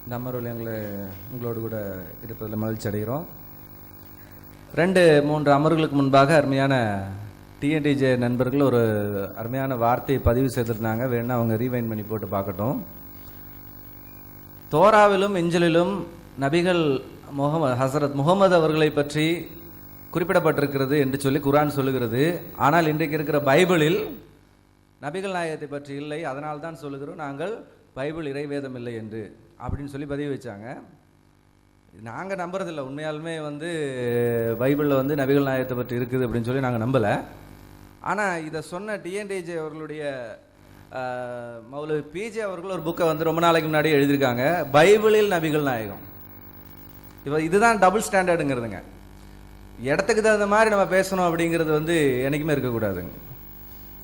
இந்த அமர்வில் உங்களோடு கூட இருப்பதில் மகிழ்ச்சி அடைகிறோம். 2-3 அமர்வுகளுக்கு முன்பாக அருமையான டிஎன்டிஜே நண்பர்கள் ஒரு அருமையான வார்த்தையை பதிவு செய்திருந்தாங்க. வேணா அவங்க ரீவைண்ட் பண்ணி போட்டு பார்க்கட்டும். தோராவிலும் இஞ்சிலும் நபிகள் ஹசரத் முகமது அவர்களை பற்றி குறிப்பிடப்பட்டிருக்கிறது என்று சொல்லி குர்ஆன் சொல்லுகிறது. ஆனால் இன்றைக்கு இருக்கிற பைபிளில் நபிகள் நாயகத்தை பற்றி இல்லை. அதனால் தான் சொல்லுகிறோம் நாங்கள் பைபிள் இறைவேதம் இல்லை என்று அப்படின்னு சொல்லி பதிவு வச்சாங்க. நாங்கள் நம்புறதில்லை. உண்மையாலுமே பைபிளில் நபிகள் நாயகத்தை பற்றி இருக்குது அப்படின்னு சொல்லி நாங்கள் நம்பலை. ஆனால் இதை சொன்ன டிஎன்டிஜே அவர்களுடைய மௌலவி பிஜே அவர்கள் ஒரு புக்கை ரொம்ப நாளைக்கு முன்னாடி எழுதியிருக்காங்க, பைபிளில் நபிகள் நாயகம். இதுதான் டபுள் ஸ்டாண்டர்டுங்கிறதுங்க. இடத்துக்கு தகுந்த மாதிரி நம்ம பேசணும் அப்படிங்கிறது என்றைக்குமே இருக்கக்கூடாதுங்க.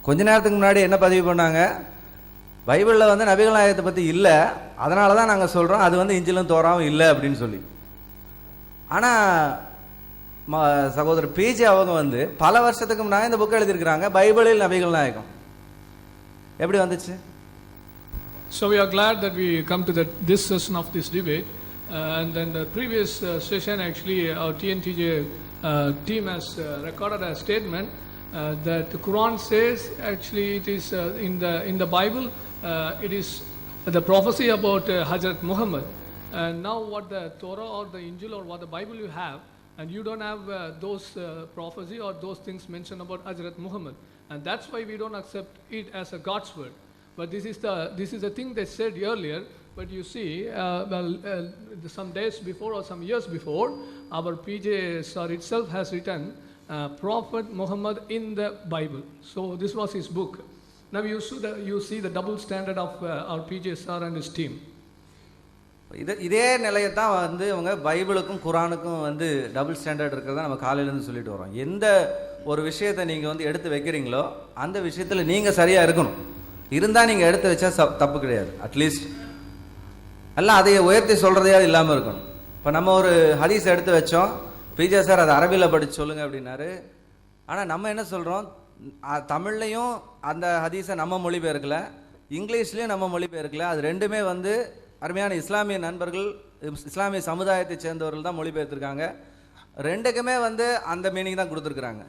கொஞ்ச நேரத்துக்கு முன்னாடி என்ன பதிவு பண்ணாங்க, பைபிளில் நபிகள் நாயகத்தை பற்றி இல்லை, அதனால தான் நாங்கள் சொல்கிறோம் அது இஞ்சிலும் தோறாவும் இல்லை அப்படின்னு சொல்லி. ஆனால் சகோதரர் பிஜே அவங்க பல வருஷத்துக்கு முன்னாடி இந்த புக்கை எழுதியிருக்கிறாங்க, பைபிளில் நபிகள் நாயகம். எப்படி வந்துச்சு? So we are glad that we come to this session of this debate. And then the previous session, actually, our TNTJ team has recorded a statement that the Quran says, actually, it is in the Bible, it is the prophecy about Hazrat Muhammad. And now, what the Torah or the Injil or what the Bible you have, and you don't have those prophecy or those things mentioned about Hazrat Muhammad, and that's why we don't accept it as a God's word. But this is the thing they said earlier. But you see, some days before or some years before, our PJ sir itself has written Prophet Muhammad in the Bible. So this was his book. Now you see the double standard of our PJ sir and his team. இதே நிலையை தான் இவங்க பைபிளுக்கும் குரானுக்கும் double standard இருக்கிறதா நம்ம காலையிலேருந்து சொல்லிட்டு வரோம். எந்த ஒரு விஷயத்தை நீங்கள் எடுத்து வைக்கிறீங்களோ அந்த விஷயத்தில் நீங்கள் சரியாக இருக்கணும். இருந்தால் நீங்கள் எடுத்து வச்சா தப்பு கிடையாது. அட்லீஸ்ட் எல்லாம் அதை உயர்த்தி சொல்கிறதையாவது இல்லாமல் இருக்கணும். இப்போ நம்ம ஒரு ஹதீஸ் எடுத்து வச்சோம், பிஜே சார் அதை அரபியில் படித்து சொல்லுங்கள் அப்படின்னாரு. ஆனால் நம்ம என்ன சொல்கிறோம், தமிழ்லையும் அந்த ஹதீஸை நம்ம மொழிபெயர்க்கல, இங்கிலீஷ்லேயும் நம்ம மொழிபெயர்க்கல. அது ரெண்டுமே அருமையான இஸ்லாமிய நண்பர்கள், இஸ்லாமிய சமுதாயத்தை சேர்ந்தவர்கள் தான் மொழிபெயர்த்திருக்காங்க. ரெண்டுக்குமே அந்த மீனிங் தான் கொடுத்துருக்குறாங்க.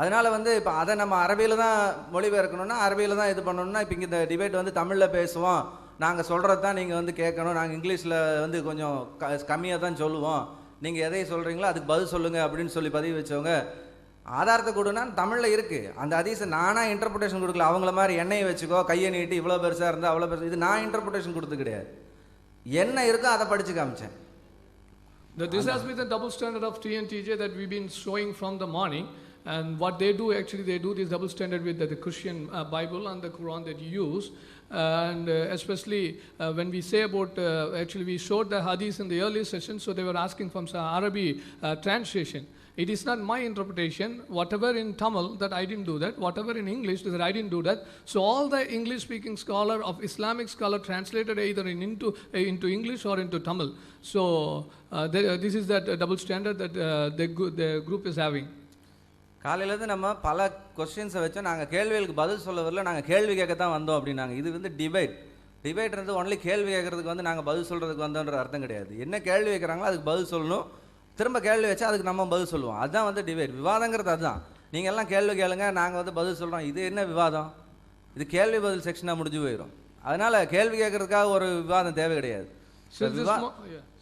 அதனால் இப்போ அதை நம்ம அரபியில் தான் மொழிபெயர்க்கணும்னா அரபியில் தான் இது பண்ணணும்னா, இப்போ இங்கே இந்த டிபேட் தமிழில் பேசுவோம், நாங்கள் சொல்கிறது தான் நீங்கள் கேட்கணும், நாங்கள் இங்கிலீஷில் கொஞ்சம் கம்மியாக தான் சொல்லுவோம், நீங்கள் எதை சொல்கிறீங்களோ அதுக்கு பதில் சொல்லுங்கள் அப்படின்னு சொல்லி பதிவு வச்சவங்க ஆதாரத்தை கொடுனா தமிழில் இருக்குது. அந்த ஹதீஸை நானாக இன்டர்பிரேஷன் கொடுக்கல. அவங்கள மாதிரி எண்ணெயை வச்சுக்கோ, கையை நீட்டி, இவ்வளோ பெருசாக இருந்தால் அவ்வளோ பெருசு, இது நான் இன்டர்பிரேஷன் கொடுத்து கிடையாது. என்ன இருக்கோ அதை படித்து காமிச்சேன். This has been the double standard of TNTJ that we've been showing from the morning. And what they do, actually, they do this double standard with the Christian Bible and the Quran that you use. And especially when we say about, actually, we showed the hadith in the earlier session, so they were asking from some Arabic translation. It is not my interpretation. Whatever in Tamil, that I didn't do that. Whatever in English, that I didn't do that. So all the English-speaking scholar of Islamic scholar translated either into English or into Tamil. So this is that double standard that the group is having. காலையிலேருந்து நம்ம பல கொஸ்டின்ஸை வச்சோம். நாங்கள் கேள்விகளுக்கு பதில் சொல்ல வரல, நாங்கள் கேள்வி கேட்க தான் வந்தோம் அப்படின்னாங்க. இது டிபேட் ஒன்லி கேள்வி கேட்கறதுக்கு நாங்கள் பதில் சொல்கிறதுக்கு வந்தோன்ற அர்த்தம் கிடையாது. என்ன கேள்வி வைக்கிறாங்களோ அதுக்கு பதில் சொல்லணும். திரும்ப கேள்வி வச்சா அதுக்கு நம்ம பதில் சொல்லுவோம். அதுதான் டிபேட். விவாதங்கிறது அதுதான். நீங்கள் எல்லாம் கேள்வி கேளுங்க, நாங்கள் பதில் சொல்கிறோம். இது என்ன விவாதம்? இது கேள்வி பதில் செக்ஷனாக முடிஞ்சு போயிடும். அதனால் கேள்வி கேட்கறதுக்காக ஒரு விவாதம் தேவை கிடையாது.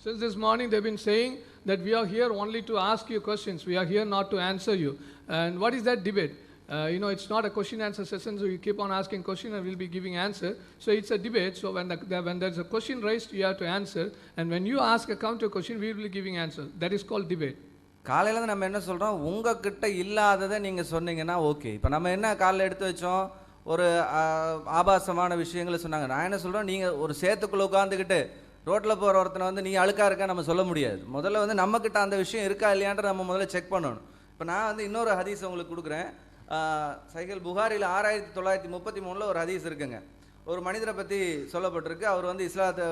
Since this morning they've been saying that we are here only to ask you questions. We are here not to answer you. And what is that debate? It's not a question answer session, so you keep on asking question and we'll be giving answer. So it's a debate. So when there's a question raised, you have to answer. And when you ask a counter question, we will be giving answer. That is called debate. காலையில் நம்ம என்ன சொல்கிறோம், உங்ககிட்ட இல்லாததை நீங்கள் சொன்னீங்கன்னா okay. இப்போ நம்ம என்ன காலையில் எடுத்து வச்சோம், ஒரு ஆபாசமான விஷயங்களை சொன்னாங்க. நான் என்ன சொல்கிறோம், நீங்கள் ஒரு சேத்துக்குள்ளே உட்காந்துக்கிட்டு ரோட்டில் போகிற ஒருத்தனை நீங்கள் அழுக்கா இருக்கா நம்ம சொல்ல முடியாது. முதல்ல நம்மக்கிட்ட அந்த விஷயம் இருக்கா இல்லையான்ற நம்ம முதல்ல செக் பண்ணணும். இப்போ நான் இன்னொரு ஹதீஸ் உங்களுக்கு கொடுக்குறேன். சஹீஹ் புகாரியில் 6933 ஒரு ஹதீஸ் இருக்குங்க. ஒரு மனிதரை பற்றி சொல்லப்பட்டிருக்கு. அவர் இஸ்லாத்தை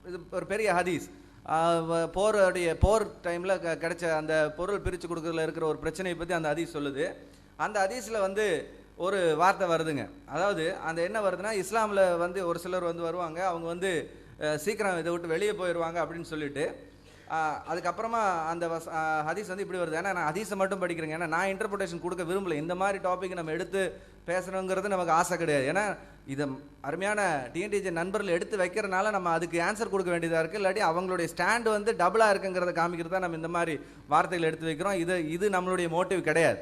இது ஒரு பெரிய ஹதீஸ். போர் டைமில் கிடைச்ச அந்த பொருள் பிரித்து கொடுக்கறதுல இருக்கிற ஒரு பிரச்சனையை பற்றி அந்த ஹதீஸ் சொல்லுது. அந்த ஹதீஸில் ஒரு வார்த்தை வருதுங்க. அதாவது அந்த என்ன வருதுன்னா, இஸ்லாமில் ஒரு சிலர் வருவாங்க, அவங்க சீக்கிரம் இதை விட்டு வெளியே போயிடுவாங்க அப்படின்னு சொல்லிட்டு அதுக்கப்புறமா அந்த ஹதீஸ் வந்து இப்படி வருது. ஏன்னா நான் ஹதீஸை மட்டும் படிக்கிறேங்க, ஏன்னா நான் இன்டர்பிரேஷன் கொடுக்க விரும்பலை. இந்த மாதிரி டாபிக் நம்ம எடுத்து பேசணுங்கிறது நமக்கு ஆசை கிடையாது. ஏன்னா இதை அருமையான டிஎன்டிஜே நண்பர்கள் எடுத்து வைக்கிறனால நம்ம அதுக்கு ஆன்சர் கொடுக்க வேண்டியதாக இருக்குது. இல்லாட்டி அவங்களுடைய ஸ்டாண்டு வந்து டபுளாக இருக்குங்கிறத காமிக்கிறது தான் நம்ம இந்த மாதிரி வார்த்தைகள் எடுத்து வைக்கிறோம். இது நம்மளுடைய மோட்டிவ் கிடையாது.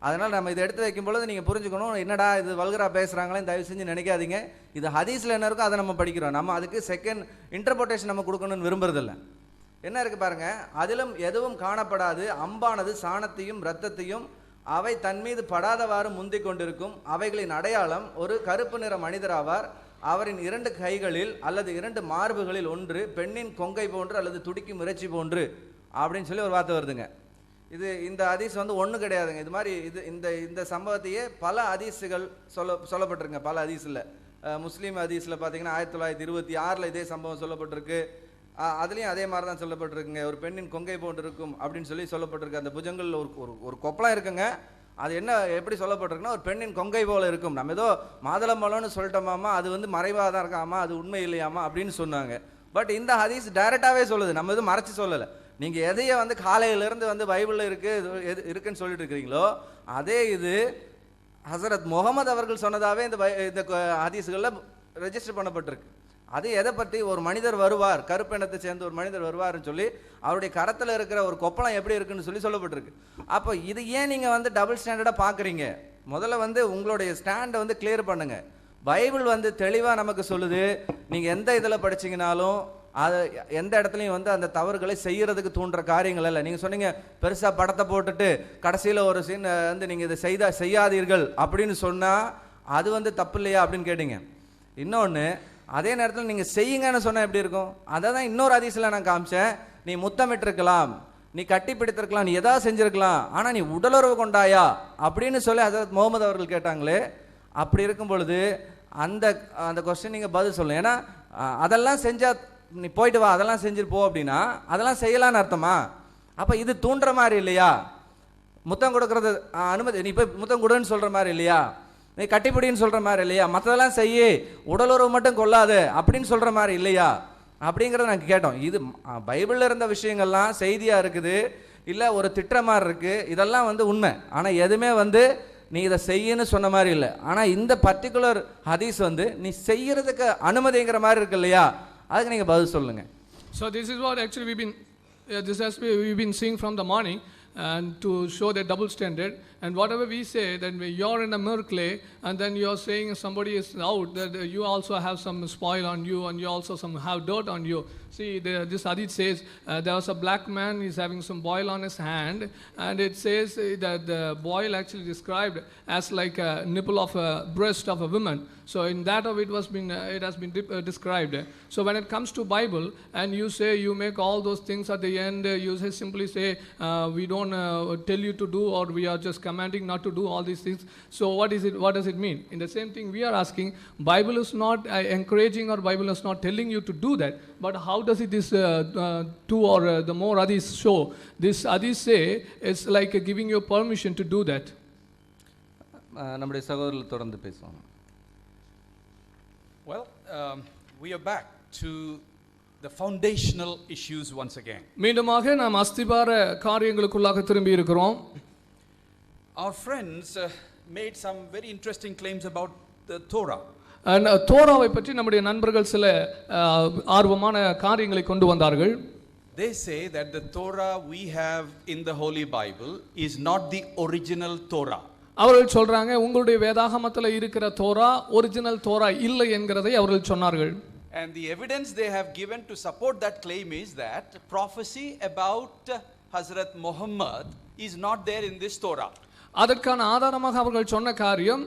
அதனால் நம்ம இதை எடுத்து வைக்கும்பொழுது நீங்கள் புரிஞ்சுக்கணும், என்னடா இது வல்கரா பேசுகிறாங்களே தயவு செஞ்சு நினைக்காதீங்க. இது ஹதீஸில் என்ன இருக்கோ அதை நம்ம படிக்கிறோம். நம்ம அதுக்கு செகண்ட் இன்டர்பிரேஷன் நம்ம கொடுக்கணும்னு விரும்புறதில்ல. என்ன இருக்குது பாருங்க, அதிலும் எதுவும் காணப்படாது, அம்பானது சாணத்தையும் இரத்தத்தையும் அவை தன் மீது படாதவாறு முந்திக் கொண்டிருக்கும். அவைகளின் அடையாளம் ஒரு கருப்பு நிற மனிதராவார். அவரின் 2 கைகளில் அல்லது 2 மார்புகளில் ஒன்று பெண்ணின் கொங்கை போன்று அல்லது துடிக்கும் இறைச்சி போன்று அப்படின்னு சொல்லி ஒரு வார்த்தை வருதுங்க. இந்த ஹதீஸ் வந்து ஒன்றும் கிடையாதுங்க. இது மாதிரி இந்த சம்பவத்தையே பல ஹதீஸுகள் சொல்லப்பட்டிருங்க. பல ஹதீஸில் முஸ்லீம் ஹதீஸில் பார்த்தீங்கன்னா 1926 இதே சம்பவம் சொல்லப்பட்டிருக்கு. அதுலேயும் அதே மாதிரி தான் சொல்லப்பட்டிருக்குங்க. ஒரு பெண்ணின் கொங்கை போன்று இருக்கும் அப்படின்னு சொல்லி சொல்லப்பட்டிருக்கு. அந்த புஜங்களில் ஒரு கொப்பளம் இருக்குங்க. அது என்ன எப்படி சொல்லப்பட்டிருக்குன்னா, ஒரு பெண்ணின் கொங்கை போல இருக்கும். நம்ம ஏதோ மாதுளம்பழம்னு சொல்லிட்டோமாமா, அது வந்து மறைவாக தான் இருக்காமா, அது உண்மை இல்லையாமா அப்படின்னு சொன்னாங்க. பட் இந்த ஹதீஸ் டைரெக்டாகவே சொல்லுது, நம்ம எதுவும் மறைச்சி சொல்லலை. நீங்கள் எதையை வந்து காலையிலேருந்து வந்து பைபிளில் இருக்குன்னு சொல்லிட்டு இருக்கிறீங்களோ அதே இது ஹசரத் முகமது அவர்கள் சொன்னதாகவே இந்த ஹதீஸுகளில் ரெஜிஸ்டர் பண்ணப்பட்டிருக்கு. அது எதை பற்றி, ஒரு மனிதர் வருவார், கருப்பினத்தை சேர்ந்த ஒரு மனிதர் வருவார்னு சொல்லி அவருடைய கரத்தில் இருக்கிற ஒரு கொப்பளம் எப்படி இருக்குன்னு சொல்லப்பட்டிருக்கு. அப்போ இது ஏன் நீங்கள் வந்து டபுள் ஸ்டாண்டர்டாக பார்க்குறீங்க? முதல்ல வந்து உங்களுடைய ஸ்டாண்டை வந்து கிளியர் பண்ணுங்கள். பைபிள் வந்து தெளிவாக நமக்கு சொல்லுது, நீங்கள் எந்த இதில் படிச்சிங்கனாலும் அது எந்த இடத்துலையும் வந்து அந்த தவறுகளை செய்யறதுக்கு தூண்டுற காரியங்கள் இல்லை. நீங்கள் சொன்னீங்க பெருசாக படத்தை போட்டுட்டு கடைசியில் ஒரு சீன் வந்து நீங்கள் இதை செய்யாதீர்கள் அப்படின்னு சொன்னால் அது வந்து தப்பு இல்லையா அப்படின்னு கேட்டீங்க. இன்னொன்று, அதே நேரத்தில் நீங்கள் செய்யுங்கன்னு சொன்னால் எப்படி இருக்கும்? அதை தான் இன்னொரு ஹதீஸில் நான் காமிச்சேன். நீ முத்தமிட்டிருக்கலாம், நீ கட்டி பிடித்திருக்கலாம், நீ எதாவது செஞ்சுருக்கலாம், ஆனால் நீ உடலுறவு கொண்டாயா அப்படின்னு சொல்லி ஹஜரத் முகமது அவர்கள் கேட்டாங்களே. அப்படி இருக்கும் பொழுது அந்த கொஸ்டின் நீங்கள் பதில் சொல்லணும். ஏன்னா அதெல்லாம் செஞ்சால் நீ போயிட்டு வா, அதெல்லாம் செஞ்சுட்டு போ அப்படின்னா அதெல்லாம் செய்யலான்னு அர்த்தமா? அப்போ இது தூண்டுற மாதிரி இல்லையா? முத்தம் கொடுக்கறது அனுமதி, நீ போய் முத்தம் கொடுன்னு சொல்கிற மாதிரி இல்லையா? நீ கட்டிப்பிடின்னு சொல்கிற மாதிரி இல்லையா? மற்றதெல்லாம் செய்ய, உடலுறவு மட்டும் கொள்ளாது அப்படின்னு சொல்கிற மாதிரி இல்லையா அப்படிங்கிறத நாங்கள் கேட்டோம். இது பைபிளில் இருந்த விஷயங்கள்லாம் செய்தியாக இருக்குது, இல்லை ஒரு திட்ட மாதிரி இருக்குது, இதெல்லாம் வந்து உண்மை. ஆனால் எதுவுமே வந்து நீ இதை செய்யன்னு சொன்ன மாதிரி இல்லை. ஆனால் இந்த பர்டிகுலர் ஹதீஸ் வந்து நீ செய்யறதுக்கு அனுமதிங்கிற மாதிரி இருக்கு இல்லையா? அதுக்கு நீங்கள் பதில் சொல்லுங்க. So this is what actually we've been seeing from the morning, and to show the double standard. And whatever we say, then you're in a miracle, and then you're saying somebody is out, that you also have some spoil on you, and you also have dirt on you. See, this hadith says there was a black man, he's having some boil on his hand, and it says that the boil actually described as like a nipple of a breast of a woman. So in that of it has been described. So when it comes to Bible, and you say you make all those things at the end, you simply say we don't tell you to do, or we are just commanding not to do all these things. So what does it mean? In the same thing we are asking, Bible is not encouraging, or Bible is not telling you to do that. But how does it this two or the more hadiths show? This hadith say it's like giving you permission to do that. நம்முடைய சகோதரர்கள் தொடர்ந்து பேசுவாங்க. Well, we are back to the foundational issues once again. மீண்டுமாக நாம் அஸ்திபார காரியங்களுக்குள்ளாக திரும்பி இருக்கிறோம். Our friends made some very interesting claims about the Torah. And தோராவை பற்றி நம்முடைய நண்பர்கள் சில ஆர்வமான காரியங்களை கொண்டு வந்தார்கள். They say that the Torah we have in the Holy Bible is not the original Torah. அவர்கள் சொல்றாங்க, உங்களுடைய வேதாகமத்தில் இருக்கிற தோரா ஒரிஜினல் தோரா இல்லை என்கிறதை அவர்கள் சொன்னார்கள். And the evidence they have given to support that claim is that prophecy about Hazrat Muhammad is not there in this Torah. அதற்கான ஆதாரமாக அவர்கள் சொன்ன காரியம்,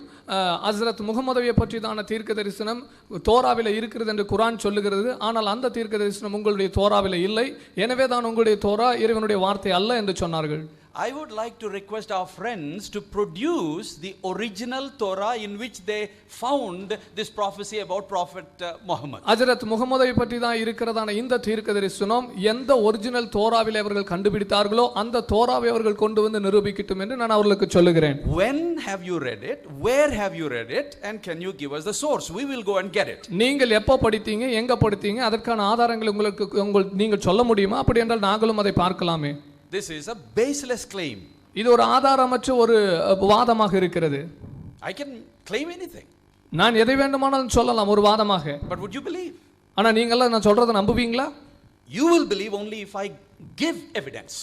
ஹஸ்ரத் முகமதுவை பற்றிதான தீர்க்க தரிசனம் தோராவில் இருக்கிறது என்று குர்ஆன் சொல்லுகிறது. ஆனால் அந்த தீர்க்க தரிசனம் உங்களுடைய தோராவில் இல்லை, எனவே தான் உங்களுடைய தோரா இறைவனுடைய வார்த்தை அல்ல என்று சொன்னார்கள். I would like to request our friends to produce the original Torah in which they found this prophecy about Prophet Muhammad. ஹஜ்ரத் முகமதை பற்றி தான் இருக்கிறதான இந்த தீர்க்கதரிசனம் எந்த ஒரிஜினல் தோராவில் அவர்கள் கண்டுபிடித்தார்களோ அந்த தோராவை அவர்கள் கொண்டு வந்து நிரூபிக்கட்டும் என்று நான் அவர்களுக்கு சொல்லுகிறேன். When have you read it? Where have you read it? And can you give us the source? We will go and get it. நீங்கள் எப்போ படித்தீங்க, எங்க படித்தீங்க, அதற்கான ஆதாரங்களை நீங்கள் சொல்ல முடியுமா? அப்படி என்றால் நாங்களும் அதை பார்க்கலாமே. This is a baseless claim. இது ஒரு ஆதாரமற்ற ஒரு வாதமாக இருக்கிறது. I can claim anything. நான் எதை வேண்டுமானாலும் சொல்லலாம் ஒரு வாதமாக. But would you believe? ஆனா நீங்கெல்லாம் நான் சொல்றதை நம்புவீங்களா? You will believe only if I give evidence.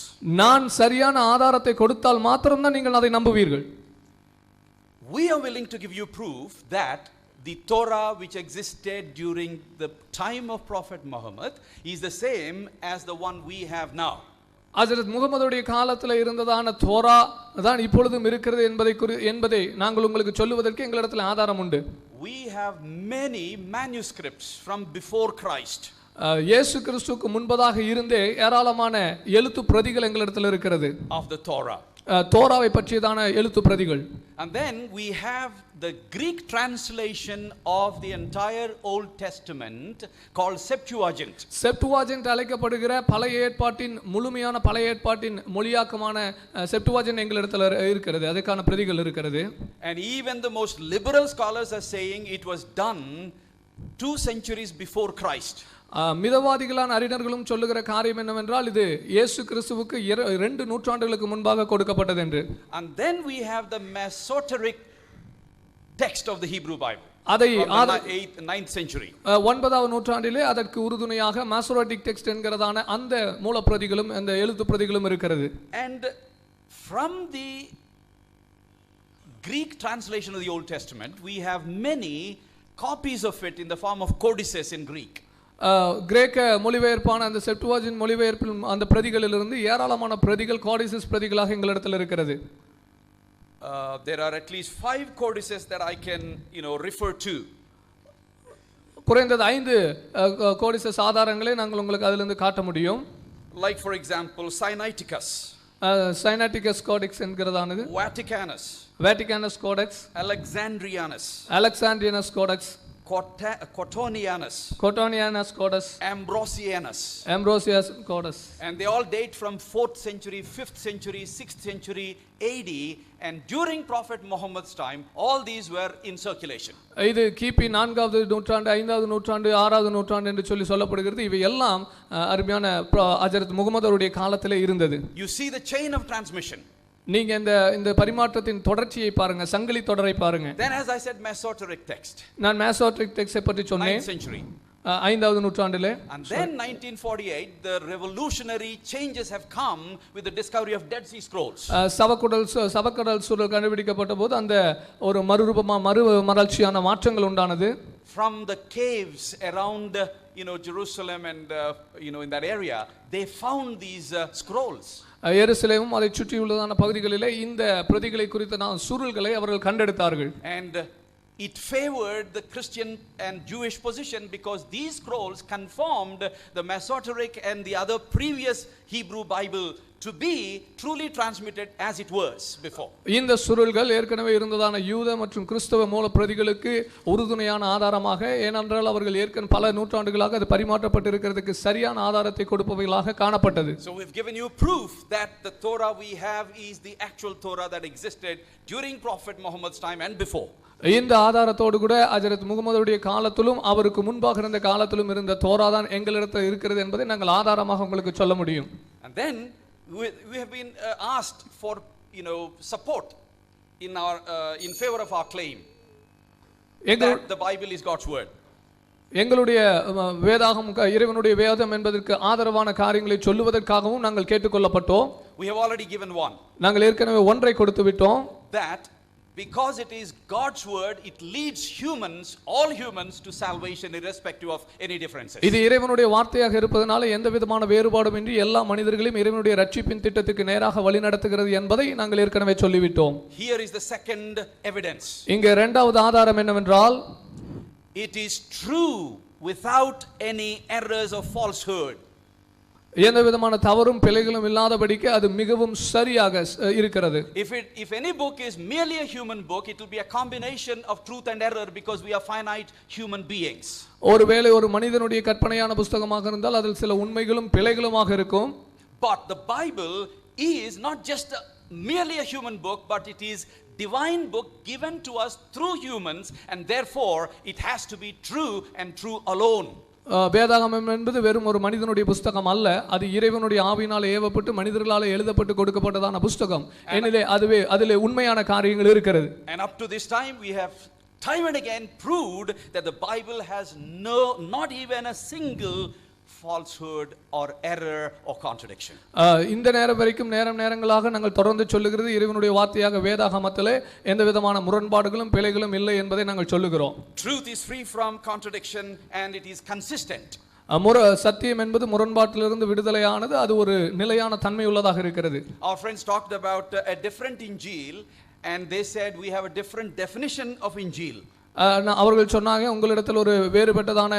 நான் சரியான ஆதாரத்தை கொடுத்தால் மாத்திரம்தான் நீங்கள் அதை நம்புவீர்கள். We are willing to give you proof that the Torah which existed during the time of Prophet Muhammad is the same as the one we have now. ஹஜ்ரத் முகமதுடைய காலத்தில் இருந்ததான Torah தான் இப்பொழுதும் இருக்கிறது என்பதை நாங்கள் உங்களுக்கு சொல்லுவதற்கு எங்களிடத்தில் ஆதாரம் உண்டு. We have many manuscripts from before Christ. இயேசு கிறிஸ்துவுக்கு முன்பதாக இருந்தே ஏராளமான எழுத்து பிரதிகள் எங்களிடத்தில் இருக்கிறது. Of the Torah. தோராவை பற்றியதான எழுத்து பிரதிகள். And then we have the Greek translation of the entire Old Testament called Septuagint. செப்டுவாஜென்ட் அழைக்கப்படுகிற பழைய ஏற்பாட்டின் முழுமையான பழைய ஏற்பாட்டின் மொழியாக்கமான செப்டுவாஜென்ட் எங்களிடத்தில் இருக்கிறது. அதுக்கான பிரதிகள் இருக்கிறது. And even the most liberal scholars are saying it was done 2 centuries before Christ. மிதவாதிகளான அறிஞர்களும் சொல்லுகிற காரியம் என்னவென்றால் இது இயேசு கிறிஸ்துவுக்கு 2 நூற்றாண்டுகளுக்கு முன்பாக கொடுக்கப்பட்டது என்று. And then we have the Masoretic text of the Hebrew Bible. அதை 9th century. 9வது நூற்றாண்டிலே அதற்கு உறுதுணையாக மாசோரெட்டிக் டெக்ஸ்ட் என்கிறதான அந்த மூலப்பிரதிகளும் அந்த எழுத்து பிரதிகளும் இருக்கிறது. And from the Greek translation of the Old Testament we have many copies of it in the form of codices in Greek. கிரேக்க மொழிபெயர்ப்பான அந்த செப்டுவாஜின்ட் மொழிபெயர்ப்பில் அந்த பிரதிகளிலிருந்து ஏராளமான பிரதிகள் கோடிசஸ் பிரதிகளாக எங்களிடத்தில் இருக்கிறது. There are at least 5 codices that I can refer to. குறைந்தது 5 கோடிசஸ் ஆதாரங்களை நாங்கள் உங்களுக்கு அதிலிருந்து காட்ட முடியும். Like for example Sinaiticus, Sinaiticus codex என்கிறதானது, Vaticanus codex, Alexandrianus codex, Cottonianus codex, Ambrosius codex, and they all date from 4th century, 5th century, 6th century AD, and during Prophet Muhammad's time all these were in circulation. இது கிபி 4வது நூற்றாண்டு, 5வது நூற்றாண்டு, 6வது நூற்றாண்டு என்று சொல்லப்படுகிறது. இவை எல்லாம் அருமையான ஹஜ்ரத் முகமது அவருடைய காலத்திலே இருந்தது. You see the chain of transmission. நீங்க இந்த பரிமாற்றத்தின் தொடர்ச்சியை பாருங்க, சங்கிலி தொடரை பாருங்க. Then as I said Masoretic text. நான் Masoretic text பற்றி சொன்னேன். 9th century. 5வது நூற்றாண்டிலே. And then 1948 the revolutionary changes have come with the discovery of Dead Sea Scrolls. சவக்கடல் சூழல் கண்டுபிடிக்கப்பட்ட போது அந்த ஒரு மறுமலர்ச்சியான மாற்றங்கள் உண்டானது. From the caves around Jerusalem and in that area they found these scrolls. எருசலேமும் அதை சுற்றியுள்ளதான பகுதிகளிலே இந்த பிரதிகளை குறித்த சுருள்களை அவர்கள் கண்டெடுத்தார்கள். And it favored the Christian and Jewish position because these scrolls confirmed the Masoretic and the other previous Hebrew Bible to be truly transmitted as it was before. இந்த சுருள்கள் ஏற்கனவே இருந்ததான யூத மற்றும் கிறிஸ்தவ மூல பிரதிகளுக்கு உறுதுணையான ஆதாரமாக, ஏனென்றால் அவர்கள் ஏற்கனவே பல நூற்றாண்டுகளாக அது பரிமாற்றப்பட்டிருக்கிறதுக்கு சரியான ஆதாரத்தை கொடுப்பவைகளாக காணப்பட்டது. So we've given you proof that the Torah we have is the actual Torah that existed during Prophet Muhammad's time and before. இந்த ஆதாரத்தோடு கூட ஹஜ்ரத் முகமதுடைய காலத்திலும் அவருக்கு முன்பாக இருந்த காலத்திலும் இருந்த தோரா தான் எங்களிடத்தில் இருக்கிறது என்பதை நாங்கள் ஆதாரமாக உங்களுக்கு சொல்ல முடியும். And then we have been asked for support in favor of our claim that the Bible is God's word. எங்களுடைய வேதாகம் இறைவனுடைய வேதம் என்பதற்கு ஆதரவான காரியங்களை சொல்லுவதற்காகவும் நாங்கள் கேட்டுக்கொள்ளப்பட்டோம். We have already given one. நாங்கள் ஏற்கனவே ஒன்றை கொடுத்து விட்டோம். That because it is God's word, it leads all humans to salvation irrespective of any differences. இது இறைவனுடைய வார்த்தையாக இருப்பதனால எந்த விதமான வேறுபாடுமின்றி எல்லா மனிதர்களையும் இறைவனுடைய ரட்சிப்பின் திட்டத்துக்கு நேராக வழி நடத்துகிறது என்பதை நாங்கள் ஏற்கனவே சொல்லிவிட்டோம். Here is the second evidence. இங்கே இரண்டாவது ஆதாரம் என்னவென்றால், it is true without any errors or falsehood. எந்த விதமான தவறும் பிழைகளும் இல்லாதபடிக்கு அது மிகவும் சரியாக இருக்கிறது. If any book is merely a human book, it will be a combination of truth and error because we are finite human beings. ஒருவேளை ஒரு மனிதனுடைய கற்பனையான புத்தகமாக இருந்தால் அதில் சில உண்மைகளும் பிழைகளுமாக இருக்கும். But the Bible is not just merely a human book, but it is divine book given to us through humans, and therefore it has to be true and true alone. வேதாகமம் என்பது வெறும் ஒரு மனிதனுடைய புத்தகம் அல்ல, அது இறைவனுடைய ஆவியினால் ஏவப்பட்டு மனிதர்களால் எழுதப்பட்டு கொடுக்கப்பட்டதான புத்தகம். எனவே அதிலே உண்மையான காரியங்கள் இருக்கிறது. And up to this time we have time and again proved that the Bible has not even a single falsehood or error or contradiction. இந்த நேரம் வரைக்கும் நேரங்களாக நாங்கள் தொடர்ந்து சொல்லுகிறது இறைவனுடைய வார்த்தையாக வேதாகமத்திலே எந்த விதமான முரண்பாடுகளும் பிழைகளும் இல்லை என்பதை நாங்கள் சொல்லுகிறோம். Truth is free from contradiction and it is consistent. சத்தியம் என்பது முரண்பாட்டிலிருந்து விடுதலையானது, அது ஒரு நிலையான தன்மை உள்ளதாக இருக்கிறது. Our friends talked about a different Injil and they said we have a different definition of Injil. அவர்கள் சொன்னாங்க உங்களிடத்தில் ஒரு வேறுபட்டதான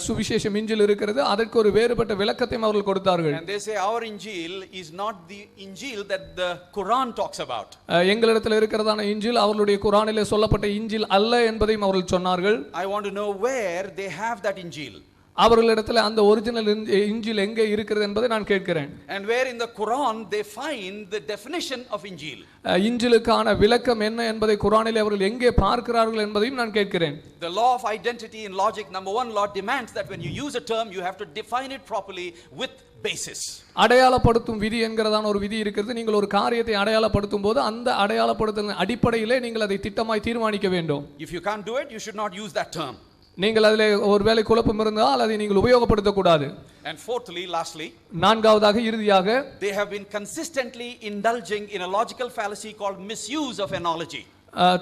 சுவிசேஷம் இன்ஜில் இருக்கிறது, அதற்கு ஒரு வேறுபட்ட விளக்கத்தையும் அவர்கள் கொடுத்தார்கள். And they say our Injil is not the Injil that the Quran talks about. எங்களிடத்தில் இருக்கிறதான இன்ஜில் அவர்களுடைய குர்ஆனிலே சொல்லப்பட்ட இன்ஜில் அல்ல என்பதையும் அவர்கள் சொன்னார்கள். I want to know where they have that Injil. அவர்களிடத்தில் அந்த ஒரிஜினல் இன்ஜில் எங்கே இருக்கிறது என்பதை நான் கேட்கிறேன். And where in the Quran they find the definition of Injil. இன்ஜிலுக்கான விளக்கம் என்ன என்பதை குர்ஆனிலே அவர்கள் எங்கே பார்க்கிறார்கள் என்பதையும் நான் கேட்கிறேன். The law of identity in logic, number one law demands that when you use a term you have to define it properly with basis. அடையாளப்படுத்தும் விதி என்கிறதான ஒரு விதி இருக்கிறது. நீங்கள் ஒரு காரியத்தை அடையாளப்படுத்தும் போது அந்த அடையாளப்படுத்தலின் அடிப்படையிலே நீங்கள் அதை திட்டமாய் தீர்மானிக்க வேண்டும். If you can't do it, you should not use that term. நீங்கள் அதிலே ஒருவேளை குழப்பம் இருந்தால் அதை நீங்கள் உபயோகப்படுத்த கூடாது. And fourthly, lastly, நான்காவதாக இறுதியாக they have been consistently indulging in a logical fallacy called misuse of analogy.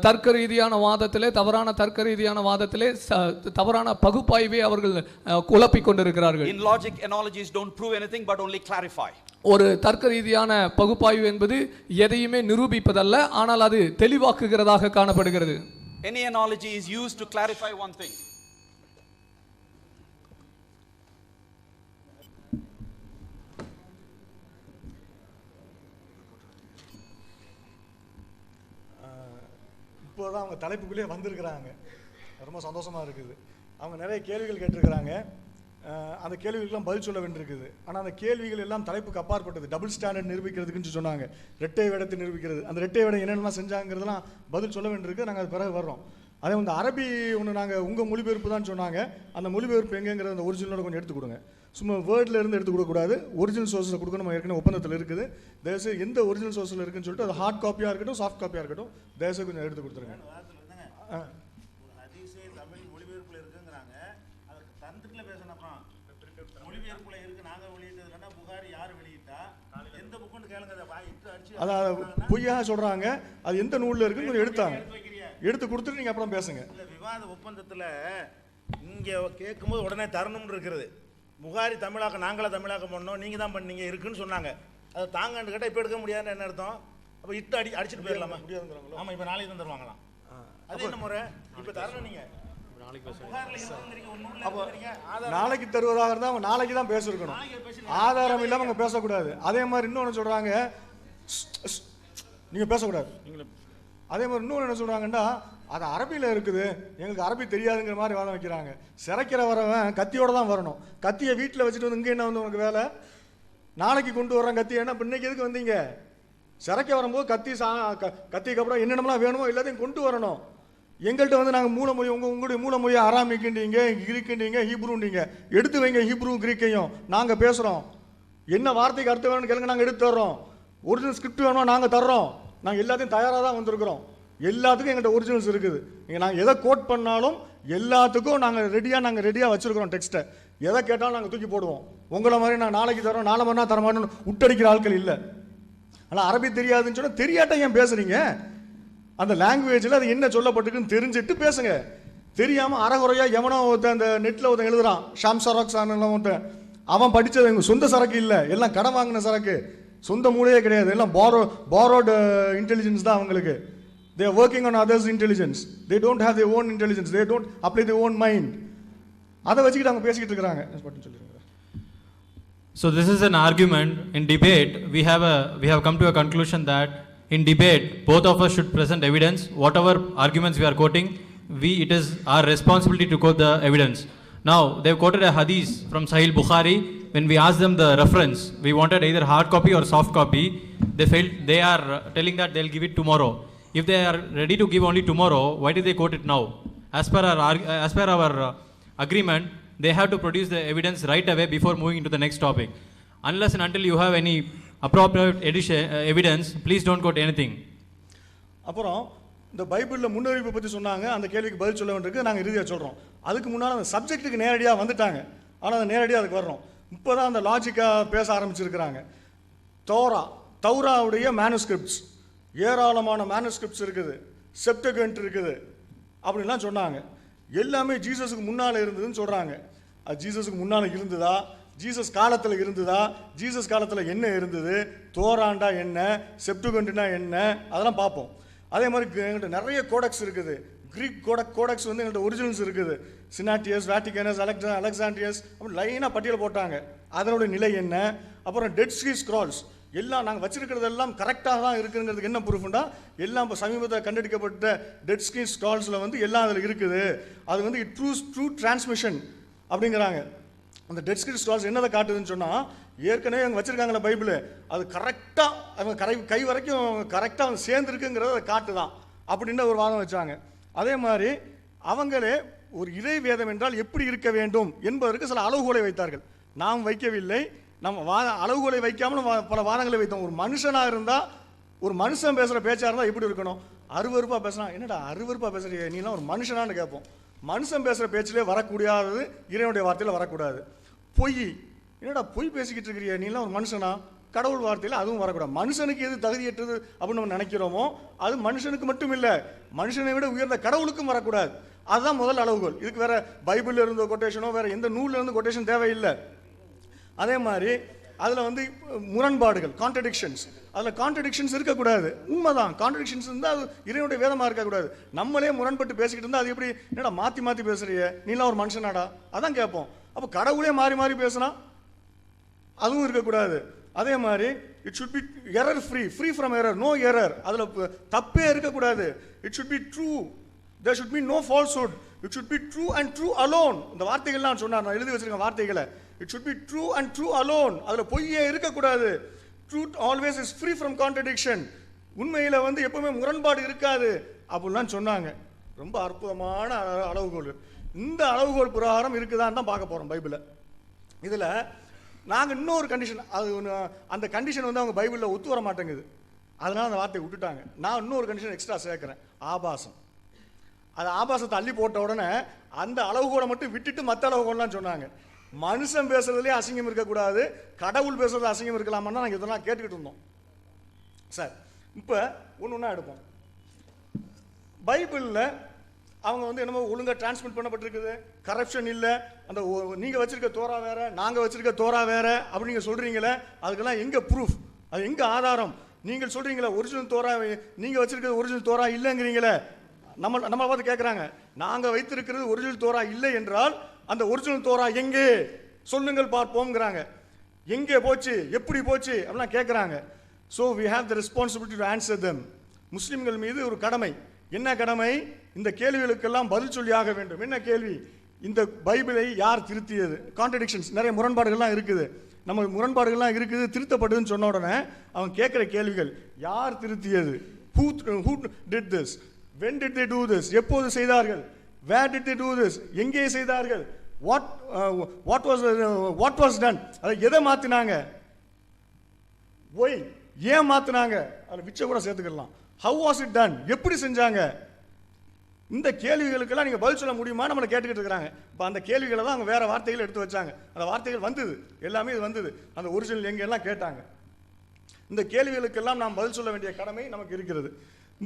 தர்க்க ரீதியான வாதத்திலே தவறான தர்க்க ரீதியான வாதத்திலே தவறான பகுப்பாய்வை அவர்கள் குழப்பிக் கொண்டிருக்கிறார்கள். In logic, analogies don't prove anything but only clarify. ஒரு தர்க்க ரீதியான பகுப்பாய்வு என்பது எதையுமே நிரூபிப்பதல்ல, ஆனால் அது தெளிவாக்குகிறதாக காணப்படுகிறது. Any analogy is used to clarify one thing. இப்போதான் அவங்க தலைப்புக்குள்ளே வந்திருக்கிறாங்க, ரொம்ப சந்தோஷமாக இருக்குது. அவங்க நிறைய கேள்விகள் கேட்டிருக்கிறாங்க, அந்த கேள்விகளுக்கெல்லாம் பதில் சொல்ல வேண்டியிருக்குது. ஆனால் அந்த கேள்விகள் எல்லாம் தலைப்புக்கு அப்பாற்பட்டது. டபுள் ஸ்டாண்டர்ட் நிரூபிக்கிறதுக்குன்னு சொன்னாங்க, ரெட்டை வேடத்தை நிரூபிக்கிறது. அந்த ரெட்டை வேடம் என்னென்னலாம் செஞ்சாங்கிறதுலாம் பதில் சொல்ல வேண்டியிருக்கு. நாங்கள் அது பிறகு வர்றோம். அதே வந்து அரபி ஒன்று நாங்கள் உங்கள் மொழிபெயர்ப்பு தான் சொன்னாங்க, அந்த மொழிபெயர்ப்பு எங்கேங்கிறது அந்த ஒரிஜினலோட கொஞ்சம் எடுத்து கொடுங்க. சும்மா வேர்டில் இருந்து எடுத்து கொடுக்கக்கூடாது, ஒரிஜினல் சோர்ஸில் கொடுக்க நம்ம ஏற்கனவே ஒப்பந்தத்தில் இருக்குது. தயவுசெய்து எந்த ஒரிஜினல் சோர்ஸில் இருக்குன்னு சொல்லிட்டு அது ஹார்ட் காப்பியாக இருக்கட்டும் சாஃப்ட் காப்பியாக இருக்கட்டும் தயவுசெய்து கொஞ்சம் எடுத்து கொடுத்துருங்க. அதான் பொய்யாக சொல்கிறாங்க, அது எந்த நூலில் இருக்குன்னு கொஞ்சம் எடுத்து கொடுத்துட்டு நீங்கள் அப்புறம் பேசுங்க. விவாத ஒப்பந்தத்தில் இங்கே கேட்கும்போது உடனே தரணும்னு இருக்கிறது. புகாரி தமிழாக்க நாங்களா தமிழாக்கம் பண்ணோம், நீங்கள் தான் பண்ணீங்க இருக்குன்னு சொன்னாங்க. அதை தாங்கன்னு கேட்டால் இப்போ எடுக்க முடியாதுன்னு என்ன அர்த்தம்? அப்போ அடிச்சுட்டு போயிடலாமா? முடியாதுங்கிறாங்களோ? ஆமாம், இப்போ நாளைக்கு தான் தருவாங்களாம். அது என்ன முறை? இப்போ தரணும் நீங்கள் நாளைக்கு தருவதாக இருந்தால் அவங்க நாளைக்கு தான் பேசிருக்கணும், ஆதாரம் இல்லாமல் அவங்க பேசக்கூடாது. அதே மாதிரி இன்னொன்று சொல்கிறாங்க, நீங்கள் பேசக்கூடாது. அதே மாதிரி இன்னொன்று என்ன சொல்கிறாங்கன்னா, அது அரபியில் இருக்குது, எங்களுக்கு அரபி தெரியாதுங்கிற மாதிரி வாதம் வைக்கிறாங்க. சிறைக்கிற வரவன் கத்தியோடு தான் வரணும். கத்தியை வீட்டில் வச்சுட்டு வந்து இங்கே என்ன வந்து உனக்கு வேலை? நாளைக்கு கொண்டு வர்றேன் கத்தி, என்ன இன்னைக்கு எதுக்கு வந்தீங்க? சிறைக்க வரும்போது கத்திக்கு அப்புறம் என்னென்னலாம் வேணுமோ எல்லாத்தையும் கொண்டு வரணும். எங்கள்கிட்ட வந்து நாங்கள் மூலமொழி உங்களுடைய மூலமொழியை அராமிக்குன்றீங்க, கிரீக்குன்றீங்க, ஹீப்ரூன்றீங்க. எடுத்து வைங்க ஹீப்ரூ கிரீக்கையும், நாங்கள் பேசுகிறோம். என்ன வார்த்தைக்கு அர்த்தம் வேணும்னு கேளுங்க, நாங்கள் எடுத்து தர்றோம். ஒரிஜினல் ஸ்கிரிப்ட் வேணுமா நாங்கள் தர்றோம். நாங்கள் எல்லாத்தையும் தயாராக தான் வந்திருக்கிறோம். எல்லாத்துக்கும் எங்கள்கிட்ட ஒரிஜினல்ஸ் இருக்குது. நீங்கள் நாங்கள் எதை கோட் பண்ணாலும் எல்லாத்துக்கும் நாங்கள் ரெடியாக வச்சுருக்கிறோம் டெக்ஸ்ட்டை. எதை கேட்டாலும் நாங்கள் தூக்கி போடுவோம். உங்களை மாதிரி நாங்கள் நாளைக்கு தரோம் நாளை மறுநாள் தர மாட்டோம்னு விட்டடிக்கிற ஆட்கள் இல்லை. ஆனால் அரபி தெரியாதுன்னு சொன்னால் தெரியாட்ட ஏன் பேசுகிறீங்க? அந்த லாங்குவேஜில் அது என்ன சொல்லப்பட்டிருக்குன்னு தெரிஞ்சுட்டு பேசுங்க. தெரியாமல் அறகுறையாக எவனோ ஒருத்தன் அந்த நெட்டில் ஒருத்தன் எழுதுறான், ஷாம் சராக்ஸான்லாம் ஒருத்தன், அவன் படித்தது எங்கள் சொந்த சரக்கு இல்லை, எல்லாம் கடன் வாங்கின சரக்கு, சொந்த மூளையே கிடையாது, எல்லாம் borrowed intelligence தான் அவங்களுக்கு. They are working on others' intelligence. They don't have their own intelligence. They don't apply their own mind. அதை வச்சுக்கிட்டு அவங்க பேசிக்கிட்டு இருக்கிறாங்க. So this is an argument. In debate, we have come to a conclusion that in debate, both of us should present evidence. Whatever arguments we are quoting, it is our responsibility to quote the evidence. Now, they've quoted a hadith from Sahih Bukhari. When we asked them the reference, we wanted either hard copy or soft copy. They are telling that they'll give it tomorrow. If they are ready to give only tomorrow, why did they quote it now? As per our agreement, they have to produce the evidence right away before moving into the next topic. Unless and until you have any appropriate evidence, please don't quote anything. அப்புறம் இந்த பைபிளில் முன்னறிவிப்பை பற்றி சொன்னாங்க, அந்த கேள்விக்கு பதில் சொல்ல வேண்டியிருக்கு, நாங்கள் இறுதியாக சொல்கிறோம். அதுக்கு முன்னால் அந்த சப்ஜெக்ட்டுக்கு நேரடியாக வந்துட்டாங்க, ஆனால் அந்த நேரடியாக அதுக்கு வர்றோம். இப்போ தான் அந்த லாஜிக்காக பேச ஆரம்பிச்சிருக்கிறாங்க. தௌராவுடைய மேனுஸ்கிரிப்ட்ஸ், ஏராளமான மேனுஸ்கிரிப்ட்ஸ் இருக்குது, செப்டகன்ட் இருக்குது அப்படின்லாம் சொன்னாங்க. எல்லாமே ஜீசஸுக்கு முன்னால் இருந்ததுன்னு சொல்கிறாங்க. அது ஜீசஸுக்கு முன்னால் இருந்ததா, ஜீசஸ் காலத்தில் இருந்ததா, ஜீசஸ் காலத்தில் என்ன இருந்தது, தோராண்டா என்ன, செப்டுகண்ட்னா என்ன, அதெல்லாம் பார்ப்போம். அதே மாதிரி எங்கள்கிட்ட நிறைய கோடக்ஸ் இருக்குது. கிரீக் கோடக்ஸ் வந்து எங்கள்கிட்ட ஒரிஜினல்ஸ் இருக்குது. சினாட்டியஸ், வேட்டிகனஸ், அலெக்சாண்ட்ரியஸ் அப்படி லைனாக பட்டியல் போட்டாங்க. அதனுடைய நிலை என்ன, அப்புறம் டெட் சி ஸ்க்ரால்ஸ் எல்லாம் நாங்கள் வச்சிருக்கிறதெல்லாம் கரெக்டாக தான் இருக்குங்கிறதுக்கு என்ன ப்ரூஃப்னா, எல்லாம் இப்போ சமீபத்தில் கண்டுபிடிக்கப்பட்ட டெட் ஸ்கி ஸ்க்ரால்ஸில் வந்து எல்லாம் அதில் இருக்குது. அது வந்து ட்ரூ டிரான்ஸ்மிஷன் அப்படிங்கிறாங்க. அந்த டெட் ஸ்கி ஸ்க்ரால்ஸ் என்னதை காட்டுதுன்னு சொன்னால், ஏற்கனவே அவங்க வச்சுருக்காங்களே பைபிள், அது கரெக்டாக அவங்க கை வரைக்கும் கரெக்டாக அவங்க சேர்ந்துருக்குங்கிறத அதை காட்டுதான் அப்படின்னு ஒரு வாதம் வச்சாங்க. அதே மாதிரி அவங்களே ஒரு இறை வேதம் என்றால் எப்படி இருக்க வேண்டும் என்பதற்கு சில அளவுகோலை வைத்தார்கள். நாம் வைக்கவில்லை, நம்ம அளவுகோலை வைக்காமல் பல வாதங்களை வைத்தோம். ஒரு மனுஷனாக இருந்தால், ஒரு மனுஷன் பேசுகிற பேச்சாக இருந்தால் எப்படி இருக்கணும்? அருவருப்பாக பேசுனா, என்னடா அருவருப்பாக பேசுகிறீங்க நீலாம் ஒரு மனுஷனான்னு கேட்போம். மனுஷன் பேசுகிற பேச்சிலே வரக்கூடாது, இறைவனுடைய வார்த்தையில் வரக்கூடாது. பொய், என்னடா பொய் பேசிக்கிட்டு இருக்கிறீங்க நீலாம் ஒரு மனுஷனா, கடவுள் வார்த்தையில் அதுவும் வரக்கூடாது. மனுஷனுக்கு எது தகுதியற்றது அப்படின்னு நம்ம நினைக்கிறோமோ அது மனுஷனுக்கு மட்டும் இல்லை, மனுஷனை விட உயர்ந்த கடவுளுக்கும் வரக்கூடாது. அதுதான் முதல் அளவுகோல். இதுக்கு வேற பைபிளில் இருந்த கொட்டேஷனோ வேற எந்த நூலில் இருந்து கொட்டேஷன் தேவையில்லை. அதே மாதிரி அதில் வந்து முரண்பாடுகள், கான்ட்ரடிக்ஷன்ஸ், அதில் கான்ட்ரடிக்ஷன்ஸ் இருக்கக்கூடாது. உண்மைதான், கான்ட்ரடிக்ஷன்ஸ் இருந்தால் அது இறைவனுடைய வேதமாக இருக்கக்கூடாது. நம்மளே முரண்பட்டு பேசிக்கிட்டு இருந்தால் அது எப்படி, என்னடா மாற்றி மாற்றி பேசுறிய நீலாம் ஒரு மனுஷனாடா, அதான் கேட்போம். அப்போ கடவுளே மாறி மாறி பேசுனா அதுவும் இருக்கக்கூடாது. அதே மாதிரி it should be error free from error, no error, அதில் தப்பே இருக்கக்கூடாது. It should be true, there should be no falsehood, it should be true and true alone. இந்த வார்த்தைகள்லாம் சொன்னார், நான் எழுதி வச்சிருக்கேன் வார்த்தைகளை. It should be true and true alone, அதில் பொய்யே இருக்கக்கூடாது. Truth always is free from contradiction, உண்மையில் வந்து எப்பவுமே முரண்பாடு இருக்காது அப்படிலாம் சொன்னாங்க. ரொம்ப அற்புதமான அளவுகோல். இந்த அளவுகோல் பிரகாரம் இருக்குதான்னு தான் பார்க்க போகிறோம் பைபிளை. இதில் நாங்கள் இன்னொரு கண்டிஷன், அது அந்த கண்டிஷன் வந்து அவங்க பைபிளில் ஒத்து வர மாட்டேங்குது, அதனால் அந்த வார்த்தையை விட்டுட்டாங்க. நான் இன்னொரு கண்டிஷன் எக்ஸ்ட்ரா சேர்க்குறேன், ஆபாசம். அது ஆபாசத்தை அள்ளி போட்ட உடனே அந்த அளவுகோலை மட்டும் விட்டுட்டு மற்ற அளவுகோலாம் சொன்னாங்க. மனுஷன் பேசுறதுலேயே அசிங்கம் இருக்கக்கூடாது, கடவுள் பேசுறது அசிங்கம் இருக்கலாமான்னு நாங்கள் இதெல்லாம் கேட்டுக்கிட்டு இருந்தோம். சார் இப்போ ஒன்று ஒன்றா எடுப்போம். பைபிளில் அவங்க வந்து என்னமோ ஒழுங்காக டிரான்ஸ்மிட் பண்ணப்பட்டிருக்குது, கரப்ஷன் இல்லை, அந்த நீங்கள் வச்சிருக்க தோரா வேற, நாங்கள் வச்சிருக்க தோரா வேற அப்படி நீங்கள் சொல்கிறீங்களே, அதுக்கெல்லாம் எங்கே ப்ரூஃப், அது எங்கே ஆதாரம்? நீங்கள் சொல்கிறீங்களே ஒரிஜினல் தோரா, நீங்கள் வச்சிருக்கிறது ஒரிஜினல் தோரா இல்லைங்கிறீங்களே. நம்மளை பார்த்து கேட்குறாங்க, நாங்கள் வைத்திருக்கிறது ஒரிஜினல் தோரா இல்லை என்றால் அந்த ஒரிஜினல் தோரா எங்கே சொல்லுங்கள் பார்ப்போம்ங்கிறாங்க. எங்கே போச்சு, எப்படி போச்சு அப்படிலாம் கேட்குறாங்க. So we have the responsibility to answer them. முஸ்லீம்கள் மீது ஒரு கடமை. என்ன கடமை? இந்த கேள்விகளுக்கெல்லாம் பதில் சொல்லி ஆக வேண்டும். என்ன கேள்வி? இந்த பைபிளை யார் திருத்தியது? கான்ட்ரடிக்ஷன்ஸ், நிறைய முரண்பாடுகள்லாம் இருக்குது, நம்ம முரண்பாடுகள்லாம் இருக்குது, திருத்தப்படுதுன்னு சொன்ன உடனே அவங்க கேட்குற கேள்விகள், யார் திருத்தியது? who did this? when did they do this? எப்போது செய்தார்கள்? where did they do this? எங்கே செய்தார்கள்? what was done? அதை எதை மாற்றினாங்க? ஒய், ஏன் மாற்றினாங்க? அதில் விச்ச கூட சேர்த்துக்கலாம். how was it done? எப்படி செஞ்சாங்க? இந்த கேள்விகளுக்கெல்லாம் நீங்கள் பதில் சொல்ல முடியுமா நம்மளை கேட்டுக்கிட்டு இருக்கிறாங்க. இப்போ அந்த கேள்விகளை தான் அவங்க வேறு வார்த்தைகள் எடுத்து வச்சாங்க. அந்த வார்த்தைகள் வந்தது, எல்லாமே இது வந்தது, அந்த ஒரிஜினல் எங்கெல்லாம் கேட்டாங்க. இந்த கேள்விகளுக்கெல்லாம் நாம் பதில் சொல்ல வேண்டிய கடமை நமக்கு இருக்கிறது.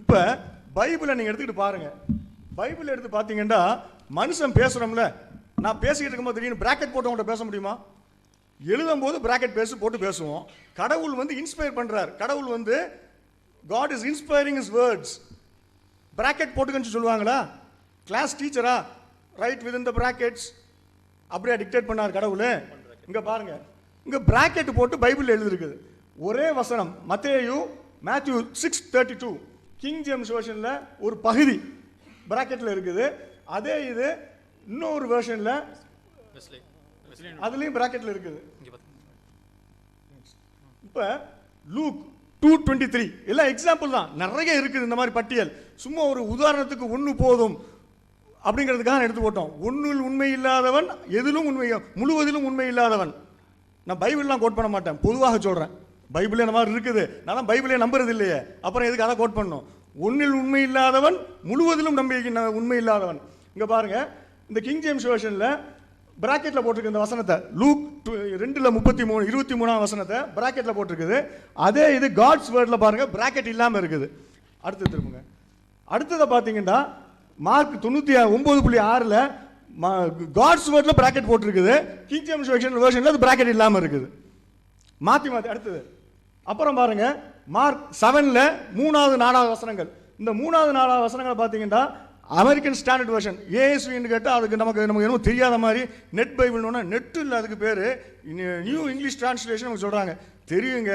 இப்போ பைபிளை நீங்கள் எடுத்துக்கிட்டு பாருங்கள். பைபிள் எடுத்து பார்த்தீங்கன்னா மனுஷன் பேசுகிறோம்ல, நான் பேசிக்கிட்டு இருக்கும்போது திடீர்னு பிராக்கெட் போட்டு அவங்கள்ட்ட பேச முடியுமா? எழுதும் போது பிராக்கெட் போட்டு பேசுவோம். கடவுள் வந்து இன்ஸ்பயர் பண்ணுறார். கடவுள் வந்து God is inspiring his words. Bracket போட்டுக்கன்னு சொல்லுவாங்களா? கிளாஸ் டீச்சரா write within the brackets அப்படியே டிக்டேட் பண்ணார் கடவுள். இங்கே பாருங்க, இங்கே பிராக்கெட் போட்டு பைபிள் எழுதிருக்குது. ஒரே வசனம் மத்தேயு மேத்யூ 6:32 கிங் ஜேம்ஸ் வெர்ஷனில் ஒரு பகுதி பிராக்கெட்டில் இருக்குது. அதே இது இன்னொரு வெர்ஷனில் அதுலேயும் பிராக்கெட்டில் இருக்குது. இப்போ லூக் 2:23 எல்லாம் எக்ஸாம்பிள் தான், நிறைய இருக்குது இந்த மாதிரி பட்டியல். சும்மா ஒரு உதாரணத்துக்கு ஒன்று போதும் அப்படிங்கிறதுக்காக எடுத்து போட்டோம். ஒன்றில் உண்மை இல்லாதவன் எதிலும் உண்மை, முழுவதிலும் உண்மை இல்லாதவன். நான் பைபிள்லாம் கோட் பண்ண மாட்டேன், பொதுவாக சொல்கிறேன். பைபிளே இந்த மாதிரி இருக்குது, நான் பைபிளே நம்புறது இல்லையே, அப்புறம் எதுக்கு அதை கோட் பண்ணணும்? ஒன்றில் உண்மை இல்லாதவன் முழுவதிலும் உண்மை இல்லாதவன். இங்கே பாருங்க, இந்த கிங் ஜேம்ஸ் வெர்ஷனில் பிராக்கெட்டில் போட்டிருக்கு இந்த வசனத்தை. லூக் 2:33 23ஆம் வசனத்தை பிராக்கெட்டில் போட்டிருக்குது. அதே இது காட்ஸ் வேர்டில் பாருங்க, பிராக்கெட் இல்லாமல் இருக்குது. அடுத்து திரும்புங்க. அடுத்ததை பார்த்தீங்கன்னா மார்க் 99.6ல் காட்ஸ் வேர்டில் பிராக்கெட் போட்டிருக்குது. கிங் ஜேம்ஸ் வெர்ஷனில் அது பிராக்கெட் இல்லாமல் இருக்குது. மாற்றி அடுத்தது அப்புறம் பாருங்க, மார்க் 7ல் 3வது 4வது வசனங்கள். இந்த 3வது 4வது வசனங்களை பார்த்தீங்கன்னா அமெரிக்கன் ஸ்டாண்டர்ட் வெர்ஷன் ஏஎஸ்வின்னு கேட்டால் அதுக்கு நமக்கு என்னமோ தெரியாத மாதிரி நெட் பைபிள்னோன்னா நெட்டு இல்லை, அதுக்கு பேர் நியூ இங்கிலீஷ் டிரான்ஸ்லேஷன் அவங்க சொல்கிறாங்க. தெரியுங்க,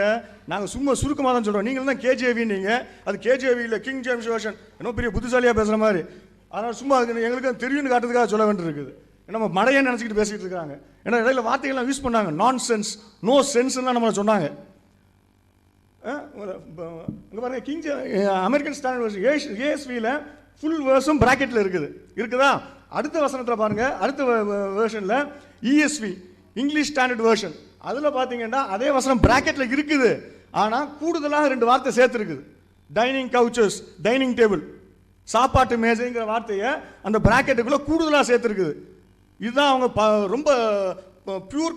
நாங்கள் சும்மா சுருக்கமாக தான் சொல்கிறோம். நீங்கள் தான் கேஜேவி, நீங்கள் அது கேஜேவி இல்லை, கிங் ஜேம்ஸ் வெர்ஷன். என்ன பெரிய புத்திசாலியாக பேசுகிற மாதிரி. அதனால் சும்மா அதுக்கு எங்களுக்கு தெரியும்னு காட்டுறதுக்காக சொல்ல வேண்டியிருக்குது. நம்ம மடையன்னு நினச்சிக்கிட்டு பேசிகிட்டு இருக்காங்க. ஏன்னா இடையில வார்த்தைகள்லாம் யூஸ் பண்ணாங்க, நான் சென்ஸ், நோ சென்ஸ்லாம் நம்மளை சொன்னாங்க. இங்கே பாருங்க, கிங் அமெரிக்கன் ஸ்டாண்டர்ட் வெர்ஷன் ஏஎஸ்வியில் ஃபுல் வேர்ஸும் பிராக்கெட்டில் இருக்குதா? அடுத்த வசனத்தில் பாருங்க, அடுத்த வேர்ஷனில் இஎஸ்வி இங்கிலீஷ் ஸ்டாண்டர்ட் வெர்ஷன், அதில் பார்த்தீங்கன்னா அதே வசனம் பிராக்கெட்டில் இருக்குது, ஆனால் கூடுதலாக 2 வார்த்தை சேர்த்துருக்குது. டைனிங் கவுச்சஸ், டைனிங் டேபிள், சாப்பாட்டு மேஜைங்கிற வார்த்தையை அந்த பிராக்கெட்டுக்குள்ளே கூடுதலாக சேர்த்துருக்குது. இதுதான் அவங்க ரொம்ப பியூர்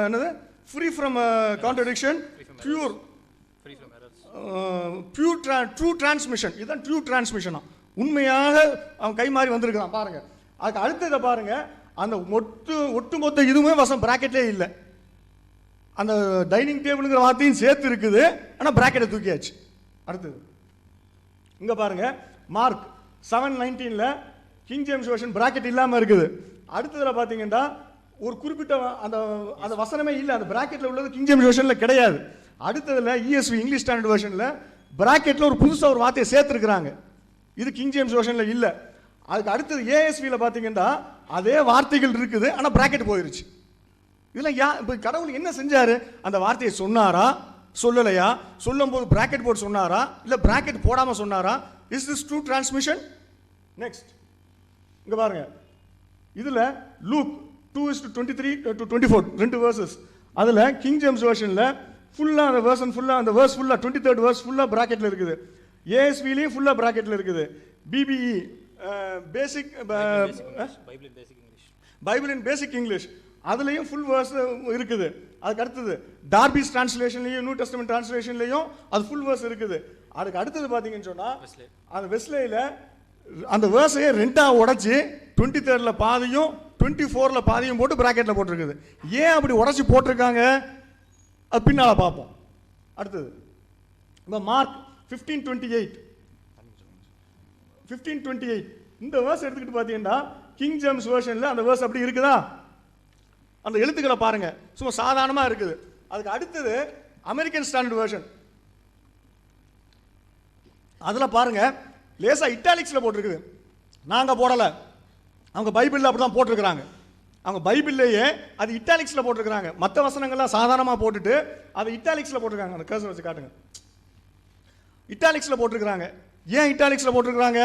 என்னது, free from contradiction, pure true transmission. இதுதான் ட்ரூ டிரான்ஸ்மிஷனா, உண்மையாக அவன் கை மாறி வந்திருக்கான் பாருங்க. அதுக்கு அடுத்ததை பாருங்க, அந்த ஒட்டுமொத்த இதுவுமே வசம் பிராக்கெட்லே இல்லை. அந்த டைனிங் டேபிளுங்கிற வார்த்தையும் சேர்த்து இருக்குது, ஆனால் பிராக்கெட்டை தூக்கியாச்சு. அடுத்தது இங்கே பாருங்க, மார்க் 7:19ல் கிங் ஜேம்ஸ் வெர்ஷன் பிராக்கெட் இல்லாமல் இருக்குது. அடுத்ததில் பார்த்தீங்கன்னா ஒரு குறிப்பிட்ட அந்த வசனமே இல்லை, அந்த பிராக்கெட்டில் உள்ளது கிங் ஜேம்ஸ் வெர்ஷனில் கிடையாது. அடுத்ததில் இஎஸ்வி இங்கிலீஷ் ஸ்டாண்டர்ட் வெர்ஷனில் பிராக்கெட்டில் ஒரு புதுசாக ஒரு வார்த்தையை சேர்த்துருக்குறாங்க. இது கிங் ஜேம்ஸ் வெர்ஷனில் இல்லை. அதுக்கு அடுத்தது ஏஎஸ்வியில் பார்த்தீங்கன்னா அதே வார்த்தைகள் இருக்குது, ஆனால் பிராக்கெட் போயிருச்சு. இதெல்லாம் இப்போ கடவுள் என்ன செஞ்சாரு? அந்த வார்த்தையை சொன்னாரா சொல்லலையா? சொல்லும் போது பிராக்கெட் போட்டு சொன்னாரா இல்லை பிராக்கெட் போடாமல் சொன்னாரா? Is this true transmission? Next இங்கே பாருங்க, இதில் லூக் 2:23-24 2 வேர்சஸ். அதில் கிங் ஜேம்ஸ் வெர்ஷனில் ஃபுல்லாக அந்த வேர்ஷன் ஃபுல்லாக அந்த வேர்ஸ் ஃபுல்லாக 23rd வேர்ஸ் ஃபுல்லாக பிராக்கெட்டில் இருக்குது. ஏஎஸ்விலையும் ஃபுல்லாக பிராக்கெட்டில் இருக்குது. பிபிஇ பேசிக் பைபிள் இன் பேசிக் இங்கிலீஷ் அதுலேயும் ஃபுல் வேர்ஸ் இருக்குது. அதுக்கு அடுத்தது டார்பிஸ் டிரான்ஸ்லேஷன்லையும் நியூ டெஸ்டமென்ட் டிரான்ஸ்லேஷன்லையும் அது ஃபுல் வேர்ஸ் இருக்குது. அதுக்கு அடுத்தது பார்த்தீங்கன்னு சொன்னால் அந்த வெஸ்லேயில் அந்த வேர்ஸையே 2ஆக உடச்சி 23rd பாதியும் 24ல் பாதியும் போட்டு பிராக்கெட்டில் போட்டிருக்குது. ஏன் அப்படி உடச்சி போட்டிருக்காங்க அது பின்னால் பார்ப்போம். அடுத்தது இந்த மார்க் 15:28 இந்த வேர்ஸ் எடுத்துக்கிட்டு பார்த்தீங்கன்னா கிங் ஜேம்ஸ் வெர்ஷனில் அந்த வேர்ஸ் அப்படி இருக்குதா? அந்த எழுத்துக்களை பாருங்க, சும்மா சாதாரணமாக இருக்குது. அதுக்கு அடுத்தது அமெரிக்கன் ஸ்டாண்டர்ட் வெர்ஷன், அதில் பாருங்க லேசாக இட்டாலிக்ஸில் போட்டிருக்குது. நாங்கள் போடலை, அவங்க பைபிளில் அப்படி தான் போட்டிருக்கிறாங்க. அவங்க பைபிள்லேயே அது இட்டாலிக்ஸில் போட்டிருக்கிறாங்க. மற்ற வசனங்கள்லாம் சாதாரணமாக போட்டுட்டு அதை இட்டாலிக்ஸில் போட்டிருக்காங்க. அந்த கர்சர் வச்சு காட்டுங்க. இட்டாலிக்ஸில் போட்டிருக்கிறாங்க. ஏன் இட்டாலிக்ஸில் போட்டிருக்கிறாங்க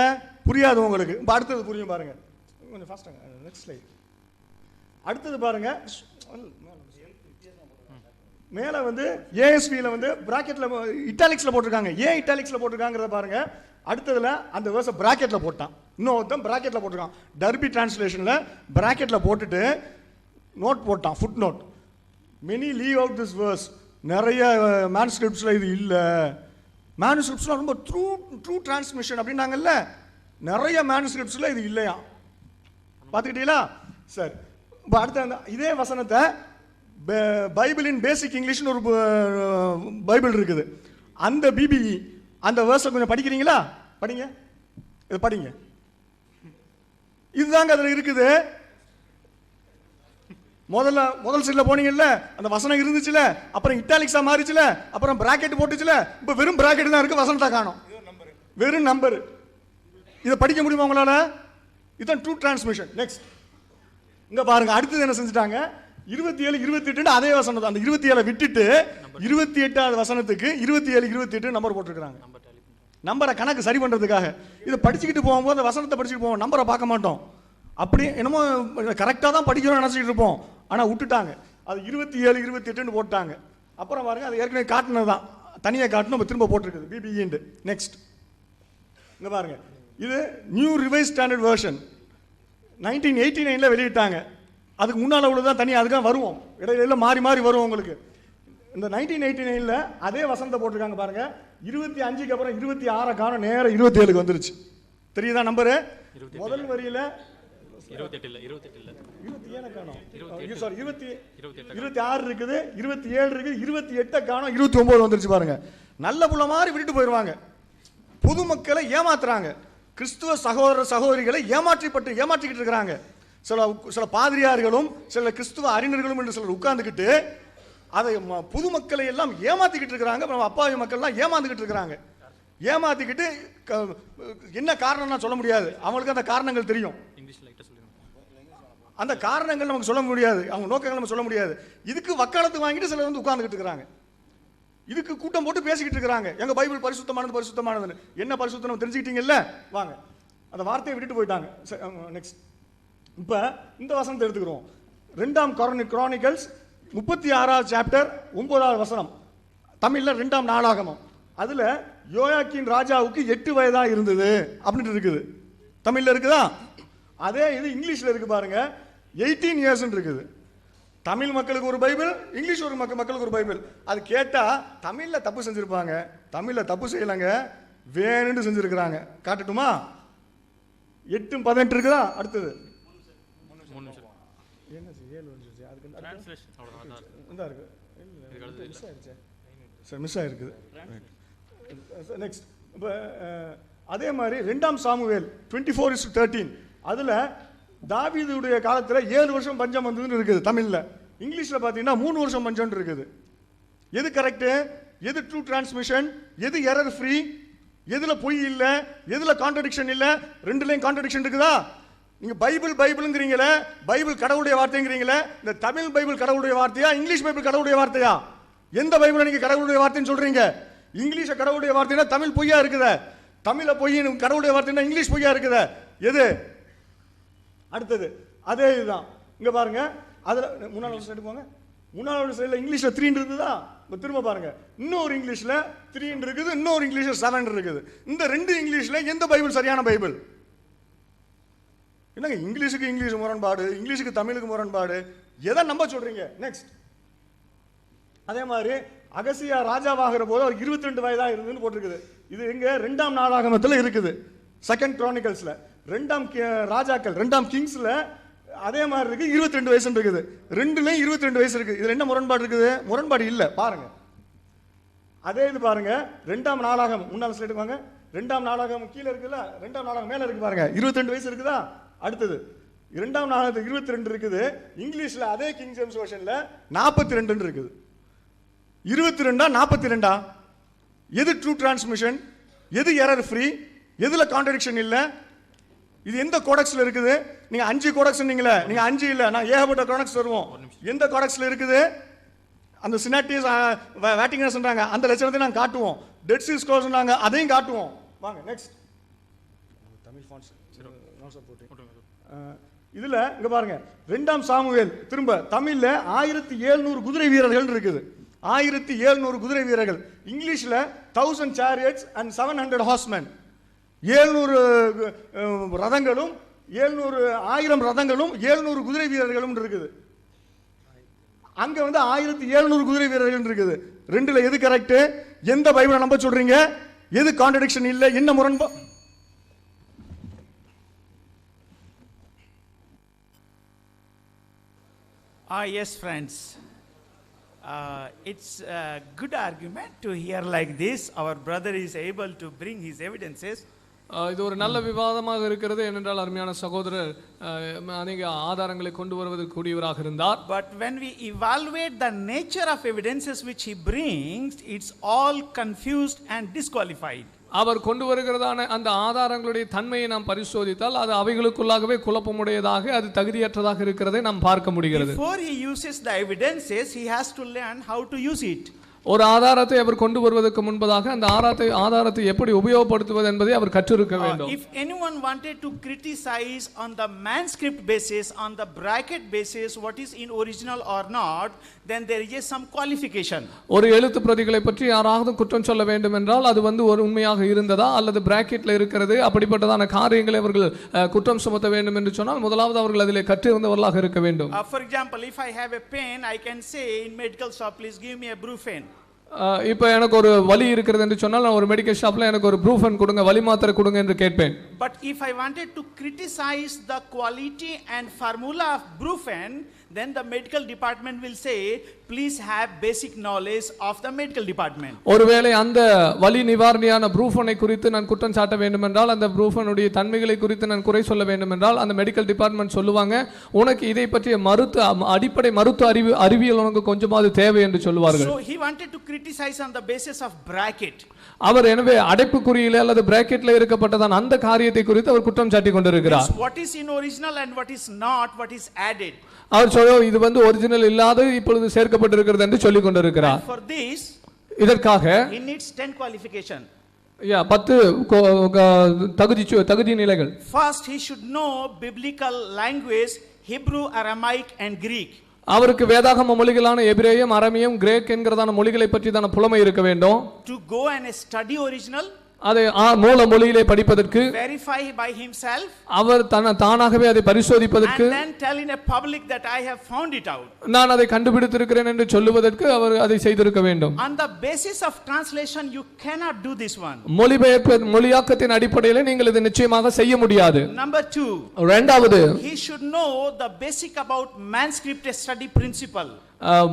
புரியாது உங்களுக்கு. இப்போ அடுத்தது புரியும் பாருங்க, கொஞ்சம் ஃபாஸ்ட்டாங்க. Next slide. அடுத்தது பாருங்க, மேலே வந்து ஏஎஸ்வியில் வந்து பிராக்கெட்டில் இட்டாலிக்ஸில் போட்டிருக்காங்க. ஏன் இட்டாலிக்ஸில் போட்டிருக்காங்கிறத பாருங்க. அடுத்ததில் அந்த வேர்ஸை பிராக்கெட்டில் போட்டான், இன்னொருத்தன் பிராக்கெட்டில் போட்டிருக்கான். டர்பி டிரான்ஸ்லேஷனில் பிராக்கெட்டில் போட்டுட்டு நோட் போட்டான், footnote. Many leave out this verse. நிறைய மேனுஸ்கிரிப்ட்ஸில் இது இல்லை. மேனுஸ்கிரிப்ட்ஸ்லாம் ரொம்ப ட்ரூ டிரான்ஸ்மிஷன் அப்படின்னாங்கல்ல, நிறைய மேனுஸ்கிரிப்ட்ஸில் இது இல்லையா? பார்த்துக்கிட்டீங்களா? சரி, இப்போ அடுத்த இதே வசனத்தை பைபிளின் பேசிக் இங்கிலீஷ்னு ஒரு பைபிள் இருக்குது. அந்த பிபிஇ அந்த வேர்ஸை கொஞ்சம் படிக்கிறீங்களா? படிங்க, இது படிங்க. இதுதாங்க அதில் இருக்குது. முதல் சைடில் போனீங்கல்ல, அந்த வசனம் இருந்துச்சுல, அப்புறம் இட்டாலிக்ஸா மாறிச்சுல, அப்புறம் பிராக்கெட் போட்டுச்சுல, இப்போ வெறும் பிராக்கெட் தான் இருக்கு, வசனத்தை காணோம், வெறும் நம்பர். இதை படிக்க முடியுமா உங்களால? இதுதான் ட்ரூ டிரான்ஸ்மிஷன். நெக்ஸ்ட் இங்க பாருங்க, அடுத்தது என்ன செஞ்சுட்டாங்க, 27 28 அதே வசனம், அந்த 27 விட்டுட்டு 28வது வசனத்துக்கு 27 28 நம்பர் போட்டிருக்காங்க. நம்பரை கணக்கு சரி பண்றதுக்காக. இதை படிச்சுக்கிட்டு போகும்போது அந்த வசனத்தை படிச்சுட்டு போவோம், நம்பரை பார்க்க மாட்டோம். அப்படி என்னமோ கரெக்டாக தான் படிக்கிறோம் நினச்சிக்கிட்டு இருப்போம், ஆனால் விட்டுட்டாங்க. அது 27 28 போட்டாங்க. அப்புறம் பாருங்க, அது ஏற்கனவே காட்டினது தான், தனியாக காட்டணும், திரும்ப போட்டிருக்குது பிபிஇண்டு. நெக்ஸ்ட் இங்கே பாருங்க, இது நியூ ரிவைஸ் ஸ்டாண்டர்ட் வெர்ஷன் 1989 வெளியிட்டாங்க. அதுக்கு முன்னால் உள்ளதான் தனியாக, அதுக்காக வருவோம், இடையில மாறி மாறி வரும் உங்களுக்கு. இந்த 1989 அதே வசனத்தை போட்டிருக்காங்க பாருங்க. 25க்கு அப்புறம் 26 காணோம், நேரம் 27க்கு வந்துருச்சு. தெரியுதா நம்பரு? முதல் வரியில 27 காணோம், சாரி 26 இருக்குது, 27 இருக்குது, 28 காணோம், 29 வந்துருச்சு பாருங்க. நல்ல புள்ள மாதிரி விட்டுட்டு போயிடுவாங்க. பொதுமக்களை ஏமாத்துறாங்க, கிறிஸ்துவ சகோதர சகோதரிகளை ஏமாற்றிக்கிட்டு இருக்கிறாங்க. சில பாதிரியார்களும் சில கிறிஸ்துவ அறிஞர்களும் என்று சிலர் உட்கார்ந்துக்கிட்டு அதை பொதுமக்களை எல்லாம் ஏமாத்திக்கிட்டு இருக்கிறாங்க. அப்பாவி மக்கள்லாம் ஏமாந்துக்கிட்டு இருக்கிறாங்க. ஏமாத்திக்கிட்டு என்ன காரணம்னா சொல்ல முடியாது, அவங்களுக்கு அந்த காரணங்கள் தெரியும். அந்த காரணங்கள் நமக்கு சொல்ல முடியாது, அவங்க நோக்கங்கள் நம்ம சொல்ல முடியாது. இதுக்கு வக்காலத்து வாங்கிட்டு சிலர் வந்து உட்கார்ந்துக்கிட்டு இருக்கிறாங்க. இதுக்கு கூட்டம் போட்டு பேசிக்கிட்டு இருக்கிறாங்க, எங்க பைபிள் பரிசுத்தமானது. என்ன பரிசுத்தம் தெரிஞ்சுக்கிட்டீங்கல்ல, வாங்க. அந்த வார்த்தையை விட்டுட்டு போயிட்டாங்க. நெக்ஸ்ட் இப்ப இந்த வசனத்தை எடுத்துக்கிறோம். 2ஆம் குரானிக்கல்ஸ் 36வது சாப்டர் 9வது வசனம், தமிழ்ல 2ஆம் நாளாகமம். அதுல யோயாக்கீன் ராஜாவுக்கு 8 வயதா இருந்தது அப்படின்னு இருக்குது, தமிழ்ல இருக்குதா? அதே இது இங்கிலீஷ்ல இருக்கு பாருங்க, 18 இயர்ஸ் இருக்குது. தமிழ் மக்களுக்கு ஒரு பைபிள், இங்கிலீஷ் ஒரு மக்களுக்கு ஒரு பைபிள். அது கேட்டா தமிழ்ல தப்பு செஞ்சிருப்பாங்க, தமிழ்ல தப்பு செய்யலங்க, வேணும்னு செஞ்சிருக்கிறாங்க. காட்டட்டுமா? 8:18 இருக்குதா? அடுத்தது என்ன 7 வந்துருச்சு, அதுக்கு இந்த இருக்கு, மிஸ் ஆயிருக்குது. நெக்ஸ்ட் இப்போ அதே மாதிரி 2ஆம் சாமுவேல் 24:13 அதுல தாவீதுடைய காலத்துல 7 வருஷம் பஞ்சம் வந்ததுன்னு இருக்குது தமிழ்ல. இங்கிலீஷ்ல பாத்தீங்கன்னா 3 வருஷம் பஞ்சம் இருக்குது. எது கரெக்ட், எது ட்ரூ டிரான்ஸ்மிஷன், எது எரர் ஃப்ரீ, எதுல பொய் இல்ல, எதுல கான்ட்ரடிக்ஷன் இல்ல? ரெண்டுலயும் கான்ட்ரடிக்ஷன் இருக்குதா? நீங்க பைபிள்ங்கிறீங்களே, பைபிள் கடவுளுடைய வார்த்தைங்கிறீங்களே, இந்த தமிழ் பைபிள் கடவுளுடைய வார்த்தையா, இங்கிலீஷ் பைபிள் கடவுளுடைய வார்த்தையா? எந்த பைபிளை நீங்க கடவுளுடைய வார்த்தைன்னு சொல்றீங்க? இங்கிலீஷ கடவுளுடைய வார்த்தைனா தமிழ் பொய்யா இருக்குதா? தமிழ பொய் கடவுளுடைய வார்த்தைனா இங்கிலீஷ் பொய்யா இருக்குதா? எது? அடுத்தது அதே இதுதான். இங்க பாருங்க, அதுல முன்னாள் சைடு போங்க, முன்னாள் சைடுல இங்கிலீஷ்ல 3 இருக்குதா? திரும்ப பாருங்க, இன்னொரு இங்கிலீஷ்ல 3 இருக்குது, இன்னொரு இங்கிலீஷ்ல 7 இருக்குது. இந்த 2 இங்கிலீஷ்ல எந்த பைபிள் சரியான பைபிள்? என்னங்க இங்கிலீஷுக்கு இங்கிலீஷ் முரண்பாடு, இங்கிலீஷுக்கு தமிழுக்கு முரண்பாடு, எதை நம்ப சொல்றீங்க? நெக்ஸ்ட் அதே மாதிரி அகசியா ராஜாவாகிற போது அவர் 22 வயதா இருந்ததுன்னு போட்டிருக்குது. இது எங்க? 2ஆம் நாளாகமத்தில் இருக்குது, 2nd குரானிக்கல்ஸ்ல. 2ஆம் ராஜாக்கள் 2ஆம் கிங்ஸ்ல அதே மாதிரி இருக்கு, 22 வயசு இருக்குது. ரெண்டுலயும் 22 வயசு இருக்கு. இதுல என்ன முரண்பாடு இருக்குது? முரண்பாடு இல்ல. பாருங்க, அதே இது பாருங்க, 2ஆம் நாளாகம் முன்னாள் ஸ்லைடு வாங்க. 2ஆம் நாளாகம் கீழே இருக்குல்ல, 2ஆம் நாளாகம் மேல இருக்கு பாருங்க, 22 வயசு இருக்குதா? அடுத்தது 2ஆம் நாளாகத்துக்கு 22 இருக்குது. இங்கிலீஷ்ல அதே கிங் ஜேம்ஸ் வெர்ஷன்ல 42 இருக்குது. 22 42? எது ட்ரூ டிரான்ஸ்மிஷன், எது எரர் ஃப்ரீ, எதுல கான்ட்ரடிக்ஷன் இல்ல? இது எந்த கோடெக்ஸ்ல இருக்குது? நீங்க 5 கோடெக்ஸ் நீங்களே, நீங்க 5 இல்ல, நான் ஏகப்பட்ட கோடெக்ஸ் தருவோம். எந்த கோடெக்ஸ்ல இருக்குது? அந்த சினாட்டிஸ் வேட்டிங்கன் சொல்றாங்க, அந்த லட்சணத்தை நாங்க காட்டுவோம். டெட் சீ ஸ்க்ரோல்ஸ் சொன்னாங்க, அதையும் காட்டுவோம். வாங்க நெக்ஸ்ட். தமிழ் ஃபான்ட்ஸ் இதுல இங்க பாருங்க, 2ஆம் சாமுவேல் திரும்ப தமிழ்ல 1700 குதிரை வீரர்கள் இருக்குது. 1700 குதிரை வீரர்கள். இங்கிலீஷ்ல 1000 chariots and 700 horsemen. 700 ரதங்களும் 1000 ரதங்களும் 700 குதிரை வீரர்களும் இருக்குது. அங்க வந்து 1700 குதிரை வீரர்கள் இருக்குது. ரெண்டுல எது கரெக்ட்? எந்த பைபிளை நம்ப சொல்றீங்க? எது கான்ட்ரடிக்ஷன் இல்ல? என்ன முரண்பா? Yes, friends. It's a good argument to hear like this. Our brother is able to bring his evidences இது ஒரு நல்ல விவாதமாக இருக்கிறது. ஏனென்றால் அருமையான சகோதரர் அநேக ஆதாரங்களை கொண்டு வருவதற்கு கூடியவராக இருந்தார். But when we evaluate the nature of evidences which he brings, it's all confused and disqualified. அவர் கொண்டு வருகிறதான அந்த ஆதாரங்களுடைய தன்மையை நாம் பரிசோதித்தால் அது அவைகளுக்குள்ளாகவே குழப்பமுடையதாக, அது தகுதியற்றதாக இருக்கிறதை நாம் பார்க்க முடிகிறது. Before he uses the evidences, he has to learn how to use it. ஒரு ஆதாரத்தை அவர் கொண்டு வருவதற்கு முன்பதாக அந்த ஆதாரத்தை எப்படி உபயோகப்படுத்துவது என்பதை அவர் கற்றிருக்க வேண்டும். If anyone wanted to criticize on the manuscript basis, on the bracket basis, what is in original or not, then there is some qualification. ஒரு எழுத்து பிரதிகளை பற்றி யாராவது குற்றம் சொல்ல வேண்டும் என்றால் அது ஒரு உண்மையாக இருந்ததா அல்லது பிராக்கெட்ல இருக்கிறது அப்படிப்பட்டதான காரியங்களை அவர்கள் குற்றம் சுமத்த வேண்டும் என்று சொன்னால் முதலாவது அவர்கள் அதிலே கற்றிருந்தவர்களாக இருக்க வேண்டும். For example, if I have a pain, I can say in medical shop, please give me a Brufen. இப்போ எனக்கு ஒரு வலி இருக்கிறது என்று சொன்னால் நான் ஒரு மெடிக்கல் ஷாப்ல எனக்கு ஒரு ப்ரூஃபன் கொடுங்க, வலி மாத்திரை கொடுங்க என்று கேட்பேன். But if I wanted to criticize the quality and formula of Brufen, then the medical department will say, please have basic knowledge of the medical department. ஒருவேளை அந்த வலி நிவாரணியான ப்ரூஃபனை குறித்து நான் குற்றம் சாட்ட வேண்டும் என்றால், அந்த ப்ரூஃபனுடைய தன்மைகளை குறித்து நான் குறை சொல்ல வேண்டும் என்றால் அந்த மெடிக்கல் டிபார்ட்மெண்ட் சொல்லுவாங்க, உனக்கு இதை பற்றிய அடிப்படை மருத்துவ அறிவியல் உனக்கு கொஞ்சமாவது தேவை என்று சொல்லுவார்கள். So he wanted to criticize on the basis of bracket. அவர் எனவே அடைப்புக்குறியிலே அல்லது பிராக்கெட்ல இருக்கப்பட்டதான் அந்த காரியத்தை குறித்து அவர் குற்றம் சாட்டி கொண்டிருக்கிறார். What is in original and what is not, what is added. அவர் இது ஒரிஜினல் இல்லாத இப்பொழுது சேர்க்கப்பட்டிருக்கிறது என்று சொல்லிக் கொண்டிருக்கிறார். For this, இதற்காக he needs 10 qualification. 10 தகுதி நிலைகள். First, he should know biblical language, Hebrew, Aramaic and Greek. அவருக்கு வேதாகம மொழிகளான எபிரேயம், அரமியம், கிரேக் என்கிறதான மொழிகளை பற்றிதான புலமை இருக்க வேண்டும். To go and study original, அதை மூல மொழியிலே படிப்பதற்கு, verify by himself, அவர் தானாகவே அதை பரிசோதிப்பதற்கு, and then tell in a public that I have found it out. நான் அதை கண்டுபிடித்திருக்கிறேன் என்று சொல்லுவதற்கு அவர் அதை செய்திருக்க வேண்டும். On the basis of translation you cannot do this one. மொழியாக்கத்தின் அடிப்படையில் நீங்கள் இதை நிச்சயமாக செய்ய முடியாது. Number 2, இரண்டாவது, he should know the basic about manuscript study principle.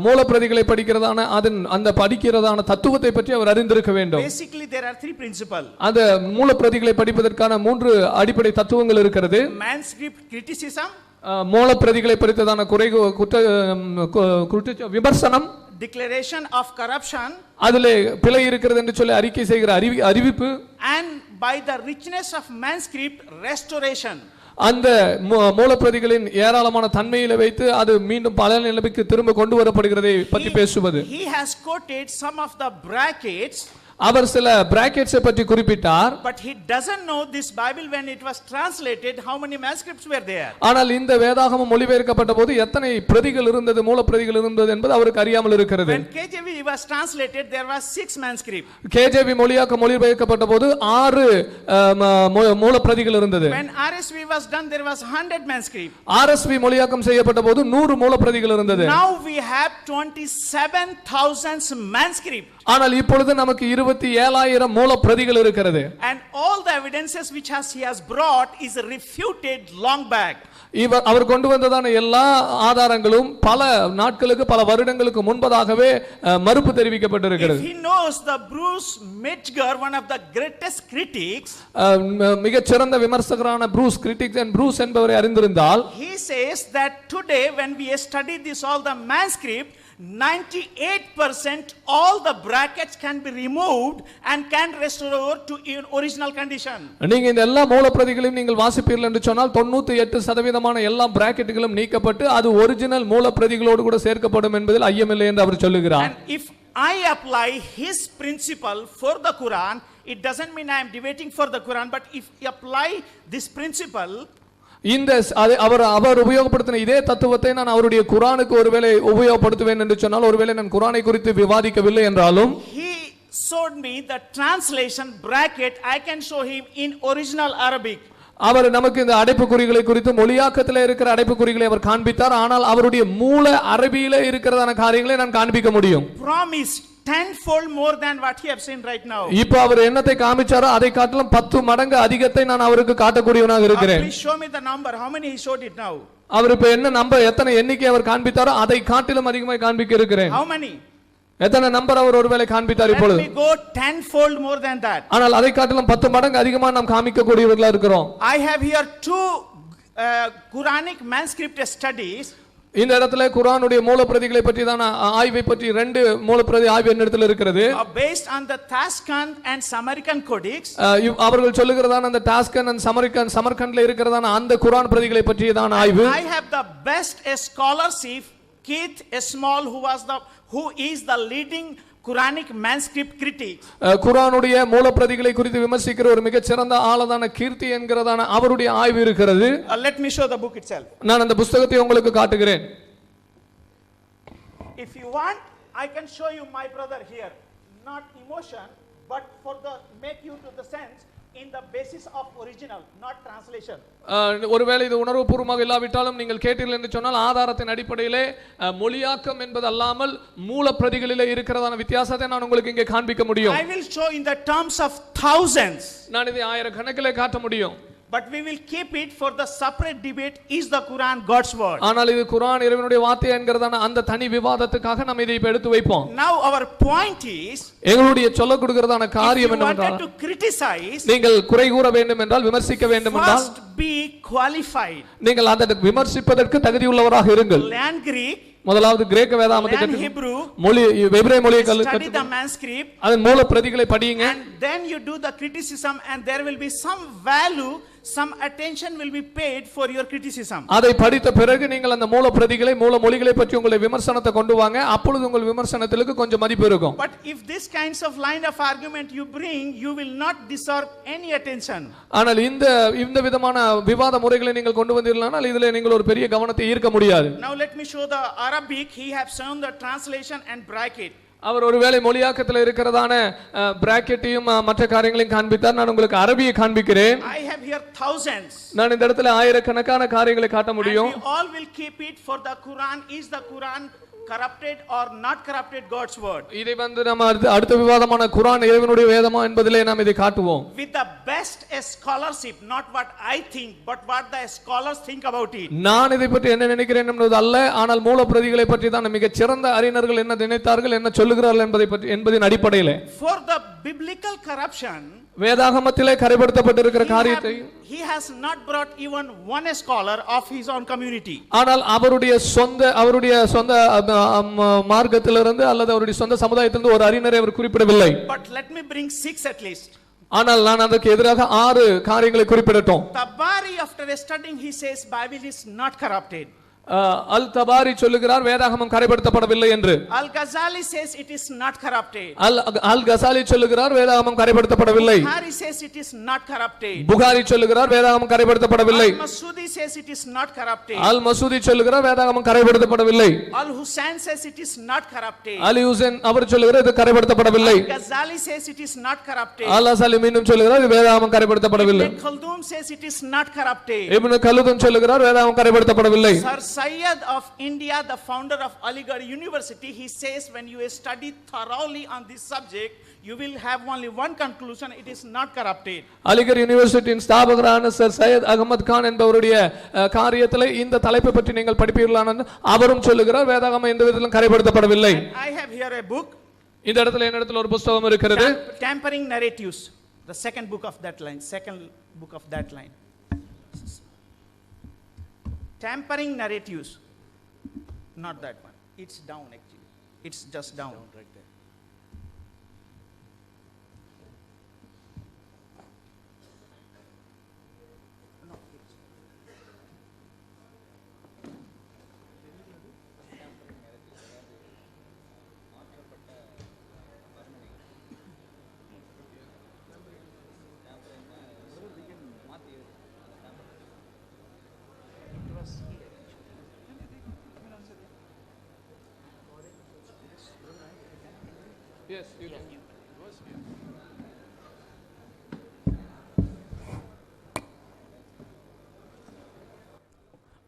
மூலப்பிரதிகளை படிக்கிறதான அந்த படிக்கிறதான தத்துவத்தை பற்றி அவர் அறிந்திருக்க வேண்டும். Basically there are 3 principles. அந்த மூலப்பிரதிகளை படிப்பதற்கான 3 அடிப்படை தத்துவங்கள் இருக்கிறது. Manuscript criticism, மூலப்பிரதிகளை படித்ததான விமர்சனம், declaration of corruption, அதிலே பிழை இருக்கிறது என்று சொல்லி அறிக்கை செய்கிற அறிவிப்பு, and by the richness of manuscript, restoration. அந்த மூலப்பிரதிகளின் ஏராளமான தன்மையில வைத்து அது மீண்டும் பல நிலைமைக்கு திரும்ப கொண்டு வரப்படுகிறதை பற்றி பேசுவது. He has quoted some of the brackets. அவர் சில பிராக்கெட்ஸை பற்றி குறிப்பிட்டார். But he doesn't know this Bible when it was translated how many manuscripts were there. ஆனால் இந்த வேதாகமம் மொழிபெயர்க்கப்பட்ட போது எத்தனை பிரதிகள் இருந்தது, மூலப்பிரதிகள் இருந்தது என்பது அவருக்கு அறியாமல் இருக்கிறது. When KJV was translated there was 6 manuscripts. KJV மொழிபெயர்க்கப்பட்ட போது 6 மூலப்பிரதிகள் இருந்தது. When RSV was done there was 100 manuscripts. RSV மொழியாக்கம் செய்யப்பட்ட போது 100 மூலப்பிரதிகள் இருந்தது. Now we have 27,000 manuscripts. ஆனால் இப்பொழுது நமக்கு 27,000 மூலப்பிரதிகள் இருக்கிறது. And all the evidences which he has brought is refuted long back. அவர் கொண்டு வந்ததான எல்லா ஆதாரங்களும் பல நாட்களுக்கு பல வருடங்களுக்கு முன்பதாகவே மறுப்பு தெரிவிக்கப்பட்டிருக்கிறது. If he knows the Bruce Metzger, one of the greatest critics, மிகச் சிறந்த விமர்சகரான ப்ரூஸ் என்பவரை அறிந்திருந்தால், he says that today when we study this all the manuscript, 98% all the brackets can be removed and can restore to original condition. நீங்க இந்த எல்லா மூலப்பிரதிகளையும் நீங்கள் வாசிப்பீர்கள் என்று சொன்னால் 98% எல்லா பிராக்கெட்டுகளும் நீக்கப்பட்டு அது ஒரிஜினல் மூலப்பிரதிகளோடு கூட சேர்க்கப்படும் என்பதில் ஐயமில்லை என்று அவர் சொல்லுகிறார். And if I apply his principle for the Quran, it doesn't mean I am debating for the Quran, but if I apply this principle, இந்த அவர் உபயோகப்படுத்தின இதே தத்துவத்தை நான் அவருடைய குரானுக்கு ஒருவேளை உபயோகப்படுத்துவேன் என்று சொன்னால், ஒருவேளை நான் குரானை குறித்து விவாதிக்கவில்லை என்றாலும், he showed me the translation bracket, I can show him in original Arabic. அவர் நமக்கு இந்த அடைப்புக்குறிகளை குறித்து மொழியாக்கத்தில் இருக்கிற அடைப்புக்குறிகளை அவர் காண்பித்தார். ஆனால் அவருடைய மூல அரபியில இருக்கிறதான காரியங்களை நான் காண்பிக்க முடியும். Promise tenfold more than what he have seen right now. இப்போ அவர் என்னத்தை காமிச்சாரோ அதை காட்டிலும் 10 மடங்கு அதிகத்தை நான் அவருக்கு காட்டக்கூடியவனாக இருக்கிறேன். Please show me the number, how many he showed it now. அவர் இப்ப என்ன எத்தனை எண்ணிக்கை அவர் காண்பித்தாரோ அதை காட்டிலும் அதிகமாக காண்பிக்க இருக்கிறேன். How many? எத்தனை நம்பர் அவர் ஒருவேளை காண்பித்தார் Let இப்பொழுது? me go tenfold more than that. ஆனால் அதை காட்டிலும் 10 மடங்கு அதிகமாக நாம் காமிக்க கூடியவர்களா இருக்கிறோம். I have here two Quranic manuscript studies. இந்த இடத்துல குர்ஆனுடைய மூலப்பிரதிகளை பற்றி தான் ஆய்வை பற்றி 2 மூலப்பிரதி ஆய்வு என்னிடத்தில் இருக்கிறது. Based on the Tashkent and Samarkand codex. அவர்கள் சொல்லுகிறதான அந்த டாஸ்கன் and சமர்கண்ட்ல இருக்கிறதான அந்த குர்ஆன் பிரதிகளை பற்றியதான ஆய்வு. I have the best scholarship, Keith Small, who is the leading Quranic manuscript critic. குர்ஆனுடைய மூலப்பிரதிகளை குறித்து விமர்சிக்கிற ஒரு மிகச் சிறந்த ஆளதான கீர்த்தி என்கிறதான அவருடைய ஆய்வு இருக்கிறது. Let me show the book itself. நான் அந்த புத்தகத்தை உங்களுக்கு காட்டுகிறேன். If you want, I can show you my brother here. Not emotion, but for the make you to the sense in the basis of original, not translation. ஒருவேளை இது உணர்வுபூர்வமாக இல்லாவிட்டாலும் நீங்கள் கேட்டீர்கள் என்று சொன்னால் ஆதாரத்தின் அடிப்படையிலே மொழியாக்கம் என்பது அல்லாமல் மூலப்பிரதிகளிலே இருக்கிறதான வித்தியாசத்தை நான் உங்களுக்கு இங்கே காண்பிக்க முடியும். I will show in the terms of thousands. நான் இதை ஆயிரக்கணக்கிலே காட்ட முடியும். But we will keep it for the separate debate, is the Quran God's word? ஆனால் இது குர்ஆன் இறைவனுடைய வார்த்தை என்கிறதான அந்த தனி விவாதத்துக்காக நாம் இதை இப்ப எடுத்து வைப்போம். Now our point is, எங்களுடைய சொல்ல கொடுக்கிறதான காரியம் if you wanted என்னவென்றால் to criticize, நீங்கள் குறை கூற வேண்டும் என்றால் விமர்சிக்க வேண்டும் என்றால் first be qualified. நீங்கள் அதை விமர்சிப்பதற்கு தகுதியுள்ளவராக இருங்கள். Learn Greek, முதலாவது கிரேக்க வேதாகமத்தை learn கற்று Hebrew, மொழி எபிரேய மொழியை study கற்று the manuscript, அதன் மூல பிரதிகளை படியுங்க. and then you do the criticism, and there will be some value, some attention will be paid for your criticism. அதை படித்த பிறகு நீங்கள் அந்த மூல பிரதிகளை மூல மொழிகளை பற்றி உங்களுடைய விமர்சனத்தை கொண்டு வாங்க. அப்பொழுது உங்கள் விமர்சனத்திற்கு கொஞ்சம் மதிப்பு இருக்கும். But if this kinds of line of argument you bring, you will not deserve any attention. ஆனால் இந்த விதமான விவாத முறைகளை நீங்கள் கொண்டு வந்தீர்களானால் இதிலே நீங்கள் ஒரு பெரிய கவனத்தை ஈர்க்க முடியாது. Now let me show the Arabic. He have shown the translation and bracket. அவர் ஒருவேளை மொழியாக்கத்தில் இருக்கிறதான பிராக்கெட்டையும் மற்ற காரியங்களையும் காண்பித்தார். நான் உங்களுக்கு அரபியை காண்பிக்கிறேன். I have here thousands. நான் இந்த இடத்துல ஆயிரக்கணக்கான காரியங்களை காட்ட முடியும். And we all will keep it for the Quran. Is the Quran corrupted or not corrupted God's word? இதை வந்து நம்ம அடுத்த விவாதமான குர்ஆன் இறைவனுடைய வேதமா என்பதிலே நாம் இதை காட்டுவோம். With the best scholarship, not what I think, but what the scholars think about it. நான் இதை பற்றி என்ன நினைக்கிறேன் என்பது அல்ல, ஆனால் மூல பிரதிகளை பற்றி தான் மிகச் சிறந்த அறிஞர்கள் என்ன நினைத்தார்கள், என்ன சொல்லுகிறார்கள் என்பதின் அடிப்படையில் For the biblical corruption, வேதாகமத்திலே கரைப்படுத்தப்பட்டிருக்கிற காரியத்தை he has not brought even one scholar of his own community. ஆனால் அவருடைய சொந்த மார்க்கத்திலிருந்து அல்லது அவருடைய சொந்த சமுதாயத்திலிருந்து ஒரு அறிஞரை அவர் குறிப்பிடவில்லை. But let me bring 6 at least. ஆனால் நான் அதற்கு எதிராக 6 காரியங்களை குறிப்பிடட்டும். Tabari, after studying, he says Bible is not corrupted. அல் தபாரி சொல்லுகிறார் வேதாகமம் கரைப்படுத்தப்படவில்லை என்று. Al Ghazali says it is not corrupted. அல் கசாலி சொல்லுகிறார் வேதாகமம் கரைப்படுத்தப்படவில்லை. Bukhari says it is not corrupted. Bukhari சொல்லுகிறார் வேதாகமம் கரைப்படுத்தப்படவில்லை. Al Masudi says it is not corrupted. அல் மசூதி சொல்லுகிறார் வேதாகமம் கரைப்படுத்தப்படவில்லை. Al Hussein says it is not corrupted. அலி ஹுசைன் அவர் சொல்லுகிறார் இது கரைப்படுத்தப்படவில்லை. Al Ghazali says it is not corrupted. Al Azali மீண்டும் சொல்லுகிறார் இது வேதாகமம் கரைப்படுத்தப்படவில்லை. Ibn Khaldun says it is not corrupted. Ibn Khaldun சொல்லுகிறார் வேதாகமம் கரைப்படுத்தப்படவில்லை. Sir Syed of India, the founder of Aligarh University, he says when you study thoroughly on this subject, you will have only one conclusion: it is not corrupted. Aligarh யூனிவர்சிட்டியின் ஸ்தாபகரான Sir Syed Ahmed Khan என்பவருடைய காரியத்திலே இந்த தலைப்பை பற்றி நீங்கள் படிப்பீர்களான அவரும் சொல்லுகிறார் வேதாகமம் எந்த விதத்திலும் கரைப்படுத்தப்படவில்லை. I have here a book. இந்த இடத்துல என்னிடத்தில் ஒரு புத்தகம் இருக்கிறது. Tampering narratives, the second book of that line. Tampering narratives, not that one. It's down actually. It's just down right there. Yes, you can.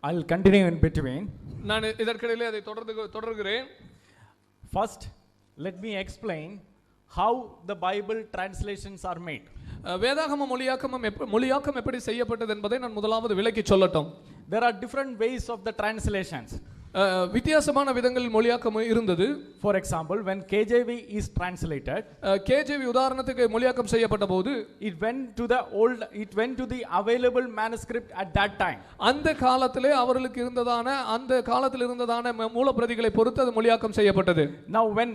I'll continue in between. நான் இதற்கிடையிலே அதை தொடர்கிறேன். First, let me explain how the Bible translations are made. வேதாகம மொழியாக்கம் எப்படி செய்யப்பட்டது என்பதை நான் முதலாவது விளக்கி சொல்லட்டும். There are different ways of the translations. வித்தியாசமான விதங்களில் மொழியாக்கம் இருந்தது. For example, when KJV is translated, KJV உதாரணத்துக்கு மொழியாக்கம் செய்யப்பட்ட போது it went to the available manuscript at that time. அந்த காலத்திலே அவர்களுக்கு இருந்ததான அந்த காலத்தில் இருந்ததான மூலப்பிரதிகளை பொறுத்து அது மொழியாக்கம் செய்யப்பட்டது. Now when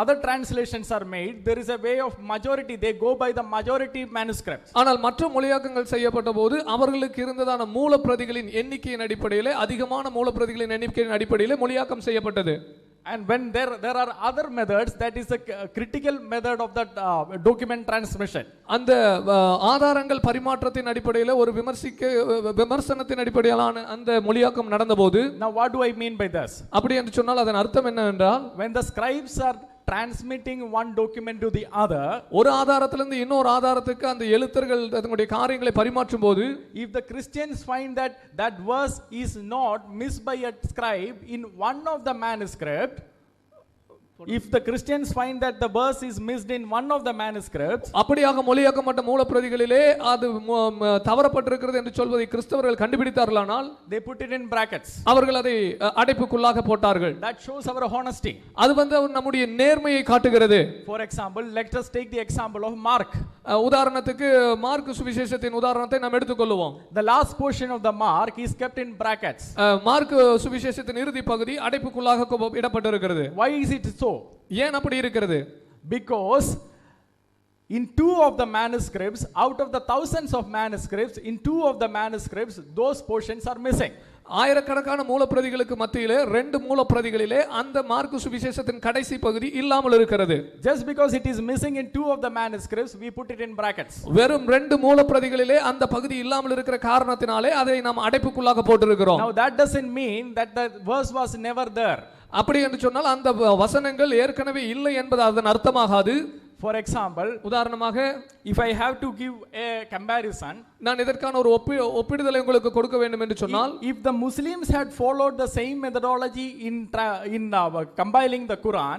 other translations are made, there is a way of majority. They go by the majority manuscripts. ஆனால் மற்ற மொழியாக்கங்கள் செய்யப்பட்ட போது அவர்களுக்கு இருந்ததான மூலப்பிரதிகளின் எண்ணிக்கையின் அடிப்படையில் அதிகமான மூலப்பிரதிகளின் எண்ணிக்கையின் அடிப்படையில் மொழியாக்கம் செய்யப்பட்டது. And when there are other methods, that is a critical method of that document transmission. அந்த ஆதாரங்கள் பரிமாற்றத்தின் அடிப்படையில் ஒரு விமர்சனத்தின் அடிப்படையிலான அந்த மொழியாக்கம் நடந்தபோது, now what do I mean by this? அப்படி என்று சொன்னால் அதன் அர்த்தம் என்னவென்றால், when the scribes are transmitting one document to the other, ஒரு ஆதாரத்திலிருந்து இன்னொரு ஆதாரத்துக்கு அந்த எழுத்தர்கள் தங்களுடைய காரியங்களை பரிமாற்றும் போது, if the Christians find that verse is not missed by a scribe in one of the manuscript, if the Christians find that the verse is missed in one of the manuscripts, அப்படியாக மொழியாக்கப்பட்ட மூலப்பிரதிகளிலே அது தவறப்பட்டிருக்கிறது என்று சொல்வதை கிறிஸ்தவர்கள் கண்டுபிடித்தார்களானால், they put it in brackets. அவர்கள் அதை அடைப்புக்குள்ளாக போட்டார்கள். That shows our honesty. அது நம்முடைய நேர்மையை காட்டுகிறது. For example, let us take the example of Mark. உதாரணத்துக்கு மார்க் சுவிசேஷத்தின் உதாரணத்தை நாம் எடுத்துக்கொள்வோம். The last portion of the Mark is kept in brackets. Mark சுவிசேஷத்தின் இறுதி பகுதி அடைப்புக்குள்ளாக இடப்பட்டிருக்கிறது. Why is it so? ஏன் அப்படி இருக்கிறது? Because in two of the manuscripts, out of the thousands of manuscripts, in two of the manuscripts, those portions are missing. ஆயிரக்கணக்கான மூலப்பிரதிகளுக்கு மத்தியிலே ரெண்டு மூலப்பிரதிகளிலே அந்த மார்க்கு சுவிசேஷத்தின் கடைசி பகுதி இல்லாமல் இருக்கிறது. Just because it is missing in two of the manuscripts, we put it in brackets. வெறும் ரெண்டு மூலப்பிரதிகளிலே அந்த பகுதி இல்லாமல் இருக்கிற காரணத்தினாலே அதை நாம் அடைப்புக்குள்ளாக போட்டிருக்கிறோம். Now that doesn't mean that the verse was never there. அப்படி என்று சொன்னால் அந்த வசனங்கள் ஏற்கனவே இல்லை என்பது அதன் அர்த்தமாகாது. For example, உதாரணமாக, if I have to give a comparison, நான் இதற்கான ஒரு ஒப்பிடுதலை உங்களுக்கு கொடுக்க வேண்டும் என்று சொன்னால், if the Muslims had followed the same methodology in compiling the Quran,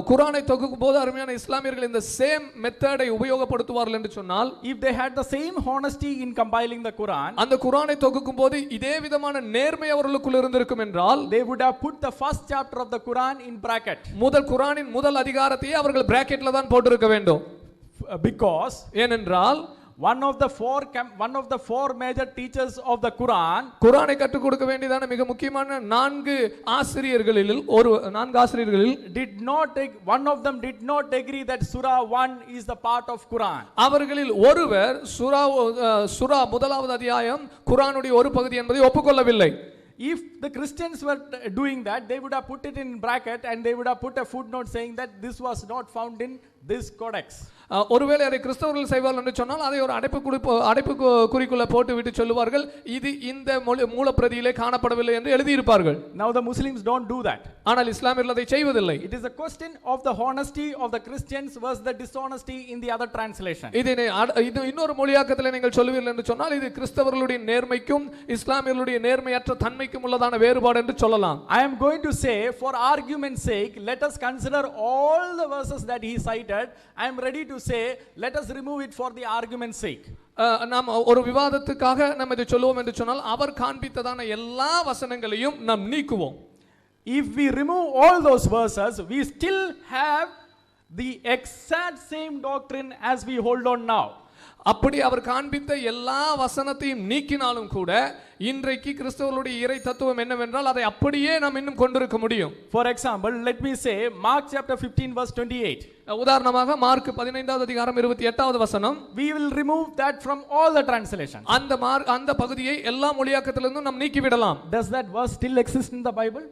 குர்ஆனை தொகுக்கும் போது அருமையான இஸ்லாமியர்கள் இந்த சேம் மெத்தடை உபயோகப்படுத்துவார்கள் என்று சொன்னால், if they had the same honesty in compiling the Quran, அந்த குர்ஆனை தொகுக்கும் போது இதே விதமான நேர்மை அவர்களுக்குள் இருந்திருக்கும் என்றால், they would have put the first chapter of the Quran in bracket. முதல் குர்ஆனின் முதல் அதிகாரத்தை அவர்கள் பிராக்கெட்ல தான் போட்டு இருக்க வேண்டும். Because ஏனென்றால் one of the four major teachers of the Quran, குர்ஆனை கற்றுக் கொடுக்க வேண்டியதான மிக முக்கியமான நான்கு ஆசிரியர்களில் one of them did not agree that Surah 1 is the part of Quran. அவர்களில் ஒருவர் சூரா முதலாவது அத்தியாயம் குர்ஆனுடைய ஒரு பகுதி என்பதை ஒப்புக்கொள்ளவில்லை. If the Christians were doing that, they would have put it in bracket and they would have put a footnote saying that this was not found in this codex. ஒருவேளை அதை கிறிஸ்தவர்கள் செய்வார்கள் என்று சொன்னால் அதை ஒரு அடைப்பு குறிக்குள்ள போட்டு விட்டு சொல்லுவார்கள், இது இந்த மூலப்பிரதியிலே காணப்படவில்லை என்று எழுதியிருப்பார்கள். Now the Muslims don't do that. ஆனால் இஸ்லாமியர்கள் அதை செய்வதில்லை. It is a question of the honesty of the Christians versus the dishonesty in the other translation. இது இன்னொரு மொழியாக்கத்தில் நீங்கள் சொல்லுவீர்கள் என்று சொன்னால் இது கிறிஸ்தவர்களுடைய நேர்மைக்கும் இஸ்லாமியர்களுடைய நேர்மையற்ற தன்மைக்கும் உள்ளதான வேறுபாடு என்று சொல்லலாம். I am going to say, for argument's sake, let us consider all the verses that he cited. I am ready to say, let us remove it for the argument's sake. நாம் ஒரு விவாதத்துக்காக நாம் இதை சொல்லுவோம் என்று சொன்னால் அவர் காண்பித்ததான எல்லா வசனங்களையும் நாம் நீக்குவோம். If we remove all those verses, we still have the exact same doctrine as we hold on now. அப்படி அவர் காண்பித்த எல்லா வசனத்தையும் நீக்கினாலும் கூட இன்றைக்கு கிறிஸ்தவர்களுடைய இறை தத்துவம் என்னவென்றால் அதை அப்படியே நாம் இன்னும் கொண்டிருக்க முடியும். For example, let me say Mark chapter 15 verse 28. உதாரணமாக மார்க் 15வது அதிகாரம் 28வது வசனம். We will remove that from all the translations. அந்த பகுதியை எல்லா மொழியாக்கத்திலிருந்தும் நாம் நீக்கி விடலாம். Does that verse still exist in the Bible?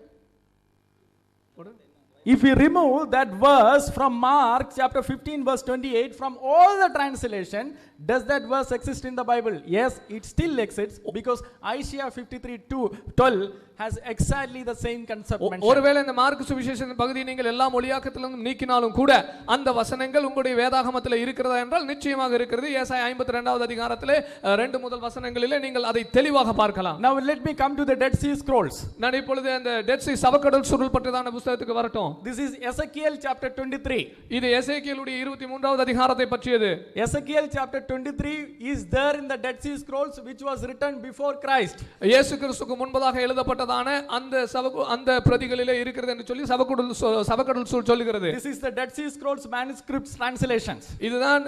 If we remove that verse from Mark chapter 15 verse 28 from all the translation, does that verse exist in the Bible? Yes, it still exists because Isaiah 53:12 has exactly the same concept mentioned. ஒருவேளை இந்த mark சுவிசேஷத்தின் பகுதியை நீங்கள் எல்லா மொழியாக்கத்திலிருந்தும் நீக்கினாலும் கூட அந்த வசனங்கள் உங்களுடைய வேதாகமத்தில் இருக்கிறதா என்றால் நிச்சயமாக இருக்கிறது. ஏசாயா 52வது அதிகாரத்திலே 2 முதல் வசனங்களிலே நீங்கள் அதை தெளிவாக பார்க்கலாம். Now let me come to the Dead Sea Scrolls. நான் இப்பொழுது அந்த டெட் சீ சவக்கடல் சுருள் பட்டதான புத்தகத்துக்கு வரட்டும். This is Ezekiel chapter 23. இது எசேக்கியேலுடைய 23வது அதிகாரத்தை பற்றியது. Ezekiel chapter 23 is there in the Dead Sea Scrolls which was written before Christ. இயேசு கிறிஸ்துவுக்கு முன்பதாக எழுதப்பட்டதான அந்த பிரதிகளிலே இருக்கிறது என்று சொல்லி சவக்கடல் சூழ் சொல்லுகிறது. This is the Dead Sea Scrolls manuscripts translations. இதுதான்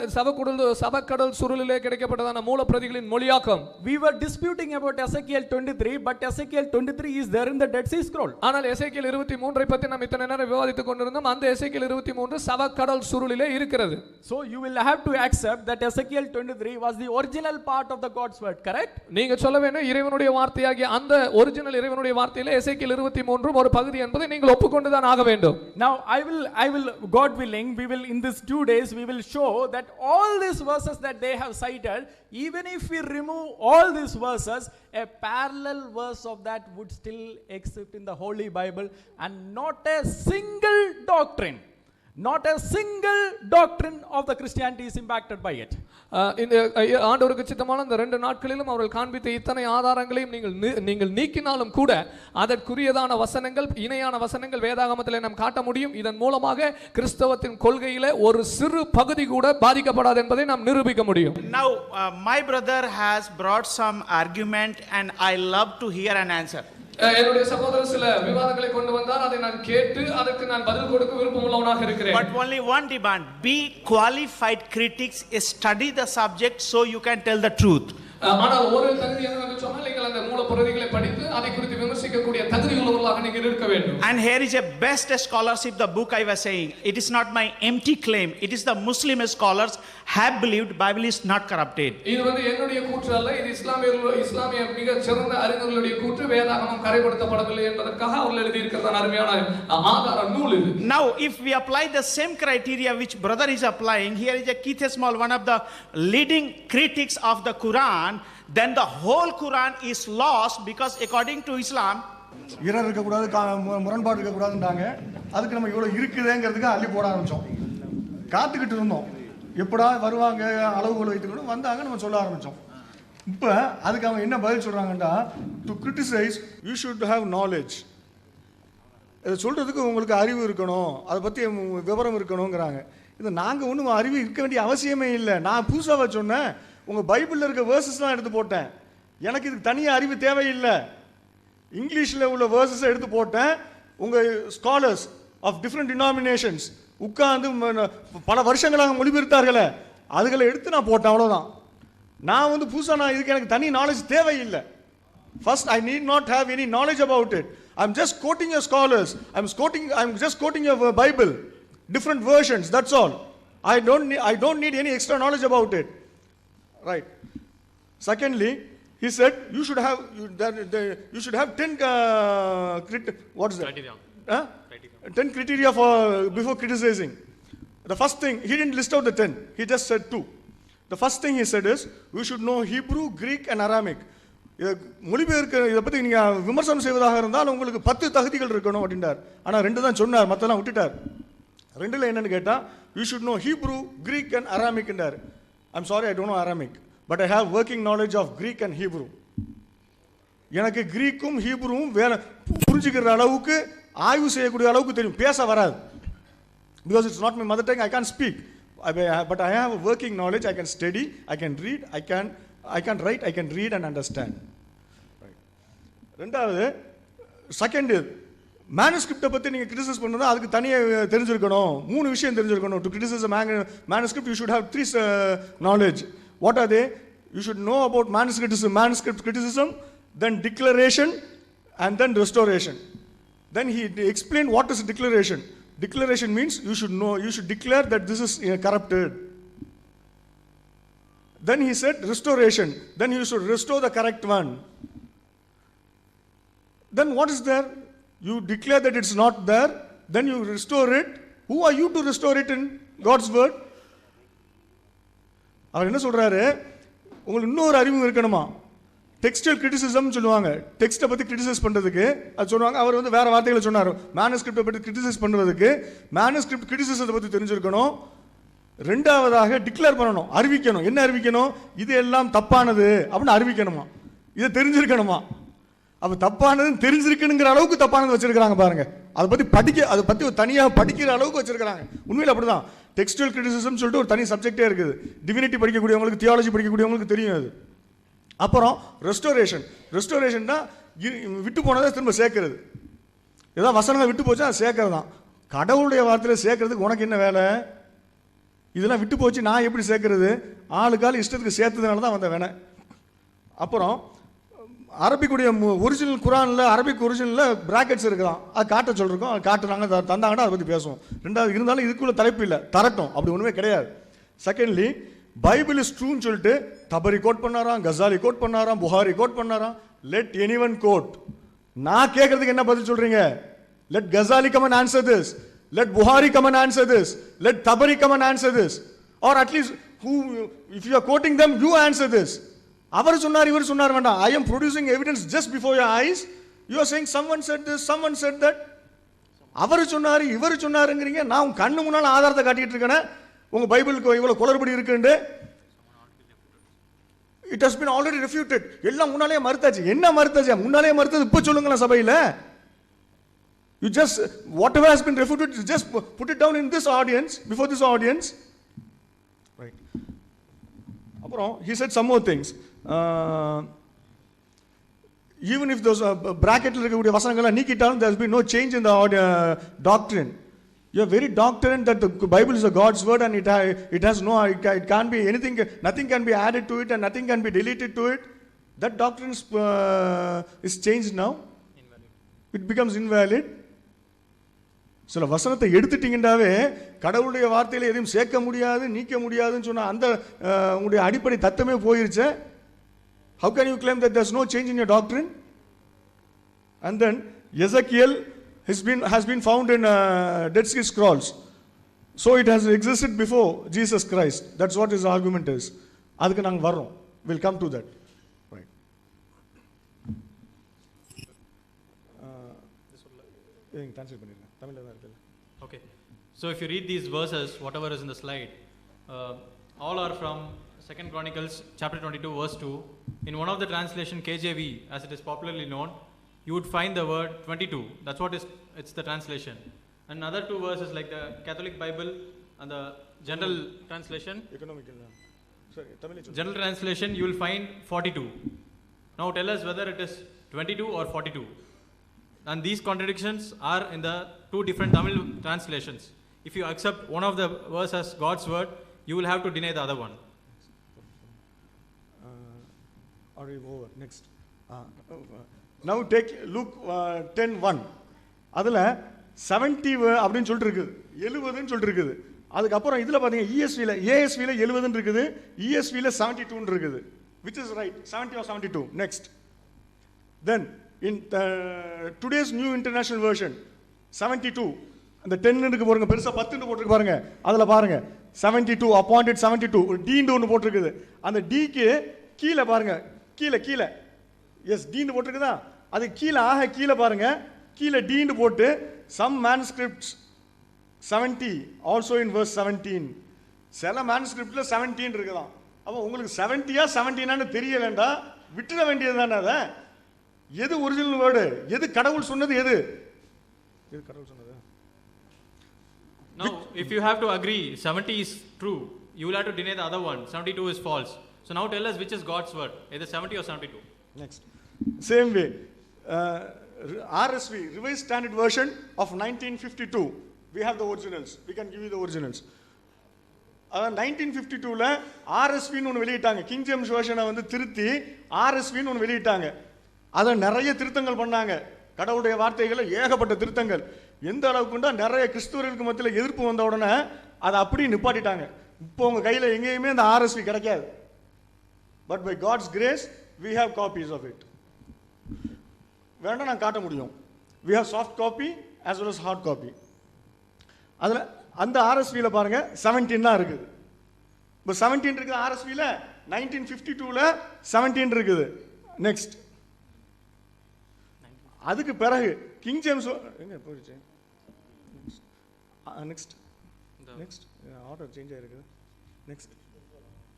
சவக்கடல் சுருளிலே கிடைக்கப்பட்டதான மூல பிரதிகளின் மொழியாக்கம். We were disputing about Ezekiel 23, but Ezekiel 23 is there in the Dead Sea Scroll. ஆனால் எசேக்கியேல் 23 ஐ பற்றி நாம் இத்தனை நேரம் விவாதித்துக் கொண்டிருந்தோம். அந்த எசேக்கியேல் 23 சவக்கடல் சுருளிலே இருக்கிறது. So you will have to accept that Ezekiel 23 was the original part of the God's word, correct? நீங்க சொல்ல வேண்டும் இறைவனுடைய வார்த்தையாகிய அந்த ஒரிஜினல் இறைவனுடைய வார்த்தையிலே எசேக்கியேல் 23 ஒரு பகுதி என்பதை நீங்கள் ஒப்புக்கொண்டுதான் ஆக வேண்டும். Now I will God willing we will in these 2 days we will show that all these verses that they have cited, even if we remove all these verses, a parallel verse of that would still exist in the Holy Bible, and not a single doctrine of the Christianity is impacted by it. இந்த ஆண்டவருக்கு சித்தமான இந்த 2 நாட்களிலும் அவர்கள் காண்பித்த இத்தனை ஆதாரங்களையும் நீங்கள் நீக்கினாலும் கூட அதற்குரியதான வசனங்கள், இணையான வசனங்கள் வேதாகமத்திலே நாம் காட்ட முடியும். இதன் மூலமாக கிறிஸ்தவத்தின் கொள்கையிலே ஒரு சிறு பகுதி கூட பாதிக்கப்படாது என்பதை நாம் நிரூபிக்க முடியும். Now my brother has brought some argument and I love to hear an answer. என்னுடைய சகோதரர் சில விவாதங்களை கொண்டு வந்தார். அதை நான் கேட்டு அதற்கு நான் பதில் கொடுக்க விருப்பமுள்ளவனாக இருக்கிறேன். But only one demand: be qualified critics, study the subject so you can tell the truth. ஆனால் ஒரு தகுதி என்னவென்று சொன்னால் நீங்கள் அந்த மூல பிரதிகளை படித்து அதை குறித்து விமர்சிக்கக்கூடிய தகுதி உள்ளவர்களாக நீங்கள் இருக்க வேண்டும். And here is a best scholarship, the book I was saying. It is not my empty claim. It is the Muslim scholars have believed Bible is not corrupted. இது என்னுடைய கூற்று அல்ல. இது இஸ்லாமிய மிக சிறந்த அறிஞர்களுடைய கூற்று. வேதாகமம் கரைப்படுத்தப்படவில்லை என்பதற்காக அவர்கள் எழுதி இருக்கிறதான அருமையான ஆதார நூல் இது. Now if we apply the same criteria which brother is applying, here is a Keith Small, one of the leading critics of the Quran, then the whole Quran is lost, because according to Islam இறை இருக்க கூடாது, முரண்பாடு இருக்க கூடாதுன்றாங்க. அதுக்கு நம்ம இவ்வளவு இருக்குதேங்கிறதுக்கு அள்ளி போட ஆரம்பிச்சோம். காத்துக்கிட்டு இருந்தோம் எப்படா வருவாங்க, அளவுகள் வைத்துக்கணும், வந்தாங்க, நம்ம சொல்ல ஆரம்பிச்சோம். இப்போ அதுக்கு அவங்க என்ன பதில் சொல்றாங்கன்னா, to criticise you should have knowledge. இதை சொல்றதுக்கு உங்களுக்கு அறிவு இருக்கணும், அதை பற்றி விவரம் இருக்கணுங்கிறாங்க. இது நாங்கள் ஒன்றும் அறிவு இருக்க வேண்டிய அவசியமே இல்லை. நான் புதுசாக சொன்னேன், உங்கள் பைபிளில் இருக்க வேர்சஸ்லாம் எடுத்து போட்டேன். எனக்கு இதுக்கு தனியாக அறிவு தேவையில்லை. இங்கிலீஷில் உள்ள வேர்சஸை எடுத்து போட்டேன். உங்கள் ஸ்காலர்ஸ் ஆஃப் டிஃப்ரெண்ட் டினாமினேஷன்ஸ் உட்கார்ந்து பல வருஷங்களாக மொழிபெயர்த்தார்களே, அதுகளை எடுத்து நான் போட்டேன், அவ்வளோதான். நான் புதுசாக இதுக்கு எனக்கு தனி நாலேஜ் தேவையில்லை. First I need not have any knowledge about it. I am just coating your scholars, I am just coating your Bible, different versions, that's all. I don't need any extra knowledge about it. Right. Secondly, he said you should have 10 what is that? Criteria. 10 criteria for before criticizing. The first thing, he didn't list out the 10, he just said 2. The first thing he said is we should know Hebrew, Greek and Aramaic. மொழிபெயர்க்க இதை பற்றி நீங்கள் விமர்சனம் செய்வதாக இருந்தால் உங்களுக்கு 10 தகுதிகள் இருக்கணும் அப்படின்றார். ஆனால் 2 தான் சொன்னார், மற்றெல்லாம் விட்டுட்டார். 2ல் என்னன்னு கேட்டால் you should know Hebrew, Greek and அராமிக்ன்றார். I'm sorry, I don't know Aramaic, but I have working knowledge of Greek and Hebrew. எனக்கு கிரீக்கும் ஹீப்ரூவும் புரிஞ்சுக்கிற அளவுக்கு, ஆய்வு செய்யக்கூடிய அளவுக்கு தெரியும், பேச வராது. Because it's not my mother tongue, I can speak, but I have working knowledge. I can study, I can read, I can write, I can read and understand. ரெண்டாவது, செகண்ட், மேனுஸ்கிரிப்டை பற்றி நீங்கள் கிரிட்டிசைஸ் பண்ணுறது அதுக்கு தனியாக தெரிஞ்சிருக்கணும். 3 விஷயம் தெரிஞ்சிருக்கணும். To criticise manuscript you should have 3 knowledge. What are they? You should know about manuscript criticism, then declaration, and then restoration. Then he explained what is declaration. Declaration means you should declare that this is corrupted. Then he said restoration. Then you should restore the correct one. Then what is there? You declare that it's not there, then you restore it. Who are you to restore it in God's word? அவர் என்ன சொல்றாரு, உங்களுக்கு இன்னொரு அறிவு இருக்கணுமா. டெக்ஸ்டல் criticism சொல்லுவாங்க, டெக்ஸ்ட்டை பற்றி criticise பண்ணுறதுக்கு அது சொல்லுவாங்க. அவர் வேற வார்த்தைகளை சொன்னார். மேனுஸ்கிரிப்டை பற்றி கிரிட்டிசைஸ் பண்ணுறதுக்கு மேனுஸ்கிரிப்ட் கிரிட்டிசிசத்தை பற்றி தெரிஞ்சிருக்கணும். 2வதாக டிக்ளேர் பண்ணணும், அறிவிக்கணும். என்ன அறிவிக்கணும்? இது எல்லாம் தப்பானது அப்படின்னு அறிவிக்கணுமா. இதை தெரிஞ்சிருக்கணுமா. அப்போ தப்பானதுன்னு தெரிஞ்சிருக்குங்கிற அளவுக்கு தப்பானது வச்சிருக்கிறாங்க பாருங்க. அதை பற்றி ஒரு தனியாக படிக்கிற அளவுக்கு வச்சிருக்கிறாங்க. உண்மையில் அப்படிதான். டெக்ஸ்டுவல் கிரிட்டிசிசம் சொல்லிட்டு ஒரு தனி சப்ஜெக்டே இருக்குது. டிவினிட்டி படிக்கக்கூடியவங்களுக்கு, தியாலஜி படிக்கக்கூடியவங்களுக்கு தெரியும் அது. அப்புறம் ரெஸ்டோரேஷன் தான் விட்டு போனதை திரும்ப சேர்க்கறது. ஏதாவது வசனங்கள் விட்டு போச்சு அது சேர்க்கறது தான். கடவுளுடைய வார்த்தையில் சேர்க்கறதுக்கு உனக்கு என்ன வேலை? இதெல்லாம் விட்டு போச்சு நான் எப்படி சேர்க்கறது? ஆளுக்கால் இஷ்டத்துக்கு சேர்த்ததுனால தான் வந்த வேணை. அப்புறம் அரபிக்குடைய ஒரிஜினல் குரானில், அரபிக் ஒரிஜினலில் பிராக்கெட்ஸ் இருக்குதான், அது காட்ட சொல்லிருக்கோம். அது காட்டுறாங்க, தந்தாங்கன்னா அதை பற்றி பேசுவோம். ரெண்டாவது இருந்தாலும் இதுக்குள்ள தலைப்பு இல்லை, தரட்டும், அப்படி ஒன்றுமே கிடையாது. செகண்ட்லி பைபிள் இஸ் ட்ரூன்னு சொல்லிட்டு தபரி கோட் பண்ணாராம், கசாலி கோட் பண்ணாராம், புகாரி கோட் பண்ணாராம். Let anyone quote. நான் கேட்கறதுக்கு என்ன பதில் சொல்றீங்க? Let Ghazali come and answer this, let Bukhari come and answer this, let Tabari come and answer this, or at least who if you are quoting them you answer this. அவர் சொன்னார் இவர் சொன்னார் வேண்டாம். I am producing evidence just before your eyes. You are saying someone said this, someone said that. அவர் சொன்னார் இவர் சொன்னாருங்கிறீங்க. நான் உங்க கண்ணு முன்னால ஆதாரத்தை காட்டிட்டு இருக்கேன். உங்க பைபிளுக்கு இவ்வளவு குளறுபடி இருக்குன்னு. It has been already refuted. எல்லாம் முன்னாலே மறுத்தாச்சு. என்ன மறுத்தாச்சு? முன்னாலே மறுத்தது இப்ப சொல்லுங்களேன் சபையில. You just whatever has been refuted, just put it down in this audience, before this audience. Right. அப்புறம் he said some more things. Even if those bracketல இருக்கக்கூடிய வசனங்களை நீக்கிட்டாலும் there has been no change in the doctrine. You are very doctrine that the Bible is a God's word and it has no, it can't be anything, nothing can be added to it and nothing can be deleted to it. That doctrine is changed now. Invalid. It becomes invalid. சில வசனத்தை எடுத்துட்டீங்கன்னாவே கடவுளுடைய வார்த்தையில எதையும் சேர்க்க முடியாது, நீக்க முடியாதுன்னு சொன்னா அந்த உங்களுடைய அடிப்படை தத்துவமே போயிருச்சு. How can you claim that there's no change in your doctrine? And then Ezekiel has been found in Dead Sea Scrolls. So it has existed before Jesus Christ. That's what his argument is. அதுக்கு நாங்க வரோம். We'll come to that. Right. Translate பண்ணிருங்க. தமிழ்ல தான் இருக்குல்ல. Okay. So if you read these verses, whatever is in the slide, all are from 2 Chronicles chapter 22 verse 2. In one of the translation KJV, as it is popularly known, you would find the word 22. That's what it's the translation. And other two verses like the Catholic Bible and the general translation. General translation, you will find 42. Now tell us whether it is 22 or 42. And these contradictions are in the two different Tamil translations. If you accept one of the verse as God's word, you will have to deny the other one. Are we over? Next. Now take Luke 10:1. அதுல 70 அப்படின்னு சொல்லிட்டு இருக்குது, 70ன்னு சொல்லிட்டு இருக்குது. அதுக்கப்புறம் இதுல பாத்தீங்க ESV-ல ASV-ல 70ன்னு இருக்குது, ESV-ல 72ன்னு இருக்குது. Which is right? 70 or 72? Next. Then in today's New International Version 72, அந்த 10 இருக்கு பாருங்க, பெருசா 10 ன்னு போட்டுருக்கு பாருங்க. அதுல பாருங்க 72 appointed 72 ஒரு D ன்னு ஒன்னு போட்டுருக்குது. அந்த D-க்கு கீழே பாருங்க, கீழே எஸ் டீன்னு போட்டிருக்குதா, அது கீழே பாருங்க, கீழே டீன்னு போட்டு some manuscripts 70 also in verse 17. சில manuscriptல 17 இருக்குதான். அப்போ உங்களுக்கு 70யா 17ஆன்னு தெரியலண்டா விட்டுற வேண்டியது தானே. அதை எது ஒரிஜினல் வேர்டு, எது கடவுள் சொன்னது, எது கடவுள் சொன்னது? Now if you have to agree 70 is true, you will have to deny the other one, 72 is false. So now tell us which is God's word, either 70 or 72. Next. Same way, RSV, Revised Standard Version of 1952. We have the originals. We can give you the originals. 1952ல RSV-ன்னு ஒன்று வெளியிட்டாங்க. King James வெர்ஷனை வந்து திருத்தி RSV-ன்னு ஒன்று வெளியிட்டாங்க. அதை நிறைய திருத்தங்கள் பண்ணாங்க. கடவுளுடைய வார்த்தைகளை ஏகப்பட்ட திருத்தங்கள். எந்த அளவுக்குண்டா நிறைய கிறிஸ்துவர்களுக்கு மத்தியில் எதிர்ப்பு வந்த உடனே அதை அப்படியே நிப்பாட்டிட்டாங்க. இப்போ உங்க கையில எங்கேயுமே அந்த RSV கிடைக்காது. But by God's grace, we have copies of it. வேணா நான் காட்ட முடியும். We have soft copy as well as hard copy. அதுல அந்த RSV-ல பாருங்க 17 தான் இருக்குது. இப்போ 17 இருக்குது RSV-ல, 1952ல 17 இருக்குது. நெக்ஸ்ட். அதுக்கு பிறகு கிங் ஜேம்ஸ் எங்க போயிடுச்சு? நெக்ஸ்ட் ஆர்டர் சேஞ்ச் ஆயிருக்கு. Next.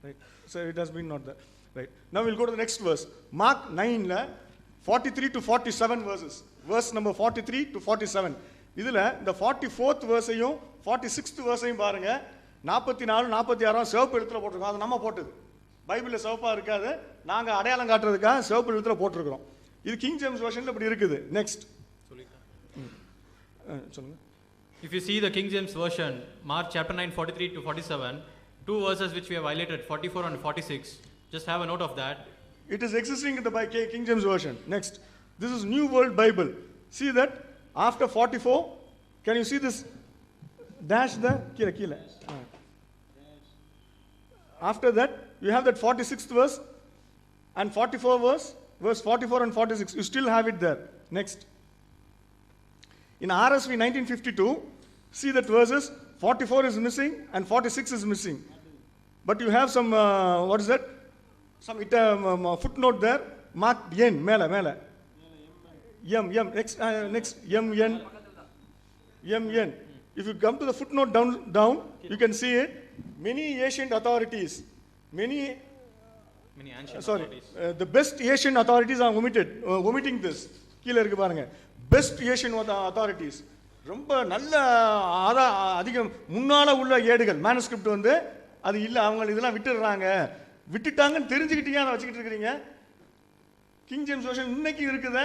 Right. So it has been not there. Right. Now we'll go to the next verse. Mark 9 la 43 to 47 verses. Verse number 43 to 47. இதில் இந்த 44th வேர்ஸையும் 46th வேர்ஸையும் பாருங்க. 44 46 சிவப்பு எழுத்துல போட்டிருக்கோம். அது நம்ம போட்டது. பைபிளில் சிவப்பாக இருக்காது, நாங்கள் அடையாளம் காட்டுறதுக்காக சிவப்பு எழுத்துல போட்டிருக்கிறோம். இது கிங் ஜேம்ஸ் வெர்ஷனில் இப்படி இருக்குது. நெக்ஸ்ட் சொல்லுங்க. If you see the King James version, Mark chapter 9 43 to 47, two verses which we have highlighted, 44 and 46, just have a note of that. It is existing in the King James version. Next, this is New World Bible. See that after 44, can you see this dash there? Kila. After that, you have that 46th verse and 44 verse 44 and 46. You still have it there. Next. In RSV 1952, see that verses 44 is missing and 46 is missing. But you have some, what is that? Some footnote there, marked N, mela. M, next, M, N. If you come to the footnote down, you can see it. Many ancient authorities, the best Asian authorities are omitting this. கீழே இருக்கு பாருங்க. Best Asian authorities, ரொம்ப நல்ல அதிகம் முன்னால உள்ள ஏடுகள் manuscript வந்து அது இல்லை, அவங்க இதெல்லாம் விட்டுட்டாங்கன்னு தெரிஞ்சுக்கிட்டீங்க, அதை வச்சுக்கிட்டு இருக்கிறீங்க. கிங் ஜேம்ஸ் வெர்ஷன் இன்னைக்கு இருக்குது.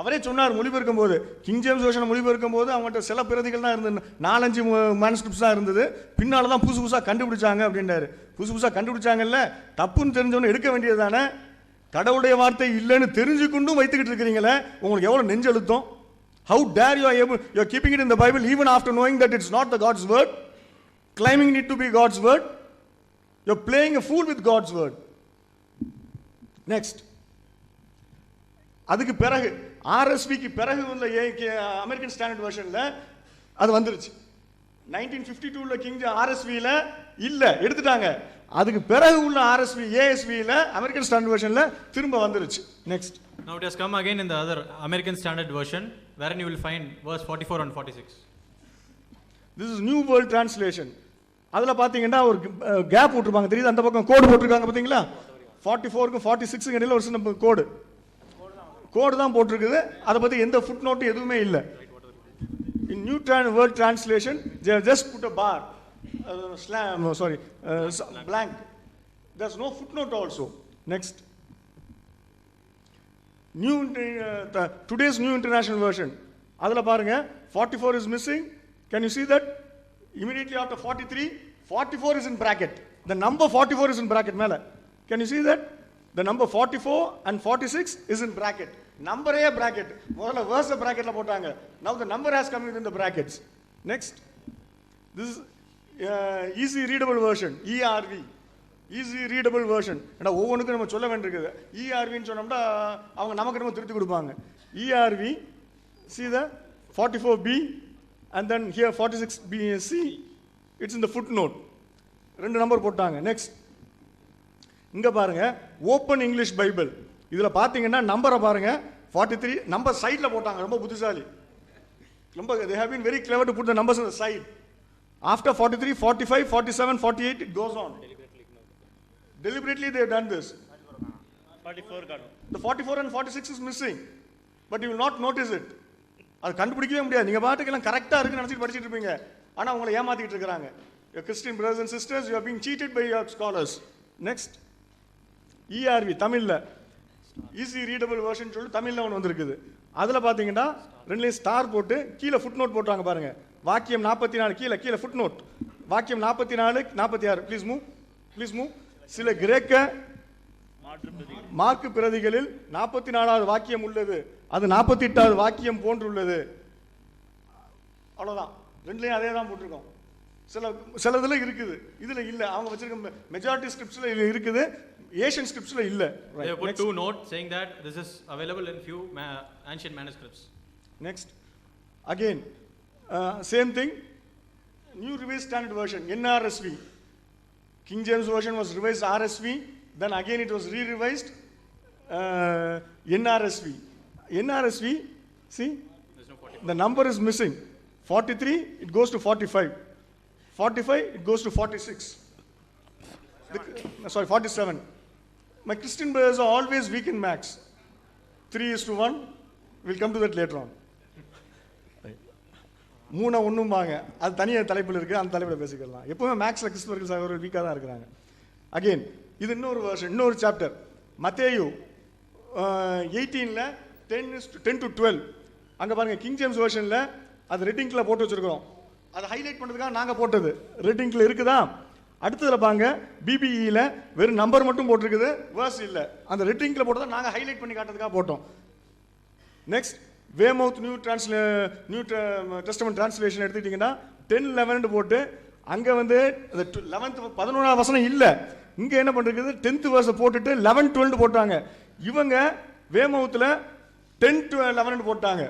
அவரே சொன்னார் மொழிபெயர்க்கும் போது, கிங் ஜேம்ஸ் வெர்ஷன் மொழிபெயர்க்கும் போது அவங்கள்ட்ட சில பிரதிகள் தான் இருந்தது, 4-5 மேனுஸ்கிரிப்ட்ஸ் தான் இருந்தது. பின்னால தான் புதுசாக கண்டுபிடிச்சாங்க அப்படின்றாரு. புதுசாக கண்டுபிடிச்சாங்கல்ல, தப்புன்னு தெரிஞ்சவொன்னு எடுக்க வேண்டியது தானே. கடவுளுடைய வார்த்தை இல்லைன்னு தெரிஞ்சுக்கொண்டும் வைத்துக்கிட்டு இருக்கிறீங்களே, உங்களுக்கு எவ்வளவு நெஞ்செழுத்தம். How dare you are keeping it in the Bible even after knowing that it's not the God's word, claiming it to be God's word. You're playing a fool with God's word. Next. அதுக்கு பிறகு RSVக்கு பிறகு உள்ள American standard வெர்ஷன்ல அது வந்துருச்சு. 1952ல king RSVல இல்ல, எடுத்துட்டாங்க. அதுக்கு பிறகு உள்ள RSV ASVல அமெரிக்கன் ஸ்டாண்டர்ட் வெர்ஷன்ல திரும்ப வந்துருச்சு. Next. Now it has come again in the other American Standard Version, wherein you will find verse 44 and 46. This is New World Translation. அதுல பாத்தீங்கன்னா ஒரு கேப் போட்டுருப்பாங்க, தெரியுது? அந்த பக்கம் கோடு போட்டிருக்காங்க பாத்தீங்களா? 44க்கும் 46க்கும் இடையில ஒரு சின்ன கோடு தான் போட்டிருக்குது. அதை பத்தி எந்த ஃபுட் நோட் எதுவுமே இல்லை. In New World Translation, they have just put a bar, blank. There's no footnote also. Next. Today's New International Version. அதுல பாருங்க 44 is missing. Can you see that? Immediately after 43, 44 is in bracket. The number 44 is in bracket மேல. Can you see that? The number 44 and 46 is in bracket. Number A bracket. முதல்ல verse bracketல போட்டாங்க. Now the number has come within the brackets. Next. This is easy readable version, ERV. Easy readable version. ஏன்னா ஒவ்வொன்றுக்கும் நம்ம சொல்ல வேண்டியிருக்குது. ERVன்னு சொன்னோம்னா அவங்க நமக்கு நம்ம திருத்தி கொடுப்பாங்க. ERV, see the 44B and then here 46BC. It's in the footnote. 2 number போட்டாங்க. Next. இங்க பாருங்க, ஓப்பன் இங்கிலீஷ் பைபிள். இதுல பாத்தீங்கன்னா நம்பரை பாருங்க, 43 நம்பர் சைடுல போட்டாங்க. ரொம்ப புத்திசாலி, ரொம்ப they have been very clever to put the numbers on the side. After 43, 45, 47, 48 it goes on. Deliberately they have done this. 44 காணும். The 44 and 46 is missing, but you will not notice it. அது கண்டுபிடிக்கவே முடியாது. நீங்க பாட்டுக்கு எல்லாம் கரெக்டா இருக்குன்னு நினைச்சிட்டு படிச்சிட்டு இருப்பீங்க, ஆனா உங்களை ஏமாத்திட்டு இருக்காங்க. Your Christian brothers and sisters, you are being cheated by your scholars. Next. ERV தமிழ்ல ஈஸி ரீடபிள் வெர்ஷன் சொல்லி தமிழ்ல ஒன்று வந்திருக்குது. அதில் பார்த்தீங்கன்னா ரெண்டுலேயும் ஸ்டார் போட்டு கீழே ஃபுட் நோட் போட்டாங்க பாருங்க. வாக்கியம் 44 கீழே ஃபுட் நோட். வாக்கியம் 44 46. Please move. சில கிரேக்க மார்க்கு பிரதிகளில் 44வது வாக்கியம் உள்ளது, அது 48வது வாக்கியம் போன்றுள்ளது. அவ்வளோதான். ரெண்டுலேயும் அதே தான் போட்டிருக்கோம். சிலதுல இருக்குது, இதுல இல்ல. அவங்க வச்சிருக்க மெஜாரிட்டி ஸ்கிரிப்ட்ஸ்ல இருக்குது, ஏஷியன் ஸ்கிரிப்ட்ஸ்ல இல்ல. They have put 2 notes saying that this is available in few ancient manuscripts. Next. Again, same thing. New Revised Standard Version, NRSV. King James Version was revised RSV, then again it was re-revised NRSV. NRSV, see, the number is missing. 43, it goes to 45. 45, it goes to 46. 47. My Christian brothers are always weak in maths. 3:1. We'll come to that later on. 3 1பாங்க. அது தனியாக தலைப்பில் இருக்குது, அந்த தலைப்பில் பேசிக்கலாம். எப்பவுமே மேக்ஸில் கிறிஸ்தவர்கள் சகோதரர்கள் வீக்காக தான் இருக்கிறாங்க. அகெயின் இது இன்னொரு வருஷன், இன்னொரு சாப்டர். மத்தேயு 18ல் 10 to 12. அங்கே பாருங்கள், கிங் ஜேம்ஸ் வெர்ஷனில் அது ரெட்டிங்கில் போட்டு வச்சுருக்கிறோம். அதை ஹைலைட் பண்ணுறதுக்காக நாங்கள் போட்டது. ரெட்டிங்கில் இருக்குதா? அடுத்ததில் பாருங்க, பிபிஇயில் வெறும் நம்பர் மட்டும் போட்டிருக்குது, வேர்ஸ் இல்லை. அந்த ரெட்டிங்கில் போட்டதை நாங்கள் ஹைலைட் பண்ணி காட்டுறதுக்காக போட்டோம். நெக்ஸ்ட் வேமவுத் நியூ டெஸ்டமென்ட் டிரான்ஸ்லேஷன் எடுத்துக்கிட்டிங்கன்னா 10-11 போட்டு அங்கே வந்து 11th-11வது வசனம் இல்லை. இங்கே என்ன பண்ணுறது, 10th verse போட்டுட்டு 11-12 போட்டாங்க. இவங்க வேமவுத்தில் 10-11 போட்டாங்க.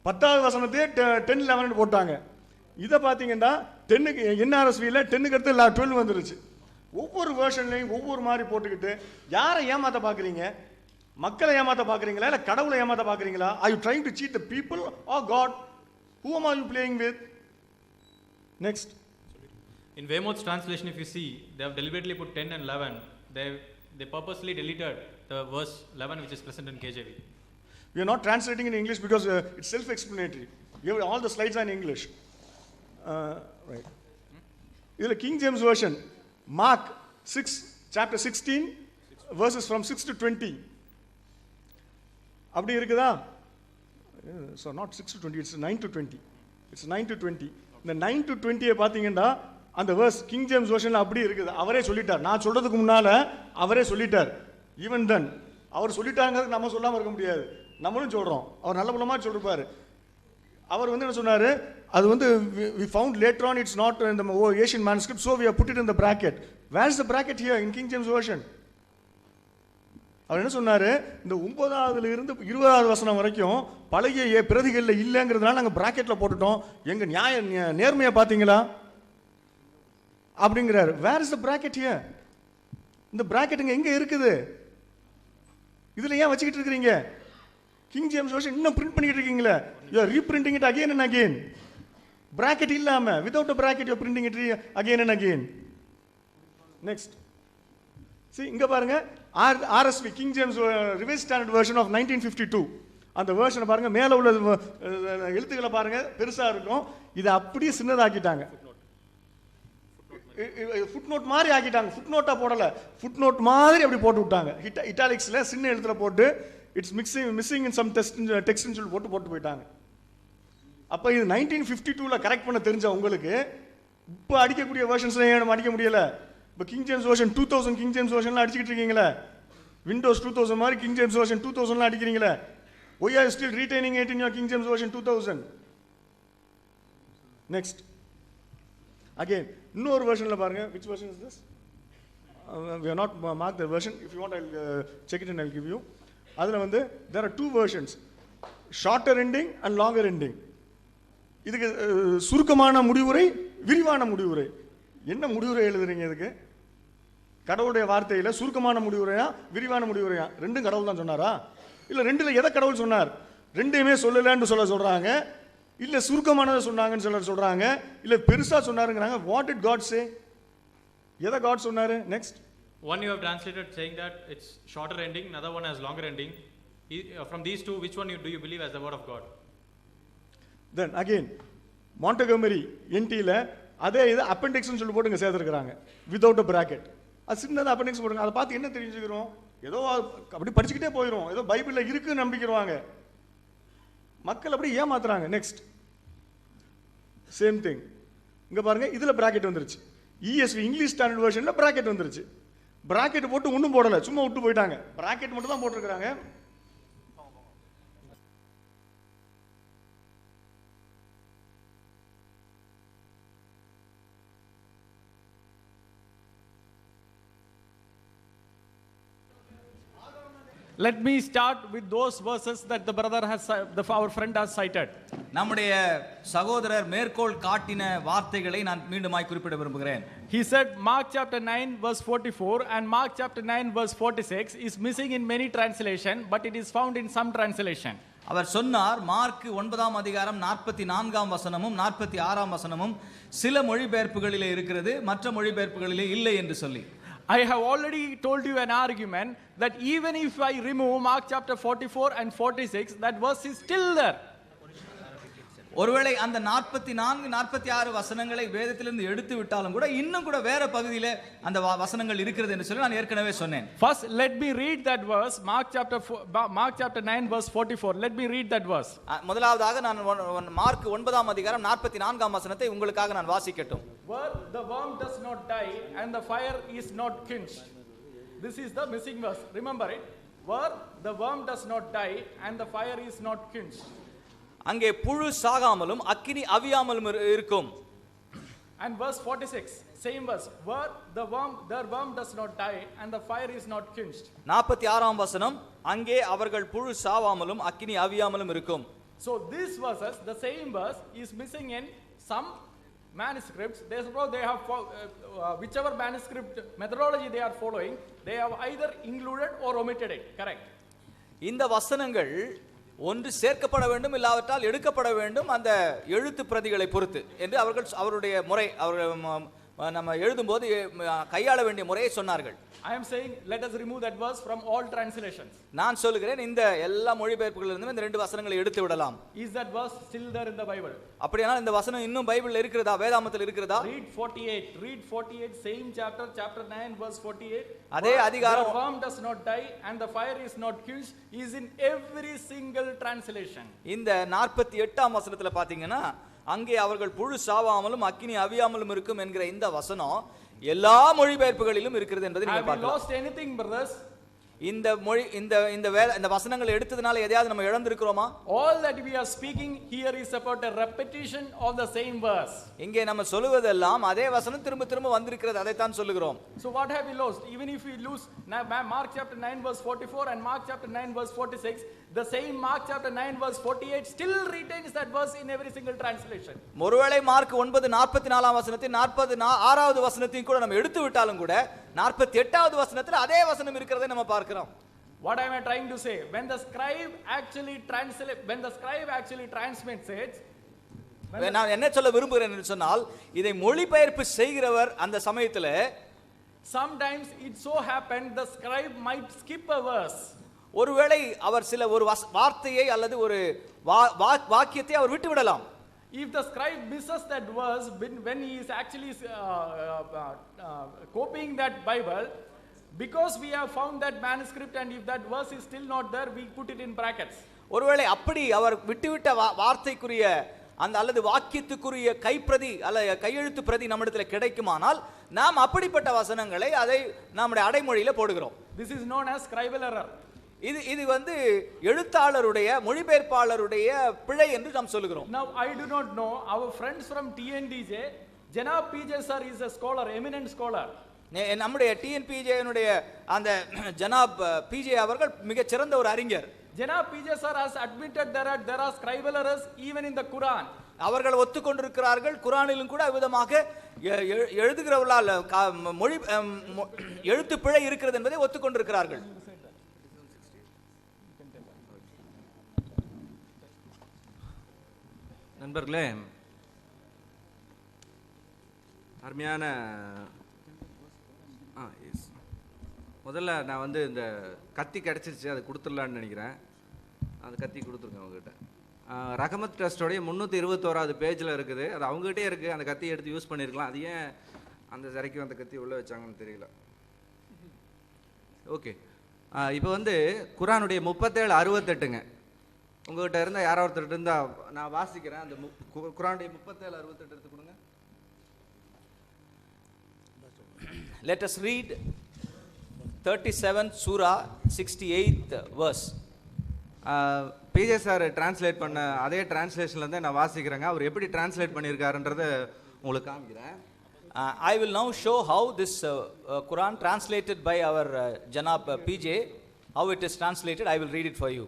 10வது வசனத்தையே 10-11 போட்டாங்க. இதை பார்த்தீங்கன்னா 10க்கு என்ஆர்எஸ்வியில் 10க்கு அடுத்து 12 வந்துருச்சு. ஒவ்வொரு வேர்ஷன்லையும் ஒவ்வொரு மாதிரி போட்டுக்கிட்டு யாரை ஏமாற்ற பார்க்குறீங்க? மக்களை ஏமாற்ற பார்க்குறீங்களா இல்லை கடவுளை ஏமாற்ற பார்க்குறீங்களா? Are you trying to cheat the people or God? Whom are you playing with? Next. In Weymouth's translation, if you see, they have deliberately put 10 and 11. They purposely deleted the verse 11 which is present in KJV. We are not translating in English because it's self-explanatory. All the slides are in English. Right. This is King James Version. Mark 6, chapter 16, verses from 6 to 20. அப்படி இருக்குதா? So not 6 to 20, it's 9 to 20. It's 9 to 20. இந்த 9 to 20 பார்த்தீங்கன்னா அந்த verse king James வெர்ஷன்ல அப்படி இருக்குது. அவரே சொல்லிட்டார். நான் சொல்றதுக்கு முன்னால அவரே சொல்லிட்டார். ஈவன் தென் அவர் சொல்லிட்டாங்கிறது நம்ம சொல்லாமல் இருக்க முடியாது. நம்மளும் சொல்றோம். அவர் நல்ல புலமா சொல்லிருப்பாரு. அவர் வந்து என்ன சொன்னாரு, அது வந்து we found later on it's not in the Asian manuscript, so we have put it in the bracket. Where is the bracket here in King James Version? அவர் என்ன சொன்னாரு, இந்த 9வதுல இருந்து 20வது வசனம் வரைக்கும் பழைய பிரதிகளில் இல்லைங்கிறதுனால நாங்கள் பிராக்கெட்ல போட்டுட்டோம். எங்க நேர்மையை பார்த்தீங்களா அப்படிங்கிறாரு. Where is the bracket here? இந்த பிராக்கெட்டுங்க எங்க இருக்குது? இதுல ஏன் வச்சுக்கிட்டு இருக்கிறீங்க? கிங் ஜேம்ஸ் வெர்ஷன் இன்னும் பிரிண்ட் பண்ணிட்டு இருக்கீங்களே. You are reprinting it again and again. Bracket இல்லாம without a bracket you are printing it again and again. Next. See இங்க பாருங்க, RSV King James Revised Standard Version of 1952. அந்த வெர்ஷனை பாருங்க, மேல உள்ள எழுத்துக்களை பாருங்க, பெருசா இருக்கும். இதை அப்படியே சின்னதாக்கிட்டாங்க. ஃபுட்நோட் மாதிரி ஆக்கிட்டாங்க. ஃபுட்நோட்டா போடல, ஃபுட்நோட் மாதிரி அப்படி போட்டு விட்டாங்க. இட்டாலிக்ஸ்ல சின்ன எழுத்துல போட்டு இட்ஸ் மிஸ்ஸிங் இன் சம் டெக்ஸ்ட்னு சொல்லி போட்டு போயிட்டாங்க. அப்ப இது 1952ல கரெக்ட் பண்ண தெரிஞ்ச உங்களுக்கு இப்போ அடிக்கக்கூடிய வெர்ஷன்ஸ்ல ஏன் அடிக்க முடியல? இப்போ King James Version 2000 King James வெர்ஷன்ல அடிச்சிட்டு இருக்கீங்களே, விண்டோஸ் 2000 மாதிரி கிங் ஜேம்ஸ் வெர்ஷன் 2000ல அடிக்கிறீங்களே. Why are you still retaining it in your King James Version 2000? Next. Again, இன்னொரு வெர்ஷன்ல பாருங்க. Which version is this? We have not marked the version. If you want, I'll check it and I'll give you. அதுல வந்து there are two versions, shorter ending and longer ending. இதுக்கு சுருக்கமான முடிவுரை, விரிவான முடிவுரை. என்ன முடிவுரை எழுதுறீங்க இதுக்கு? கடவுளுடைய வார்த்தையில சுருக்கமான முடிவுரையா விரிவான முடிவுரையா? ரெண்டும் கடவுள் தான் சொன்னாரா? இல்ல ரெண்டுல எதை கடவுள் சொன்னார்? ரெண்டையுமே சொல்லலன்னு சொல்றாங்க, இல்ல சுருக்கமானதை சொன்னாங்கன்னு சொல்றாங்க, இல்ல பெருசா சொன்னாருங்கறாங்க. What did God say? எதை God சொன்னாரு? Next. One you have translated saying that it's shorter ending, another one has longer ending. From these two, which one do you believe as the word of God? Then again, Montgomery NT-ல அதே இது appendix னு சொல்லி போட்டுங்க சேர்த்திருக்காங்க, without a bracket. அது சின்னதா appendix போடுங்க. அதை பார்த்து என்ன தெரிஞ்சுக்கிறோம்? ஏதோ அப்படி படிச்சுக்கிட்டே போயிடும், ஏதோ பைபிள்ல இருக்குன்னு நம்பிக்கிறவாங்க. மக்கள் அப்படி ஏமாத்துறாங்க. Next same thing. இங்க பாருங்க, இதுல பிராக்கெட் வந்துருச்சு. ESV இங்கிலீஷ் ஸ்டாண்டர்ட் வெர்ஷன்ல பிராக்கெட் வந்துருச்சு. பிராக்கெட் போட்டு ஒன்றும் போடல, சும்மா விட்டு போயிட்டாங்க. பிராக்கெட் மட்டும் தான் போட்டிருக்காங்க. Let me start with those verses that the brother has, our friend has cited. நம்முடைய சகோதரர் மேற்கோள் காட்டின வார்த்தைகளை நான் மீண்டுமாய் குறிப்பிட விரும்புகிறேன். He said Mark chapter 9 verse 44 and Mark chapter 9 verse 46 is missing in many translation, but it is found in some translation. அவர் சொன்னார், மார்க் 9ஆம் அதிகாரம் 44ஆம் வசனமும் 46ஆம் வசனமும் சில மொழிபெயர்ப்புகளிலே இருக்கிறது, மற்ற மொழிபெயர்ப்புகளிலே இல்லை என்று சொல்லி. I have already told you an argument that even if I remove Mark chapter 44 and 46, that verse is still there. ஒருவேளை அந்த 44 46 வசனங்களை வேதத்திலிருந்து எடுத்து விட்டாலும் கூட இன்னும் கூட வேற பகுதியில அந்த வசனங்கள் இருக்கிறது என்று சொல்லி நான் ஏற்கனவே சொன்னேன். First, let me read that verse, Mark chapter 9 verse 44. Let me read that verse. முதலாவதாக நான் மார்க் 9ஆம் அதிகாரம் 44ஆம் வசனத்தை உங்களுக்காக நான் வாசிக்கட்டும். Where the worm does not die and the fire is not quenched. This is the missing verse. Remember it. Where the worm does not die and the fire is not quenched. அங்கே புழு சாகாமலும் அக்கினி அவியாமலும் இருக்கும். And verse 46, same verse. Where the worm does not die and the fire is not quenched. 46ஆம் வசனம், அங்கே அவர்கள் புழு சாவாமலும் அக்கினி அவியாமலும் இருக்கும். So these verses, the same verse is missing in some manuscripts. Therefore they have whichever manuscript methodology they are following, they have either included or omitted it. Correct. இந்த வசனங்கள் ஒன்று சேர்க்கப்பட வேண்டும், இல்லாவிட்டால் எடுக்கப்பட வேண்டும், அந்த எழுத்து பிரதிகளை பொறுத்து என்று அவருடைய முறை, அவர்கள் நம்ம எழுதும்போது கையாள வேண்டிய முறையை சொன்னார்கள். I am saying let us remove that verse from all translations. நான் சொல்லுகிறேன் இந்த எல்லா மொழிபெயர்ப்புகளிலிருந்தும் இந்த 2 வசனங்களை எடுத்து விடலாம். Is that verse still there in the Bible? அப்படியானால் இந்த வசனம் இன்னும் பைபிள்ல இருக்கிறதா, வேதாகமத்தில் இருக்கிறதா? Read 48 same chapter 9 verse 48. அதே அதிகாரம், the worm does not die and the fire is not quenched is in every single translation. இந்த 48ஆம் வசனத்துல பாத்தீங்கன்னா, அங்கே அவர்கள் புழு சாவாமலும் அக்கினி அவியாமலும் இருக்கும் என்கிற இந்த வசனம் எல்லா மொழிபெயர்ப்புகளிலும் இருக்கிறது என்பதை நீங்கள் பார்க்கலாம். Have we lost anything, brothers? இந்த மொழி இந்த வசனங்களை எடுத்ததனால எதையாவது நம்ம இழந்திருக்கிறோமா? All that we are speaking here is about a repetition of the same verse. இங்கே நம்ம சொல்லுவதெல்லாம் அதே வசனம் திரும்ப திரும்ப வந்திருக்கிறது, அதை தான் சொல்லுகிறோம். So what have we lost? Even if we lose Mark chapter 9 verse 44 and Mark chapter 9 verse 46, the same Mark chapter 9 verse 48 still retains that verse in every single translation. ஒருவேளை மார்க் 9:44ஆம் வசனத்தை 46வது வசனத்தையும் கூட நம்ம எடுத்து விட்டாலும் கூட 48வது வசனத்துல அதே வசனம் இருக்கிறதை நம்ம பார்க்கிறோம். What am I trying to say? When the scribe actually transmits it, நான் என்ன சொல்ல விரும்புகிறேன் என்று சொன்னால், இதை மொழிபெயர்ப்பு செய்கிறவர் அந்த சமயத்துல sometimes it so happened the scribe might skip a verse. ஒருவேளை அவர் சில ஒரு வார்த்தையை அல்லது ஒரு வாக்கியத்தை அவர் விட்டு விடலாம். If the scribe misses that verse when he is actually copying that Bible, because we have found that manuscript and if that verse is still not there, we put it in brackets. ஒருவேளை அப்படி அவர் விட்டுவிட்ட வார்த்தைக்குரிய அந்த அல்லது வாக்கியத்துக்குரிய கைப்பிரதி அல்ல கையெழுத்து பிரதி நம்மிடத்தில் கிடைக்குமானால் நாம் அப்படிப்பட்ட வசனங்களை அதை நம்முடைய அடைமொழியில போடுகிறோம். This is known as scribal error. இது வந்து எழுத்தாளருடைய மொழிபெயர்ப்பாளருடைய பிழை என்று நாம் சொல்லுகிறோம். Now I do not know, our friends from TNDJ, Janab PJ sir is a scholar, eminent scholar. நம்முடைய TNPJ-னுடைய அந்த ஜனாப் PJ அவர்கள் மிக சிறந்த ஒரு அறிஞர். Janab PJ sir has admitted there are scribal errors even in the Quran. அவர்கள் ஒத்துக்கொண்டிருக்கிறார்கள், குர்ஆனிலும் கூட விதமாக எழுதுகிறவர்களால் மொழி எழுத்து பிழை இருக்கிறது என்பதை ஒத்துக்கொண்டிருக்கிறார்கள். நண்பர்களே, அருமையான முதல்ல நான் வந்து இந்த கத்தி கிடச்சிருச்சு, அதை கொடுத்துடலான்னு நினைக்கிறேன். அந்த கத்தி கொடுத்துருங்க அவங்ககிட்ட. ரஹமத் ட்ரஸ்டோடைய 321வது பேஜில் இருக்குது, அது அவங்ககிட்டே இருக்குது. அந்த கத்தியை எடுத்து யூஸ் பண்ணியிருக்கலாம். அது ஏன் அந்த சிறைக்கு அந்த கத்தி உள்ளே வச்சாங்கன்னு தெரியல. ஓகே, இப்போ வந்து குர்ஆனுடைய 37:68ங்க. உங்கள்கிட்ட இருந்தால் யாரோ ஒருத்தர் இருந்தால் நான் வாசிக்கிறேன். அந்த குர்ஆனுடைய 37:68 எடுத்து கொடுங்க. Let us read 37th Surah 68th verse. PJ sir translate பண்ண அதே டிரான்ஸ்லேஷன்லேருந்து நான் வாசிக்கிறேங்க. அவர் எப்படி டிரான்ஸ்லேட் பண்ணியிருக்காருன்றதை உங்களுக்கு காமிக்கிறேன். I will now show how this Quran translated by our Janab PJ, how it is translated. I will read it for you.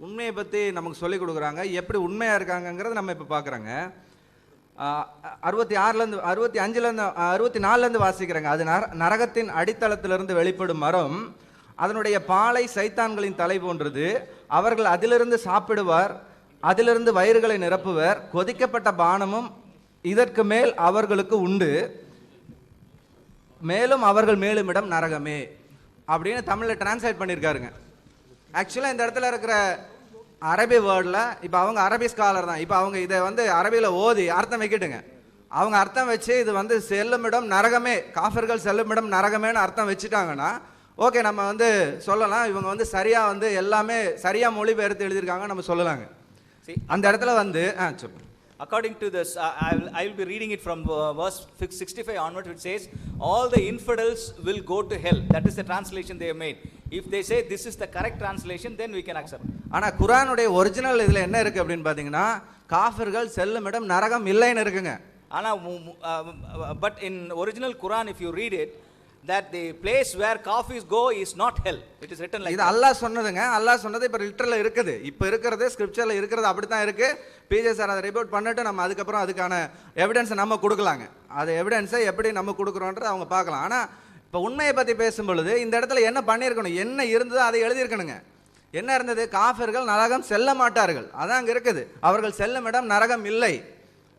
உண்மையை பற்றி நமக்கு சொல்லிக் கொடுக்குறாங்க, எப்படி உண்மையாக இருக்காங்கங்கிறத நம்ம இப்போ பார்க்குறாங்க. 64 வாசிக்கிறாங்க. அது நரகத்தின் அடித்தளத்திலிருந்து வெளிப்படும் மரம், அதனுடைய பாலை சைத்தான்களின் தலை போன்றது. அவர்கள் அதிலிருந்து சாப்பிடுவார், அதிலிருந்து வயிறுகளை நிரப்புவர். கொதிக்கப்பட்ட பானமும் இதற்கு மேல் அவர்களுக்கு உண்டு, மேலும் அவர்கள் மேலுமிடம் நரகமே அப்படின்னு தமிழில் டிரான்ஸ்லேட் பண்ணியிருக்காருங்க. ஆக்சுவலாக இந்த இடத்துல இருக்கிற அரபி வேர்டில் இப்போ அவங்க அரபி ஸ்காலர் தான். இப்போ அவங்க இதை வந்து அரபியில் ஓதி அர்த்தம் வைக்கட்டுங்க. அவங்க அர்த்தம் வச்சு இது வந்து செல்லுமிடம் நரகமே, காஃபிர்கள் செல்லுமிடம் நரகமேன்னு அர்த்தம் வச்சுட்டாங்கன்னா ஓகே, நம்ம வந்து சொல்லலாம் இவங்க வந்து சரியாக வந்து எல்லாமே சரியாக மொழிபெயர்த்து எழுதியிருக்காங்க நம்ம சொல்லலாங்க. அந்த இடத்துல வந்து சொல்லுங்க. According to this, I will be reading it from verse 65 onward. It says, all the infidels will go to hell. That is the translation they have made. If they say this is the correct translation, then we can accept. ஆனா குர்ஆனுடைய original இதுல என்ன இருக்கு அப்படின்னு பாத்தீங்கன்னா, காஃபிர்கள் செல்லும் இடம் நரகம் இல்லைன்னு இருக்குங்க. ஆனா but in original Quran, if you read it, that the place where kafirs go is not hell. It is written like இது அல்லாஹ் சொன்னதுங்க. அல்லாஹ் சொன்னது இப்ப லிட்டரல்ல இருக்குது. இப்ப இருக்கிறது ஸ்கிரிப்சர்ல இருக்கிறது அப்படி தான் இருக்கு. பிஜே சார் அதை ரிப்போர்ட் பண்ணிட்டு நம்ம அதுக்கப்புறம் அதுக்கான எவிடன்ஸை நம்ம கொடுக்கலாங்க. அது எவிடன்ஸை எப்படி நம்ம கொடுக்குறோன்றதை அவங்க பார்க்கலாம். ஆனா இப்போ உண்மையை பற்றி பேசும் பொழுது இந்த இடத்துல என்ன பண்ணியிருக்கணும், என்ன இருந்ததோ அதை எழுதியிருக்கணுங்க. என்ன இருந்தது? காஃபிர்கள் நரகம் செல்ல மாட்டார்கள், அதான் அங்கே இருக்குது. அவர்கள் செல்லும் இடம் நரகம் இல்லை.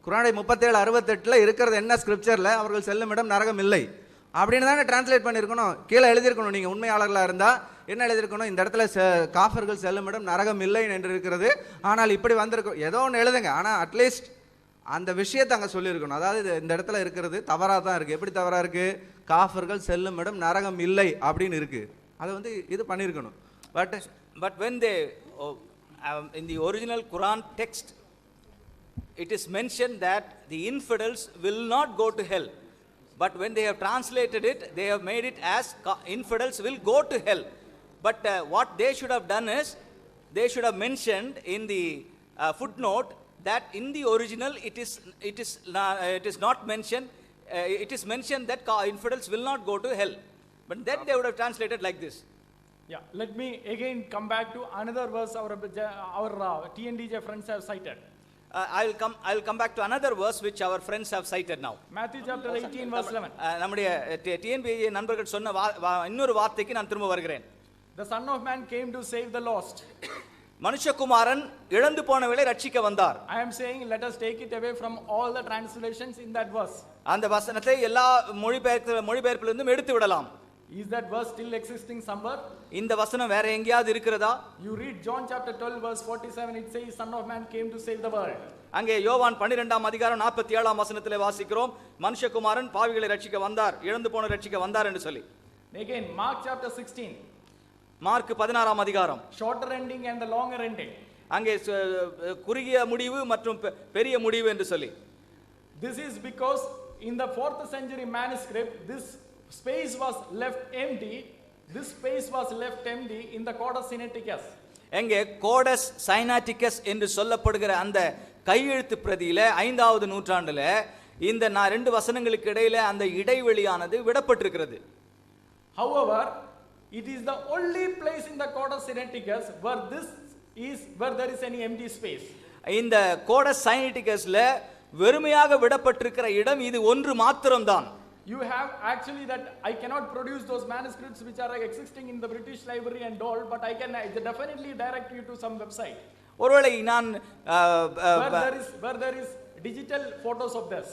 குர்ஆன் 37:68 இருக்கிறது என்ன ஸ்கிரிப்சரில், அவர்கள் செல்லும் இடம் நரகம் இல்லை அப்படின்னு தானே டிரான்ஸ்லேட் பண்ணியிருக்கணும். கீழே எழுதியிருக்கணும். நீங்கள் உண்மையாளர்களாக இருந்தால் என்ன எழுதியிருக்கணும், இந்த இடத்துல காஃபிர்கள் செல்லும் இடம் நரகம் இல்லை என்று இருக்கிறது, ஆனால் இப்படி வந்திருக்கும் ஏதோ ஒன்று எழுதுங்க. ஆனால் அட்லீஸ்ட் அந்த விஷயத்தை அங்கே சொல்லியிருக்கணும். அதாவது இந்த இடத்துல இருக்கிறது தவறாக தான் இருக்குது. எப்படி தவறாக இருக்குது? காஃபிர்கள் செல்லும் இடம் நரகம் இல்லை அப்படின்னு இருக்குது. அதை வந்து இது பண்ணியிருக்கணும். but when they in the original Quran text, it is mentioned that the infidels will not go to hell. But when they have translated it, they have made it as infidels will go to hell. But what they should have done is, they should have mentioned in the footnote that in the original it is not mentioned. It is mentioned that infidels will not go to hell. But then they would have translated like this. Yeah, let me again come back to another verse our TNDJ friends have cited. I will come back to another verse which our friends have cited now. Matthew chapter 18 verse 11. நம்முடைய TNBJ நண்பர்கள் சொன்ன இன்னொரு வார்த்தைக்கு நான் திரும்ப வருகிறேன். The son of man came to save the lost. மனுஷகுமாரன் இழந்து போனவர்களை ரட்சிக்க வந்தார். I am saying let us take it away from all the translations in that verse. அந்த வசனத்தை எல்லா மொழிபெயர்ப்பிலிருந்தும் எடுத்து விடலாம். Is that verse still existing somewhere? இந்த வசனம் வேற எங்கேயாவது இருக்கிறதா? You read John chapter 12 verse 47, it says son of man came to save the world. அங்கே யோவான் 12ஆம் அதிகாரம் 47ஆம் வசனத்திலே வாசிக்கிறோம், மனுஷகுமாரன் பாவிகளை ரட்சிக்க வந்தார், இழந்து போன ரட்சிக்க வந்தார் என்று சொல்லி. Again Mark chapter 16. மார்க் 16ஆம் அதிகாரம். Shorter ending and the longer ending. அங்கே குறுகிய முடிவு மற்றும் பெரிய முடிவு என்று சொல்லி. This is because in the 4th century manuscript this space was left empty. This space was left empty in the Codex Sinaiticus. எங்கே கோடஸ் சைனாட்டிகஸ் என்று சொல்லப்படுகிற அந்த கையெழுத்து பிரதியில 5வது நூற்றாண்டுல இந்த ரெண்டு வசனங்களுக்கு இடையில அந்த இடைவெளியானது விடப்பட்டிருக்கிறது. However, it is the only place in the Codex Sinaiticus where there is any empty space. இந்த கோடஸ் சைனாட்டிகஸ்ல வெறுமையாக விடப்பட்டிருக்கிற இடம் இது ஒன்று மாத்திரம்தான். You have actually that I cannot produce those manuscripts which are existing in the British Library and all, but I can definitely direct you to some website. ஒருவேளை நான் where there is digital photos of this.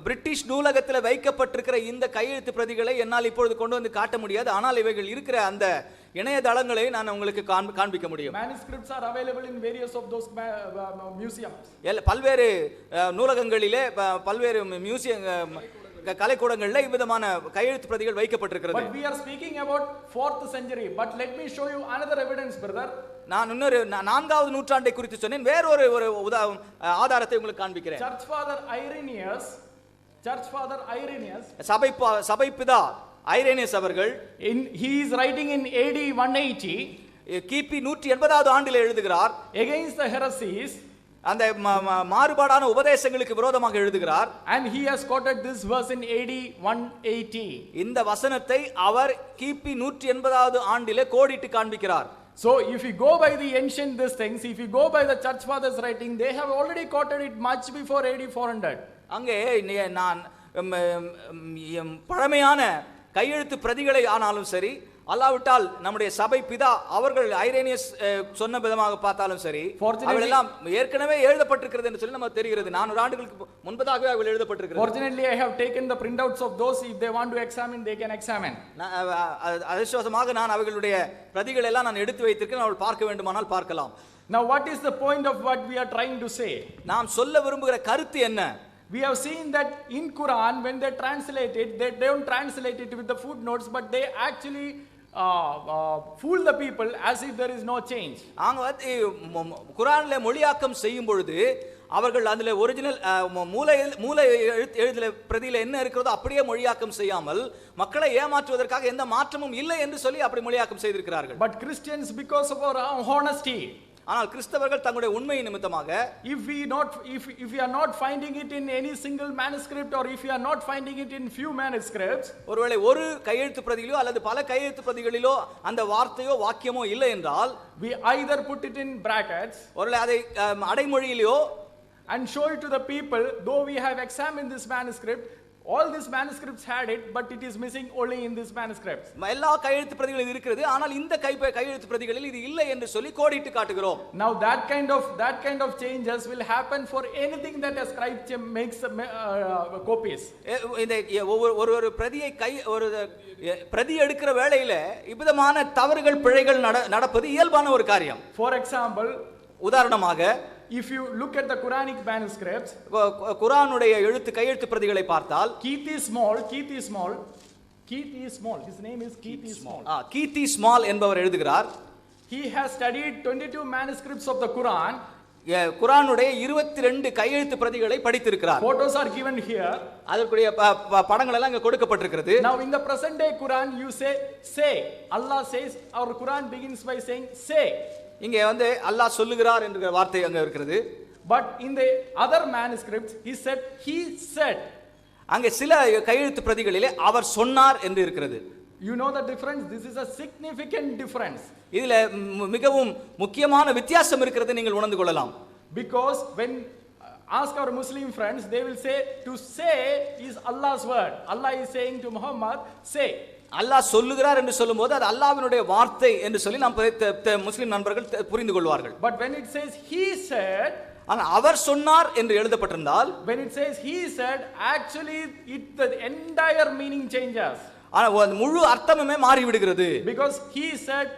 British நூலகத்தில் வைக்கப்பட்டிருக்கிற இந்த கையெழுத்து பிரதிகளை என்னால் இப்பொழுது கொண்டு வந்து காட்ட முடியாது, ஆனால் இவைகள் இருக்கிற அந்த இணையதளங்களை நான் உங்களுக்கு காண்பிக்க முடியும். Manuscripts are available in various of those museums. பல்வேறு நூலகங்களிலே பல்வேறு மியூசியம் கலைக்கூடங்களில் இவ்விதமான கையெழுத்து பிரதிகள் வைக்கப்பட்டிருக்கிறது. But we are speaking about 4th century, but let me show you another evidence, brother. நான் இன்னொரு 4வது நூற்றாண்டை குறித்து சொன்னேன், வேறொரு ஆதாரத்தை உங்களுக்கு காண்பிக்கிறேன். Church Father Irenaeus சபைபிதா ஐரேனியஸ் அவர்கள் he is writing in AD 180, கிபி 180வது ஆண்டில் எழுதுகிறார். against the heresies, அந்த மாறுபாடான உபதேசங்களுக்கு விரோதமாக எழுதுகிறார். and he has quoted this verse in AD 180. இந்த வசனத்தை அவர் கிபி 180வது ஆண்டிலே கோடிட்டு காண்பிக்கிறார். So if you go by the ancient these things, if you go by the church fathers writing, they have already quoted it much before AD 400. அங்கே நான் பழமையான கையெழுத்து பிரதிகளை ஆனாலும் சரி, அல்லாவிட்டால் நம்முடைய சபை பிதா அவர்கள் ஐரேனியஸ் சொன்ன விதமாக பார்த்தாலும் சரி, அவர்களெல்லாம் ஏற்கனவே எழுதப்பட்டிருக்கிறது என்று சொல்லி நமக்கு தெரிகிறது. 400 ஆண்டுகளுக்கு முன்பதாகவே அவர்கள் எழுதப்பட்டிருக்கிறது. Fortunately, I have taken the printouts of those. If they want to examine, they can examine. அதிர்ஷ்டவசமாக நான் அவர்களுடைய பிரதிகள் எல்லாம் நான் எடுத்து வைத்திருக்கிறேன். அவர்கள் பார்க்க வேண்டுமானால் பார்க்கலாம். Now, what is the point of what we are trying to say? நாம் சொல்ல விரும்புகிற கருத்து என்ன? We have seen that in Quran, when they translate it, they don't translate it with the footnotes, but they actually fool the people as if there is no change. அங்க வந்து குர்ஆன்ல மொழியாக்கம் செய்யும் பொழுது அவர்கள் அதிலே ஒரிஜினல் மூல எழுத்துல பிரதியில என்ன இருக்கிறதோ அப்படியே மொழியாக்கம் செய்யாமல் மக்களை ஏமாற்றுவதற்காக எந்த மாற்றமும் இல்லை என்று சொல்லி அப்படி மொழியாக்கம் செய்திருக்கிறார்கள். But Christians, because of our honesty, ஆனால் கிறிஸ்தவர்கள் தங்களுடைய உண்மை நிமித்தமாக if we are not finding it in any single manuscript, or if we are not finding it in few manuscripts, ஒருவேளை ஒரு கையெழுத்து பிரதியிலோ அல்லது பல கையெழுத்து பிரதிகளிலோ அந்த வார்த்தையோ வாக்கியமோ இல்லை என்றால் we either put it in brackets, ஒருவேளை அதை அடைமொழியிலோ and show it to the people, though we have examined this manuscript, all these manuscripts had it, but it is missing only in this manuscript. எல்லா கையெழுத்து பிரதிகளும் இருக்கிறது, ஆனால் இந்த கையெழுத்து பிரதிகளில் இது இல்லை என்று சொல்லி கோடிட்டு காட்டுகிறோம். Now that kind of changes will happen for anything that a scribe makes copies. இந்த ஒரு பிரதியை ஒரு பிரதி எடுக்கிற வேளையில இவ்விதமான தவறுகள் பிழைகள் நடப்பது இயல்பான ஒரு காரியம். For example, உதாரணமாக, if you look at the Quranic manuscripts, குர்ஆனுடைய கையெழுத்து பிரதிகளை பார்த்தால் Keith is small, his name is Keith Small. Keith Small என்பவர் எழுதுகிறார். He has studied 22 manuscripts of the Quran. குர்ஆனுடைய 22 கையெழுத்து பிரதிகளை படித்திருக்கிறார். Photos are given here. அதற்குரிய படங்கள் எல்லாம் இங்க கொடுக்கப்பட்டிருக்கிறது. Now in the present day Quran, you say Allah says, our Quran begins by saying say. இங்க வந்து அல்லாஹ் சொல்லுகிறார் என்கிற வார்த்தை அங்க இருக்கிறது. But in the other manuscripts he said. அங்க சில கையெழுத்து பிரதிகளிலே அவர் சொன்னார் என்று இருக்கிறது. You know the difference? This is a significant difference. இதுல மிகவும் முக்கியமான வித்தியாசம் இருக்கிறது நீங்கள் உணர்ந்து கொள்ளலாம். Because when ask our Muslim friends, they will say to say is Allah's word. Allah is saying to Muhammad, say. அல்லாஹ் சொல்லுகிறார் என்று சொல்லும்போது அது அல்லாஹ்வினுடைய வார்த்தை என்று சொல்லி நாம் முஸ்லிம் நண்பர்கள் புரிந்து கொள்வார்கள். But when it says he said, அவர் சொன்னார் என்று எழுதப்பட்டிருந்தால், when it says he said, actually the entire meaning changes. முழு அர்த்தமுமே மாறி விடுகிறது. Because he said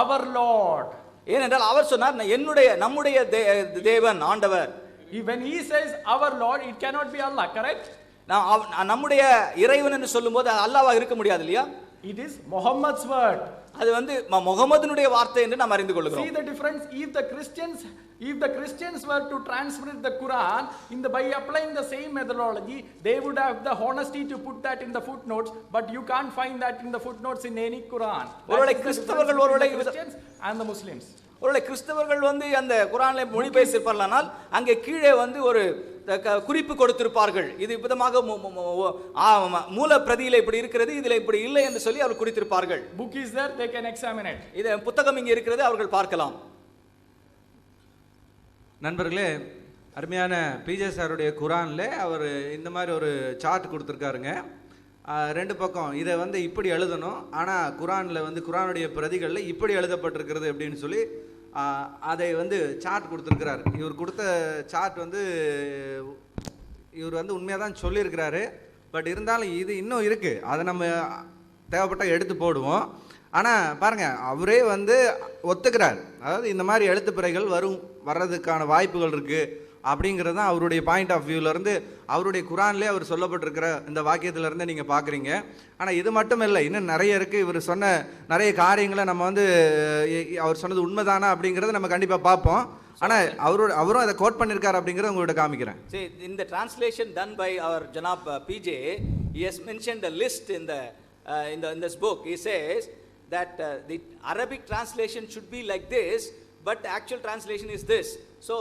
our Lord. ஏனென்றால் அவர் சொன்னார் நம்முடைய தேவன் ஆண்டவர். When he says our Lord, it cannot be Allah, correct? நம்முடைய இறைவன் என்று சொல்லும்போது அல்லாஹ்வா இருக்க முடியாது இல்லையா? It is Muhammad's word. அது வந்து முஹம்மதுனுடைய வார்த்தை என்று நாம் அறிந்து கொள்கிறோம். See the difference? If the Christians were to transmit the Quran by applying the same methodology, they would have the honesty to put that in the footnotes, but you can't find that in the footnotes in any Quran. ஒருவேளை கிறிஸ்தவர்கள் ஒருவேளை Christians and the Muslims. ஒருவேளை கிறிஸ்தவர்கள் வந்து அந்த குர்ஆனிலே மொழிபெயர்த்திருப்பார்கள், அங்கே கீழே வந்து ஒரு குறிப்பு கொடுத்திருப்பார்கள். இது விதமாக மூல பிரதியில இப்படி இருக்கிறது, இதுல இப்படி இல்லை என்று சொல்லி அவர் குறித்திருப்பார்கள். Book is there, they can examine it. இது புத்தகம் இங்கே இருக்கிறது, அவர்கள் பார்க்கலாம். நண்பர்களே, அருமையான பிஜே சாருடைய குரான்ல அவர் இந்த மாதிரி ஒரு சார்ட் கொடுத்துருக்காருங்க. 2 பக்கம் இதை வந்து இப்படி எழுதணும், ஆனால் குரானில் வந்து குரானுடைய பிரதிகளில் இப்படி எழுதப்பட்டிருக்கிறது அப்படின்னு சொல்லி அதை வந்து சார்ட் கொடுத்துருக்கிறார். இவர் கொடுத்த சார்ட் வந்து இவர் வந்து உண்மையாக தான் சொல்லியிருக்கிறாரு. பட் இருந்தாலும் இது இன்னும் இருக்குது, அதை நம்ம தேவைப்பட்டால் எடுத்து போடுவோம். ஆனால் பாருங்கள், அவரே வந்து ஒத்துக்கிறார். அதாவது இந்த மாதிரி எழுத்துப்பிழைகள் வர்றதுக்கான வாய்ப்புகள் இருக்குது அப்படிங்கிறது தான் அவருடைய பாயிண்ட் ஆஃப் வியூவிலேருந்து அவருடைய குரான்லேயே அவர் சொல்லப்பட்டிருக்கிற இந்த வாக்கியத்திலேருந்து நீங்கள் பார்க்குறீங்க. ஆனால் இது மட்டும் இல்லை, இன்னும் நிறைய இருக்குது. இவர் சொன்ன நிறைய காரியங்களை நம்ம வந்து அவர் சொன்னது உண்மைதானா அப்படிங்கிறத நம்ம கண்டிப்பாக பார்ப்போம். ஆனால் அவரும் அதை கோட் பண்ணியிருக்காரு அப்படிங்கிறத உங்கள்கிட்ட காமிக்கிறேன். In the translation done by our Janab PJ, he has mentioned a list in this book. He says that the Arabic translation should be like this, but the actual translation is this. So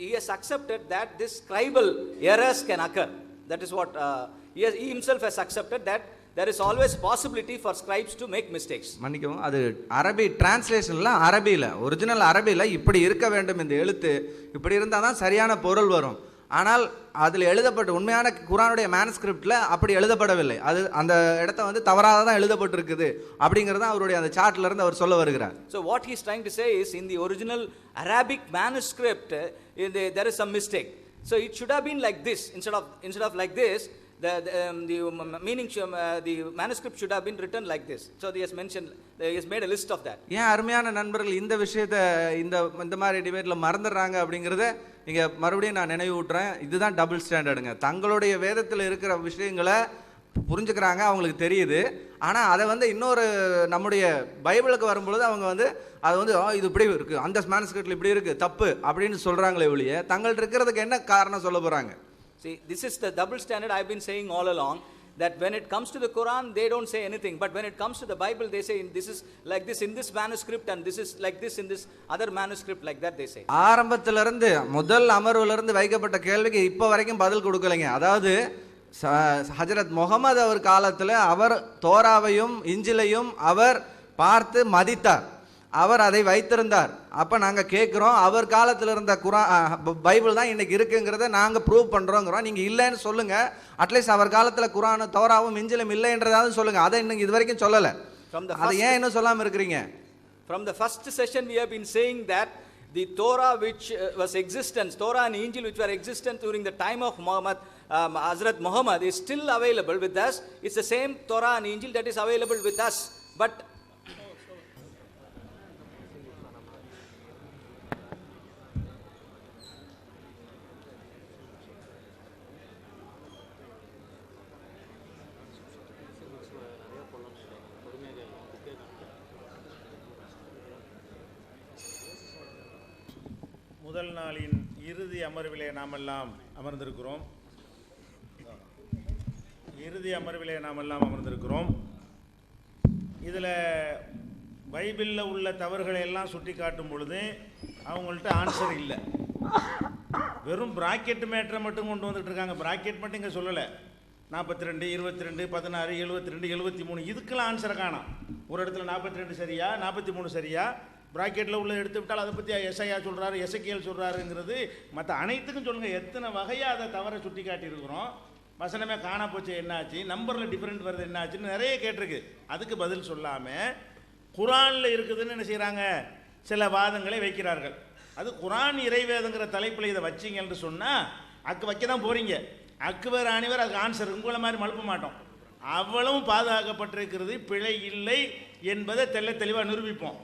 he has accepted that this scribal errors can occur. That is what he himself has accepted, that there is always possibility for scribes to make mistakes. மன்னிக்கவும், அது அரபி டிரான்ஸ்லேஷன்ல அரபியில் original அரபியில் இப்படி இருக்க வேண்டும், இந்த எழுத்து இப்படி இருந்தால் தான் சரியான பொருள் வரும். ஆனால் அதில் எழுதப்பட்ட உண்மையான குரானுடைய மேனுஸ்கிரிப்டில் அப்படி எழுதப்படவில்லை. அது அந்த இடத்த வந்து தவறாக தான் எழுதப்பட்டிருக்குது அப்படிங்கிறது அவருடைய அந்த சார்ட்ல இருந்து அவர் சொல்ல வருகிறார். So what he is trying to say is, in the original Arabic manuscript, there is some mistake. So it should have been like this instead of like this. The meaning, the manuscript should have been written like this. So he has mentioned, he has made a list of that. ஏன் அருமையான நண்பர்கள் இந்த விஷயத்தை இந்த மாதிரி டிபேட்ல மறந்துடுறாங்க அப்படிங்கிறத இங்க மறுபடியும் நான் நினைவு ஊட்டுறேன். இதுதான் டபுள் ஸ்டாண்டர்டுங்க. தங்களுடைய வேதத்தில் இருக்கிற விஷயங்களை புரிஞ்சுக்கிறாங்க, அவங்களுக்கு தெரியுது. ஆனால் அதை வந்து இன்னொரு நம்முடைய பைபிளுக்கு வரும்பொழுது அவங்க வந்து அது வந்து இது இப்படி இருக்குது, அந்த மேனுஸ்கிரிப்ட்ல இப்படி இருக்குது, தப்பு அப்படின்னு சொல்கிறாங்களே ஒழிய தங்கள்ட்ட இருக்கிறதுக்கு என்ன காரணம் சொல்ல போகிறாங்க? See, this is the double standard I've been saying all along, that when it comes to the Quran, they don't say anything. But when it comes to the Bible, they say this is like this in this manuscript and this is like this in this other manuscript, like that they say. ஆரம்பத்திலிருந்து முதல் அமர்விலிருந்து வைக்கப்பட்ட கேள்விக்கு இப்போ வரைக்கும் பதில் கொடுக்கலைங்க. அதாவது ஹஜரத் முகமது அவர் காலத்தில் அவர் தோராவையும் இஞ்சிலையும் அவர் பார்த்து மதித்தார், அவர் அதை வைத்திருந்தார். அப்போ நாங்கள் கேட்குறோம், அவர் காலத்தில் இருந்த பைபிள் தான் இன்னைக்கு இருக்குங்கிறத நாங்கள் ப்ரூவ் பண்ணுறோங்கிறோம். நீங்கள் இல்லைன்னு சொல்லுங்கள், அட்லீஸ்ட் அவர் காலத்தில் குரானும் தௌராவும் இஞ்சிலும் இல்லைன்றதாவது சொல்லுங்கள். அதை இன்னைக்கு இது வரைக்கும் சொல்லலை. அதை ஏன் இன்னும் சொல்லாமல் இருக்கிறீங்க? From the first session we have been saying that the Torah which was existent, Torah and Injil which were existent during the time of Muhammad, Hazrat Muhammad, is still available with us. It's the same Torah and Injil that is available with us. But முதல் நாளின் இறுதி அமர்விலே நாமெல்லாம் அமர்ந்திருக்கிறோம். இதில் பைபிளில் உள்ள தவறுகளை எல்லாம் சுட்டி காட்டும் பொழுது அவங்கள்ட்ட ஆன்சர் இல்லை. வெறும் பிராக்கெட் மேட்டரை மட்டும் கொண்டு வந்துட்டு இருக்காங்க. பிராக்கெட் மட்டும் இங்கே சொல்லலை. 42, 22, 16, 72, 73 இதுக்கெல்லாம் ஆன்சரை காணோம். ஒரு இடத்துல 42 சரியா, 43 சரியா, பிராக்கெட்டில் உள்ள எடுத்து விட்டால் அதை பற்றி எஸ்ஐயா சொல்கிறாரு, எசக்கியல் சொல்கிறாருங்கிறது மற்ற அனைத்துக்கும் சொல்லுங்கள். எத்தனை வகையாக அதை தவறை சுட்டி காட்டியிருக்கிறோம். வசனமே காணா போச்சு என்னாச்சு, நம்பரில் டிஃப்ரெண்ட் வருது என்னாச்சுன்னு நிறைய கேட்டிருக்கு. அதுக்கு பதில் சொல்லாமல் குரானில் இருக்குதுன்னு என்ன செய்கிறாங்க, சில வாதங்களை வைக்கிறார்கள். அது குரான் இறைவேதங்கிற தலைப்பில் இதை வச்சிங்கன்னு சொன்னால் வைக்க தான் போகிறீங்க. அக்பர் அணிவர் அதுக்கு ஆன்சர் உங்களை மாதிரி மழுப்ப மாட்டோம். அவ்வளவும் பாதுகாக்கப்பட்டிருக்கிறது, பிழை இல்லை என்பதை தெளிவாக நிரூபிப்போம்.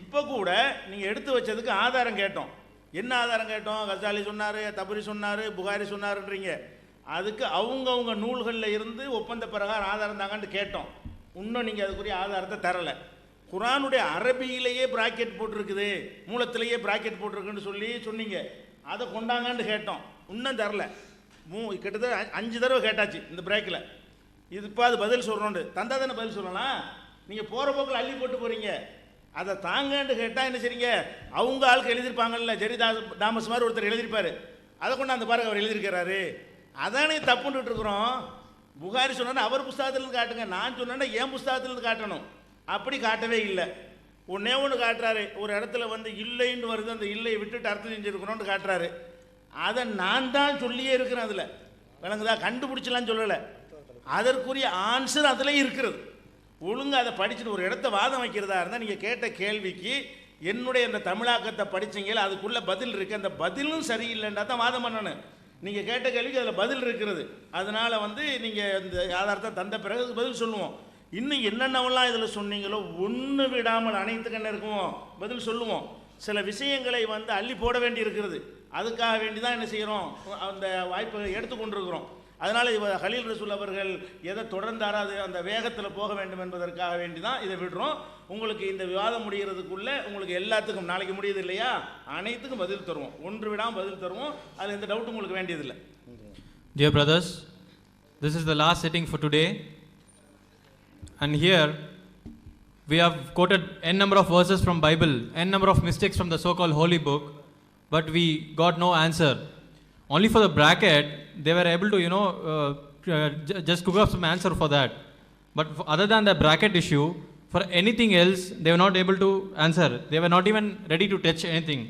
இப்போ கூட நீங்கள் எடுத்து வச்சதுக்கு ஆதாரம் கேட்டோம். என்ன ஆதாரம் கேட்டோம்? கசாலி சொன்னார், தபரி சொன்னார், புகாரி சொன்னாருன்றீங்க. அதுக்கு அவங்கவுங்க நூல்களில் இருந்து ஒப்பந்த பிரகாரம் ஆதாரம் தாங்கன்னு கேட்டோம். இன்னும் நீங்கள் அதுக்குரிய ஆதாரத்தை தரலை. குரானுடைய அரபியிலேயே பிராக்கெட் போட்டிருக்குது, மூலத்திலேயே பிராக்கெட் போட்டிருக்குன்னு சொன்னீங்க. அதை கொண்டாங்கன்னு கேட்டோம், இன்னும் தரல. கிட்டத்தட்ட 5 தடவை கேட்டாச்சு இந்த பிரேக்கில். இது இப்போ அது பதில் சொல்கிறோண்டு தந்தா தானே பதில் சொல்லலாம். நீங்கள் போகிற போக்கில் அள்ளி போட்டு போகிறீங்க. அதை தாங்கன்னு கேட்டால் என்ன செய்றீங்க, அவங்க ஆளுக்கு எழுதியிருப்பாங்கல்ல, ஜெரி தாமஸ் மாதிரி ஒருத்தர் எழுதியிருப்பார், அதை கொண்டு அந்த பாருங்க அவர் எழுதியிருக்கிறாரு. அதானே தப்புன்ட்டு இருக்கிறோம். புகாரி சொன்னா அவர் புஸ்தகத்திலிருந்து காட்டுங்க, நான் சொன்னேன்னா என் புஸ்தகத்திலிருந்து காட்டணும். அப்படி காட்டவே இல்லை. ஒன்னே ஒன்று காட்டுறாரு, ஒரு இடத்துல வந்து இல்லைன்னு வருது, அந்த இல்லையை விட்டுட்டு அர்த்தம் செஞ்சுருக்கணும்னு காட்டுறாரு. அதை நான் தான் சொல்லியே இருக்கிறேன். அதில் விளங்குதா, கண்டுபிடிச்சலான்னு சொல்லலை. அதற்குரிய ஆன்சர் அதில் இருக்கிறது. ஒழுங்கு அதை படிச்சுட்டு ஒரு இடத்த வாதம் வைக்கிறதா இருந்தால் நீங்கள் கேட்ட கேள்விக்கு என்னுடைய அந்த தமிழாக்கத்தை படிச்சிங்களா, அதுக்குள்ளே பதில் இருக்குது. அந்த பதிலும் சரியில்லைன்றா தான் வாதம் பண்ணணும். நீங்கள் கேட்ட கேள்விக்கு அதில் பதில் இருக்கிறது. அதனால் வந்து நீங்கள் இந்த ஆதாரத்தை தந்த பிறகு பதில் சொல்லுவோம். இன்னும் என்னென்னவெல்லாம் இதில் சொன்னீங்களோ ஒன்று விடாமல் அனைத்துக்கு என்ன இருக்குமோ பதில் சொல்லுவோம். சில விஷயங்களை வந்து அள்ளி போட வேண்டி இருக்கிறது. அதுக்காக வேண்டி தான் என்ன செய்கிறோம், அந்த வாய்ப்பை எடுத்துக்கொண்டிருக்கிறோம். அதனால் இவர் ஹலீல் ரசூல் அவர்கள் எதை தொடர்ந்தாரோ அது அந்த வேகத்தில் போக வேண்டும் என்பதற்காக வேண்டி தான் இதை விடுறோம். உங்களுக்கு இந்த விவாதம் முடிகிறதுக்குள்ளே உங்களுக்கு எல்லாத்துக்கும் நாளைக்கு முடியுது இல்லையா, அனைத்துக்கும் பதில் தருவோம். ஒன்று விடாமல் பதில் தருவோம். அதில் எந்த டவுட்டும் உங்களுக்கு வேண்டியதில்லை. Dear brothers, this is the last sitting for today. And here we have quoted n number of verses from Bible, n number of mistakes from the so-called holy book, but we got no answer. Only for the bracket, they were able to, just cook up some answer for that. But other than the bracket issue, for anything else, they were not able to answer. They were not even ready to touch anything.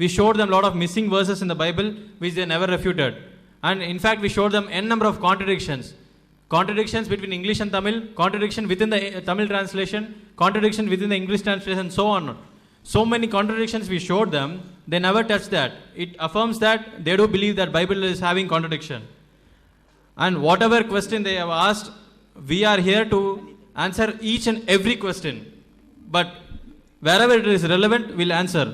We showed them a lot of missing verses in the Bible, which they never refuted. And in fact, we showed them n number of contradictions. Contradictions between English and Tamil, contradiction within the Tamil translation, contradiction within the English translation, so on. So many contradictions we showed them, they never touched that. It affirms that they do believe that Bible is having contradiction. And whatever question they have asked, we are here to answer each and every question. But wherever it is relevant, we'll answer.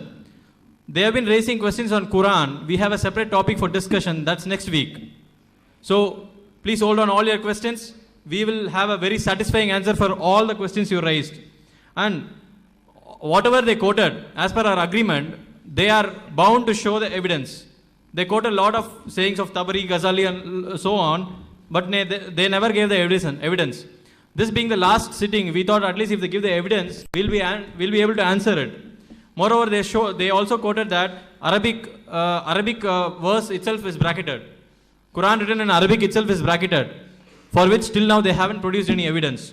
They have been raising questions on Quran. We have a separate topic for discussion. That's next week. So please hold on all your questions. We will have a very satisfying answer for all the questions you raised. And whatever they quoted, as per our agreement, they are bound to show the evidence. They quote a lot of sayings of Tabari, Ghazali and so on, but they never gave the evidence. This being the last sitting, we thought at least if they give the evidence, we'll be able to answer it. Moreover, they also quoted that Arabic verse itself is bracketed. Quran written in Arabic itself is bracketed, for which till now they haven't produced any evidence.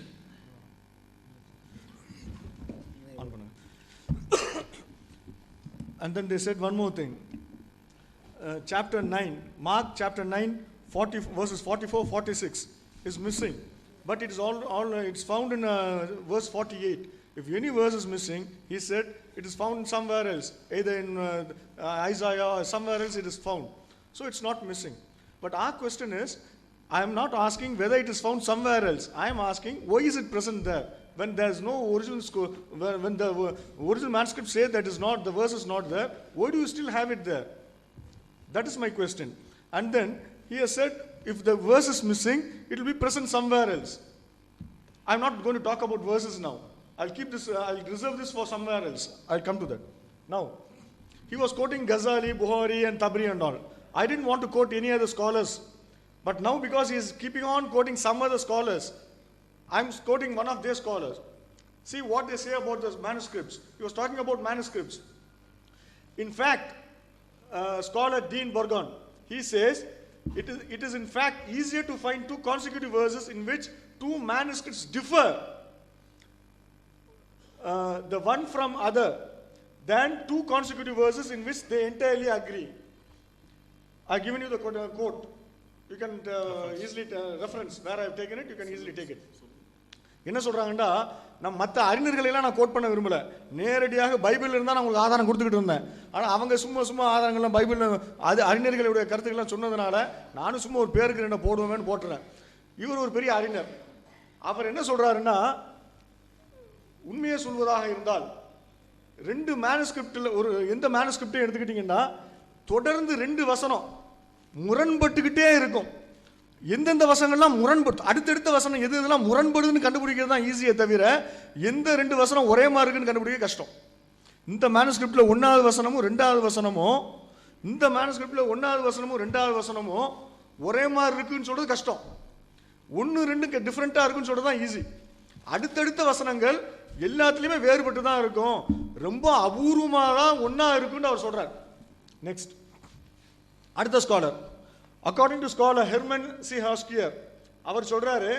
And then they said one more thing. Chapter 9, Mark chapter 9, verses 44, 46 is missing. But it is it's found in verse 48. If any verse is missing, he said it is found somewhere else, either in Isaiah or somewhere else it is found. So it's not missing. But our question is, I am not asking whether it is found somewhere else. I am asking, why is it present there? When there is no original when the original manuscript says that is not, the verse is not there, why do you still have it there? That is my question. And then he has said, if the verse is missing, it will be present somewhere else. I'm not going to talk about verses now. I'll reserve this for somewhere else. I'll come to that. Now, he was quoting Ghazali, Bukhari and Tabari and all. I didn't want to quote any other scholars. But now because he is keeping on quoting some other scholars, I'm quoting one of their scholars. See what they say about those manuscripts. He was talking about manuscripts. In fact, scholar Dean Burgon, he says, it is in fact easier to find two consecutive verses in which two manuscripts differ, the one from other, than two consecutive verses in which they entirely agree. I've given you the quote. You can easily reference where I've taken it, you can easily take it. என்ன சொல்றாங்கடா, நான் மற்ற அறிஞர்களை எல்லாம் நான் code பண்ண விரும்பல, நேரடியாக பைபிள்ல இருந்தா நான் உங்களுக்கு ஆதாரம் கொடுத்துக்கிட்டு இருந்தேன். ஆனா அவங்க சும்மா ஆதாரங்கள்லாம் பைபிள்ல அது அறிஞர்களுடைய கருத்துக்களை சொன்னதுனால நானும் சும்மா ஒரு பேருக்கு என்ன போடுவேன்னு போட்டுறேன். இவர் ஒரு பெரிய அறிஞர். அவர் என்ன சொல்றாருன்னா, உண்மையை சொல்வதாக இருந்தால் ரெண்டு மேனுஸ்கிரிப்ட்ல எந்த மேனுஸ்கிரிப்டையும் எடுத்துக்கிட்டீங்கன்னா தொடர்ந்து ரெண்டு வசனம் முரண்பட்டுக்கிட்டே இருக்கும். எந்தெந்த வசனங்கள்லாம் அடுத்தடுத்த வசனம் எதெல்லாம் முரண்படுதுன்னு கண்டுபிடிக்கிறது தான் ஈஸியே தவிர எந்த ரெண்டு வசனம் ஒரே மாதிரி இருக்குன்னு கண்டுபிடிக்க கஷ்டம். இந்த மேனுஸ்கிரிப்ட்ல ஒன்னாவது வசனமும் ரெண்டாவது வசனமும் இந்த மேனுஸ்கிரிப்ட்ல ஒன்னாவது வசனமும் ரெண்டாவது வசனமும் ஒரே மாதிரி இருக்குன்னு சொல்றது கஷ்டம். ஒன்று ரெண்டு டிஃப்ரெண்டா இருக்குன்னு சொல்றது தான் ஈஸி. அடுத்தடுத்த வசனங்கள் எல்லாத்துலயுமே வேறுபட்டு தான் இருக்கும், ரொம்ப அபூர்வமாக தான் ஒன்னா இருக்குன்னு அவர் சொல்றார். நெக்ஸ்ட் அடுத்த scholar, according to scholar Herman C. Hoskier, அவர் சொல்றாரு,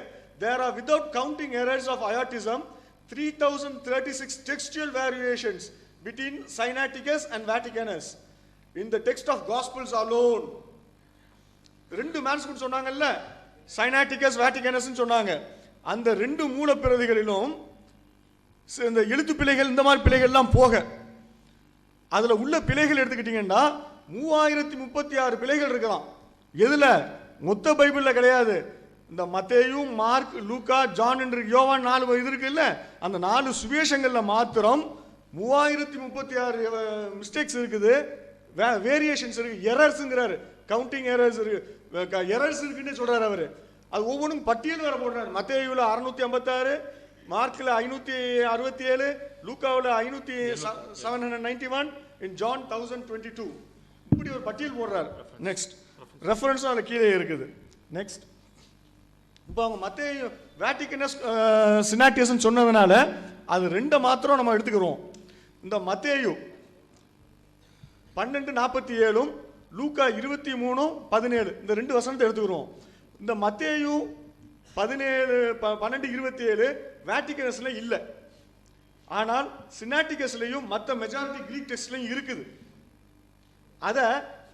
there are without counting errors of iotism 3036 textual variations between Sinaiticus and Vaticanus in the text of Gospels alone. ரெண்டு மேனுஸ்கிரிப்ட் சொன்னாங்கல்ல, Sinaiticus Vaticanus சொன்னாங்க. அந்த ரெண்டு மூல பிரதிகளிலும் இந்த எழுத்து பிழைகள் இந்த மாதிரி பிழைகள் எல்லாம் போக அதுல உள்ள பிழைகள் எடுத்துக்கிட்டீங்கன்னா 3036 பிழைகள் இருக்கலாம். எதுல? மொத்த பைபிள்ல கிடையாது. இந்த மத்தேயு, மார்க், லூக்கா, ஜான் என்று யோவான் 4 இது இருக்கு இல்ல, அந்த 4 சுவிசேஷங்கள்ல மாத்திரம் 3036 மிஸ்டேக்ஸ் இருக்குது, வேரியேஷன்ஸ் இருக்கு, எரர்ஸ்ங்கறாரு, கவுண்டிங் எரர்ஸ் இருக்கு, எரர்ஸ் இருக்குன்னு சொல்றாரு அவரு. அது ஒவ்வொன்றும் பட்டியல் வேற போடுறாரு. மத்தேயுல 656, மார்க்ல 567, லூக்காவுல 791, இன் ஜான் 1022, இப்படி ஒரு பட்டியல் போடுறாரு. நெக்ஸ்ட் ரெஃபரன்ஸும் அதில் கீழே இருக்குது. நெக்ஸ்ட் இப்போ அவங்க மத்தேயு வேட்டிகனஸ் சினாட்டியஸ் சொன்னதுனால அது ரெண்டை மாத்திரம் நம்ம எடுத்துக்கிறோம். இந்த மத்தேயு 12:47, லூக்கா 23:17 இந்த ரெண்டு வசனத்தை எடுத்துக்கிறோம். இந்த மத்தேயு 12:27 வேட்டிகனஸ்ல இல்லை, ஆனால் சினாட்டிகஸ்லையும் மற்ற மெஜாரிட்டி கிரீக் டெக்ஸ்ட்லையும் இருக்குது. அதை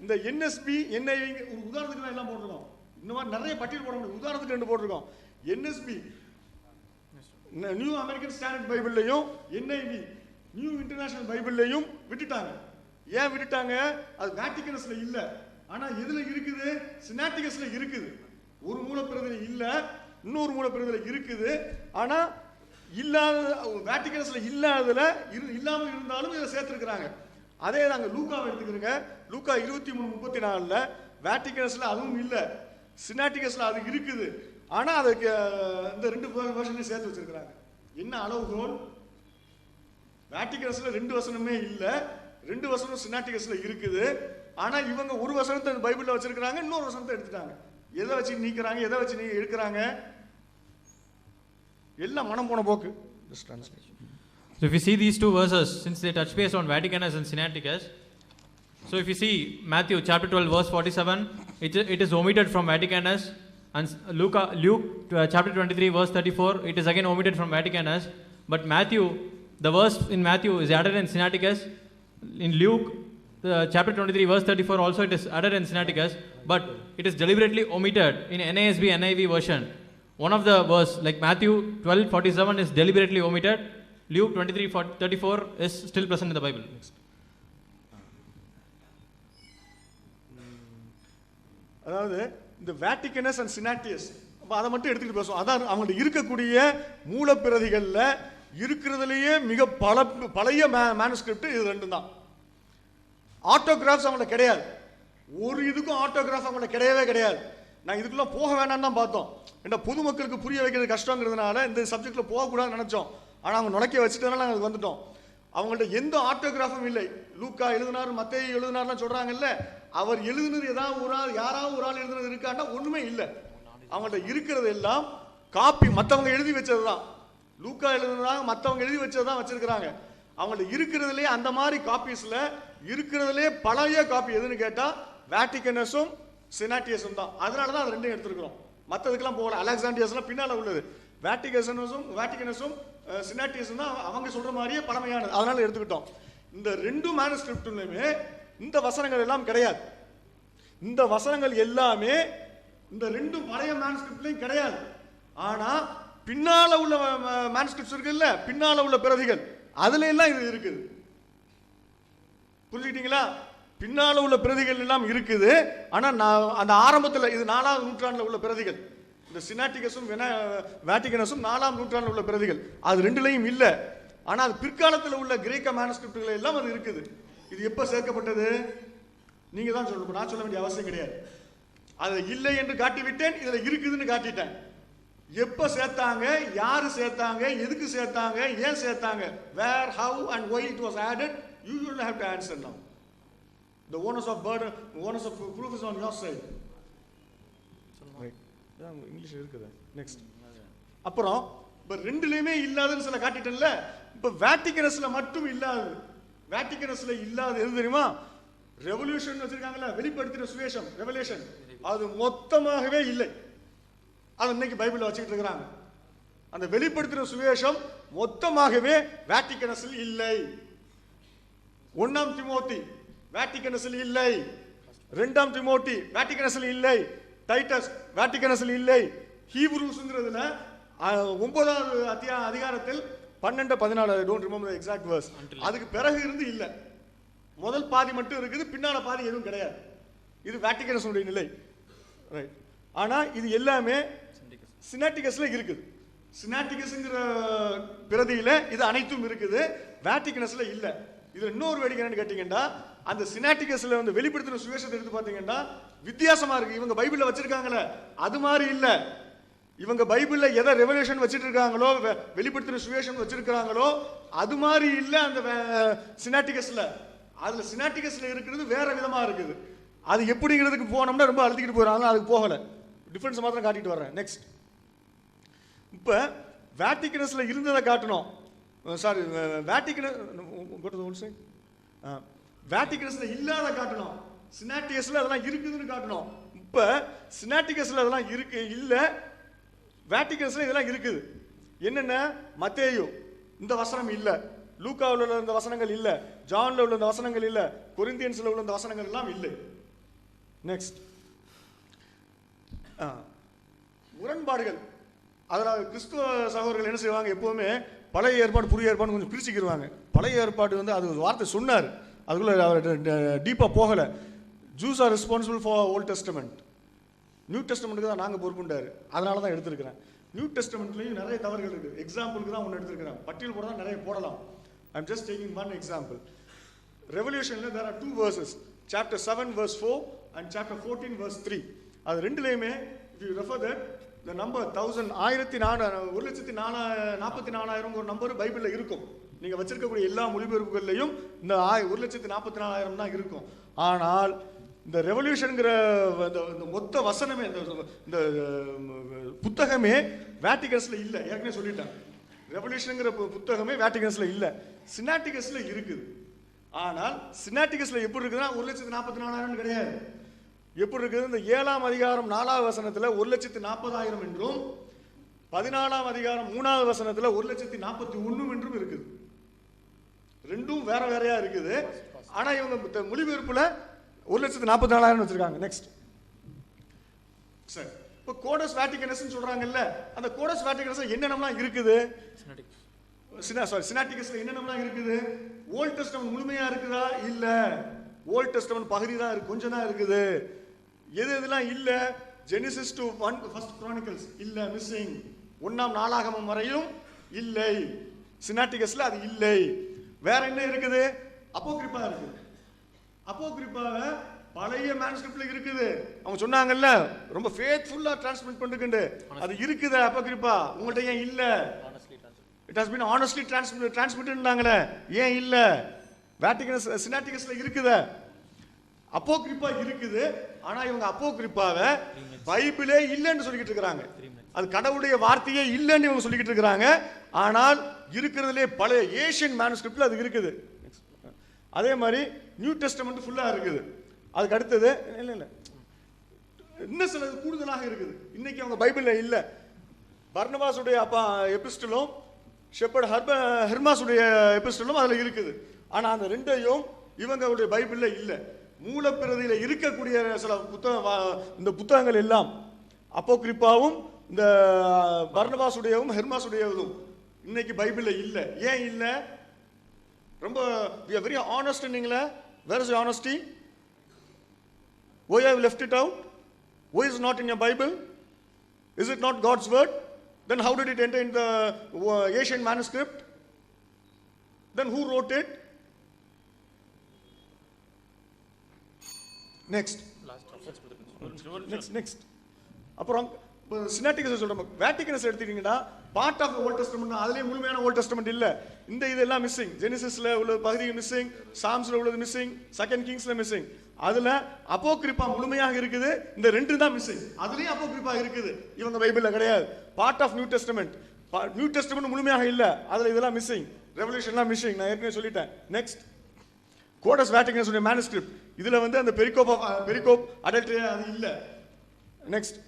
இந்த என்எஸ்பி என்ஐவி ஒரு உதாரணத்துக்கு எல்லாம் போட்டிருக்கோம். இந்த மாதிரி நிறைய பட்டியல் போட முடியும். உதாரணத்துக்கு 2 போட்டிருக்கோம். என்எஸ்பி நியூ அமெரிக்கன் ஸ்டாண்டர்ட் பைபிள்லையும் என்ஐவி நியூ இன்டர்நேஷனல் பைபிள்லையும் விட்டுட்டாங்க. ஏன் விட்டுட்டாங்க? அது வேட்டிகனஸ்ல இல்ல. ஆனா எதுல இருக்குது? சினாட்டிகஸ்ல இருக்குது. ஒரு மூலப்பிரதில இல்ல, இன்னொரு மூலப்பிரதில இருக்குது. ஆனா இல்லாத வேட்டிகனஸ்ல இல்லாததுல இல்லாம இருந்தாலும் இதை சேர்த்திருக்கிறாங்க. அதே நாங்க லூக்காவை எடுத்துக்கிறோங்க. லூக்கா 23:34ல வேட்டிகனஸ்ல அதுவும் இல்ல, சினாட்டிகஸ்ல அது இருக்குது. ஆனா அதுக்கு இந்த 2 வெர்ஷனையும் சேர்த்து வச்சிருக்கிறாங்க. என்ன அளவுகோல்? வேட்டிகனஸ்ல 2 வசனமே இல்ல, 2 வசனம் சினாட்டிகஸ்ல இருக்குது. ஆனா இவங்க ஒரு வசனத்தை பைபிள்ல வச்சிருக்காங்க, இன்னொரு வசனத்தை எடுத்துட்டாங்க. எதை வச்சு நீக்குறாங்க, எதை வச்சு நீங்க எடுக்கிறாங்க? எல்லாம் மனம் போன போக்கு. So if you see these 2 verses, since they touch base on Vaticanus and Sinaiticus, so if you see Matthew chapter 12 verse 47, it is omitted from Vaticanus, and Luke chapter 23 verse 34, it is again omitted from Vaticanus. But Matthew, the verse in Matthew is added in Sinaiticus. In Luke chapter 23 verse 34 also it is added in Sinaiticus, but it is deliberately omitted in NASB NIV version. One of the verse, like Matthew 12:47 is deliberately omitted. Luke 23:34 is still present in the Bible. அதாவது இந்த வேட்டிகனஸ் and சினாட்டியஸ் அதை மட்டும் எடுத்துக்கிட்டு பேசுவோம். அதான் அவங்கள்ட்ட இருக்கக்கூடிய மூலப்பிரதிகள்ல இருக்கிறதுலயே மிக பழைய மேனுஸ்கிரிப்ட் இது 2 தான். ஆட்டோகிராஃப்ஸ் அவங்கள்ட்ட கிடையாது. ஒரு இதுக்கும் ஆட்டோகிராஃப் அவங்கள்ட்ட கிடையவே கிடையாது. நான் இதுக்குள்ள போக வேண்டாம்னு தான் பார்த்தோம். ஏன்னா பொதுமக்களுக்கு புரிய வைக்கிறது கஷ்டங்கிறதுனால இந்த சப்ஜெக்ட்ல போகக்கூடாதுன்னு நினைச்சோம். ஆனால் அவங்க நுழைக்க வச்சுட்டனால நாங்கள் வந்துட்டோம். அவங்கள்ட்ட எந்த ஆட்டோகிராஃபும் இல்லை. லூக்கா எழுதினார், மத்தேயு எழுதினார்லாம் சொல்றாங்கல்ல, அவர் எழுதுனது ஏதாவது ஒரு ஆள், யாராவது ஒரு ஆள் எழுதுனது இருக்கான்னா ஒண்ணுமே இல்லை. அவங்கள்ட்ட இருக்கிறது எல்லாம் காப்பி, மற்றவங்க எழுதி வச்சது தான். லூக்கா எழுதுனதாக மற்றவங்க எழுதி வச்சது தான் வச்சிருக்கிறாங்க. அவங்கள்ட்ட இருக்கிறதுலே அந்த மாதிரி காப்பீஸ்ல இருக்கிறதுலே பழைய காப்பி எதுன்னு கேட்டா வேட்டிகனஸும் சினாட்டியஸும் தான். அதனால தான் அது 2 எடுத்துருக்கிறோம். மற்றதுக்கெல்லாம் போகல. அலெக்சாண்டியஸ்லாம் பின்னால உள்ளது. வேட்டிகனஸும் சினாட்டியஸும் தான் அவங்க சொல்ற மாதிரியே பழமையானது. அதனால எடுத்துக்கிட்டோம். இந்த 2 மேனுஸ்கிரிப்ட்லயுமே இந்த வசனங்கள் எல்லாம் கிடையாது. இந்த வசனங்கள் எல்லாமே இந்த 2 பழைய மேனுஸ்கிரிப்ட்லயும் கிடையாது. ஆனா பின்னால உள்ள மேனுஸ்கிரிப்ட்ஸ் இருக்குல்ல, பின்னால உள்ள பிரதிகள், அதுல எல்லாம் இது இருக்குது. புரிஞ்சுக்கிட்டீங்களா? பின்னால உள்ள பிரதிகள் எல்லாம் இருக்குது. ஆனா அந்த ஆரம்பத்தில் இது 4ஆம் நூற்றாண்டுல உள்ள பிரதிகள். இந்த சினாட்டிகஸும் வேட்டிகனஸும் 4ஆம் நூற்றாண்டுல உள்ள பிரதிகள். அது 2லயும் இல்ல. ஆனா அது பிற்காலத்தில் உள்ள கிரேக்க மேனுஸ்கிரிப்ட்கள் எல்லாம் அது இருக்குது. இது எப்ப சேர்க்கப்பட்டது? நீங்க தான் சொல்லணும், நான் சொல்ல வேண்டிய அவசியம் கிடையாது. அது இல்லை என்று காட்டிவிட்டேன், இதுல இருக்குதுன்னு காட்டிட்டேன். எப்ப சேர்த்தாங்க, யாரு சேர்த்தாங்க, எதுக்கு சேர்த்தாங்க, ஏன் சேர்த்தாங்க, where, how and why it was added, you will have to answer now. The onus of burden, onus of proof is on your side. Right. English இருக்குது. நெக்ஸ்ட். அப்புறம் இப்ப 2லயுமே இல்லாதன்னு சில காட்டிட்டேன்ல. இப்ப வேட்டிகனஸ்ல மட்டும் இல்லாதது. வேட்டிகனஸ்ல இல்லாத எது தெரியுமா? ரெவல்யூஷன் வச்சிருக்காங்கல்ல, வெளிப்படுத்தின சுவிசேஷம், ரெவலேஷன், அது மொத்தமாகவே இல்லை. அது இன்னைக்கு பைபிள்ல வச்சுக்கிட்டு இருக்கிறாங்க. அந்த வெளிப்படுத்தின சுவிசேஷம் மொத்தமாகவே வேட்டிகனஸ்ல இல்லை. 1 தீமோத்தி வேட்டிகனஸ்ல இல்லை, 2 தீமோத்தி வேட்டிகனஸ்ல இல்லை, டைட்டஸ் வேட்டிகனஸ்ல இல்லை. ஹீப்ரூஸ்ங்கிறதுல 9வது அதிகாரத்தில் 12-14, I don't remember the exact verse, அதுக்கு பிறகு இருந்து இல்ல. முதல் பாதி மட்டும் இருக்குது, பின்னால பாதி எதுவும் கிடையாது. இது வேட்டிகனஸ்னுடைய நிலை. ரைட். ஆனா இது எல்லாமே சினாட்டிகஸ்ல இருக்குது. சினாட்டிகஸ்ங்கிற பிரதியில இது அனைத்தும் இருக்குது, வேட்டிகனஸ்ல இல்ல. இதுல இன்னொரு வேடிக்கை என்னன்னு கேட்டீங்கன்னா, அந்த சினாட்டிகஸ்ல வந்து வெளிப்படுத்தின சுவிசேஷத்தை எடுத்து பாத்தீங்கன்னா வித்தியாசமா இருக்கு. இவங்க பைபிள்ல வச்சிருக்காங்களே அது மாதிரி இல்ல. இவங்க பைபிள்ல எதை ரெவலேஷன் வச்சிட்டு இருக்காங்களோ, வெளிப்படுத்தின சுவிசேஷம் வச்சிருக்காங்களோ அது மாதிரி இல்ல அந்த சினாட்டிகஸ்ல. அதுல சினாட்டிகஸ்ல இருக்கிறது வேற விதமா இருக்குது. அது எப்படிங்கிறதுக்கு போனோம்னா ரொம்ப அழுத்திக்கிட்டு போறாங்க, அதுக்கு போகல. டிஃபரன்ஸ் மாத்திரம் காட்டிட்டு வர்றேன். நெக்ஸ்ட். இப்ப வேட்டிகனஸ்ல இருந்ததை காட்டணும். சாரி, வேட்டிகனஸ்ல இல்லாத காட்டணும், சினாட்டிகஸ்ல அதெல்லாம் இருக்குதுன்னு காட்டணும். இப்ப சினாட்டிகஸ்ல அதெல்லாம் இருக்கு இல்ல, வேட்டிகனஸ்ல இதெல்லாம் இருக்குது. என்னென்ன? மத்தேயு இந்த வசனம் இல்ல, லூக்காவில் உள்ள இந்த வசனங்கள் இல்ல, ஜான்ல உள்ள இந்த வசனங்கள் இல்ல, கொரிந்தியன்ஸ்ல உள்ள இந்த வசனங்கள் எல்லாம் இல்லை. நெக்ஸ்ட் முரண்பாடுகள். அதனால் கிறிஸ்துவ சகோதரர்கள் என்ன செய்வாங்க, எப்போவுமே பழைய ஏற்பாடு புதிய ஏற்பாடு கொஞ்சம் பிரிச்சுக்கிடுவாங்க. பழைய ஏற்பாடு வந்து அது ஒரு வார்த்தை சொன்னார், அதுக்குள்ளே அவர் டீப்பாக போகலை. Jews are responsible for Old Testament, New டெஸ்டமெண்ட்டுக்கு தான் நாங்கள் பொறுப்புண்டார். அதனால தான் எடுத்திருக்கிறேன். நியூ டெஸ்டமெண்ட்லேயும் நிறைய தவறுகள் இருக்குது. எக்ஸாம்பிளுக்கு தான் ஒன்று எடுத்திருக்கிறேன், பட்டியல் போட தான் நிறைய போடலாம். I am just taking one example. ரெவல்யூஷனில் there are 2 verses, chapter 7 verse 4 and chapter 14 verse 3. அது ரெண்டுலேயுமே if you refer that the number 1,44,000 ஒரு நம்பர் பைபிளில் இருக்கும். நீங்கள் வச்சிருக்கக்கூடிய எல்லா மொழிபெயர்ப்புகள்லையும் இந்த 1,44,000 தான் இருக்கும். ஆனால் இந்த ரெவல்யூஷனுங்கிற இந்த மொத்த வசனமே இந்த புத்தகமே வேட்டிகன்ஸ்ல இல்லை. ஏற்கனவே சொல்லிட்டேன், ரெவல்யூஷனுங்கிற புத்தகமே வேட்டிகன்ஸ்ல இல்லை, சினாட்டிகஸ்ல இருக்குது. ஆனால் சினாட்டிகஸ்ல எப்படி இருக்குதுன்னா 1,44,000 கிடையாது. எப்படி இருக்குது, இந்த 7ஆம் அதிகாரம் 4ஆவது வசனத்துல 1,40,000 என்றும் 14ஆம் அதிகாரம் 3ஆவது வசனத்துல 1,41,000 என்றும் இருக்குது. ரெண்டும் வேற வேறையா இருக்குது. ஆனா இவங்க மொழிபெயர்ப்புல 1,40,000 வச்சிருக்காங்க. நெக்ஸ்ட் சார், இப்போ கோடஸ் வேட்டிகனஸ் சொல்றாங்கல்ல, அந்த கோடஸ் வேட்டிகனஸ் என்னென்னலாம் இருக்குது? சினாட்டிகஸ்ல என்னென்னலாம் இருக்குது? ஓல்ட் டெஸ்டமெண்ட் முழுமையா இருக்குதா? இல்ல, ஓல்ட் டெஸ்டமெண்ட் பகுதி தான் இருக்கு, கொஞ்சம் தான் இருக்குது. எது எதுலாம் இல்ல? ஜெனிசிஸ் டு 1 Chronicles இல்ல, மிஸ்ஸிங். 1ஆம் நாளாகமம் வரையும் இல்லை, சினாட்டிகஸ்ல அது இல்லை. வேற என்ன இருக்குது? அப்போகிரிப்பா இருக்குது. அப்போகிரிப்பாவை பழைய மேனுஸ்கிரிப்ட்ல இருக்குது. அவங்க சொன்னாங்கல்ல ரொம்ப ஃபேத்ஃபுல்லா டிரான்ஸ்மிட் பண்ணிருக்குண்டு, அது இருக்குது அப்போகிரிப்பா. உங்கள்ட்ட ஏன் இல்ல? இட் ஹஸ் பீன் ஆனஸ்ட்லி டிரான்ஸ்மிட்டட்னாங்களே, ஏன் இல்ல? வேட்டிகன் சினாட்டிகஸ்ல இருக்குது, அப்போகிரிப்பா இருக்குது. ஆனா இவங்க அப்போகிரிப்பாவை பைபிளே இல்லைன்னு சொல்லிக்கிட்டு இருக்காங்க. அது கடவுளுடைய வார்த்தையே இல்லைன்னு இவங்க சொல்லிக்கிட்டு இருக்காங்க. ஆனால் இருக்கிறதுலே பழைய ஏசியன் மேனுஸ்கிரிப்ட்ல அது இருக்குது. அதே மாதிரி நியூ டெஸ்டமெண்ட் ஃபுல்லா இருக்குது. அதுக்கு அடுத்தது இல்ல இன்னும் சில கூடுதலாக இருக்குது, இன்னைக்கு அவங்க பைபிள்ல இல்ல. பர்னபாஸுடைய அப்பா எபிஸ்டலும் ஷெப்பர்ட் ஹெர்மாஸுடைய எபிஸ்டலும் அதுல இருக்குது. ஆனா அந்த ரெண்டையும் இவங்களுடைய பைபிள்ல இல்ல. மூலப்பிரதியில இருக்கக்கூடிய சில இந்த புத்தகங்கள் எல்லாம் அப்போகிரிப்பாவும் இந்த பர்னபாஸுடையவும் ஹெர்மாஸுடையவும் இன்னைக்கு பைபிள்ல இல்ல. ஏன் இல்ல? ரொம்ப we are very honest inningla. Where is the honesty? Why have you left it out? Why is it not in your Bible? Is it not God's word? Then how did it enter in the Asian manuscript? Then who wrote it? Next. Next. அப்புறம் சினாட்டிகஸ் சொல்றோம். வேட்டிகனஸ் எடுத்துக்கிட்டீங்கன்னா part of volt testament, அதுலயே முழுமையான volt testament இல்ல. இந்த இதெல்லாம் missing. ஜெனிசிஸ்ல உள்ள பகுதி மிஸ்ஸிங், சாம்ஸ்ல உள்ளது மிஸ்ஸிங், செகண்ட் கிங்ஸ்ல மிஸ்ஸிங். அதுல அப்போகிரிப்பா முழுமையாக இருக்குது. இந்த ரெண்டு தான் மிஸ்ஸிங். அதுலயும் அப்போகிரிப்பா இருக்குது, இவங்க பைபிள்ல கிடையாது. Part of New Testament, New Testament முழுமையாக இல்ல, அதுல இதெல்லாம் மிஸ்ஸிங். ரெவல்யூஷன்லாம் மிஸ்ஸிங், நான் ஏற்கனவே சொல்லிட்டேன். நெக்ஸ்ட், கோடஸ் வேட்டிகனஸ் உடைய மேனுஸ்கிரிப்ட், இதுல வந்து அந்த பெரிகோப் அடல்ட்ரி அது இல்ல. நெக்ஸ்ட்,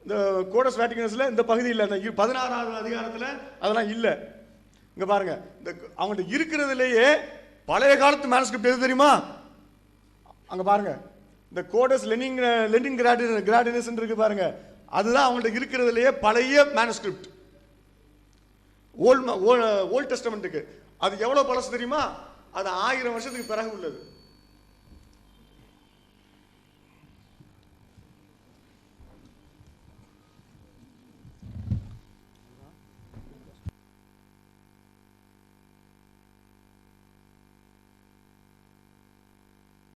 இந்த கோடஸ் வேட்டிகனஸ்ல இந்த பகுதி இல்ல. அந்த 16ஆவது அதிகாரத்துல அதெல்லாம் இல்ல. இங்க பாருங்க, இந்த அவங்கள்ட்ட இருக்கிறதுலேயே பழைய காலத்து மேனுஸ்கிரிப்ட் எது தெரியுமா? அங்க பாருங்க, இந்த கோடஸ் லெனின் கிராடினஸ் இருக்கு பாருங்க, அதுதான் அவங்கள்ட்ட இருக்கிறதுலேயே பழைய மேனுஸ்கிரிப்ட் ஓல்ட் டெஸ்டமெண்ட்டுக்கு. அது எவ்வளவு பழசு தெரியுமா? அது 1000 வருஷத்துக்கு பிறகு உள்ளது.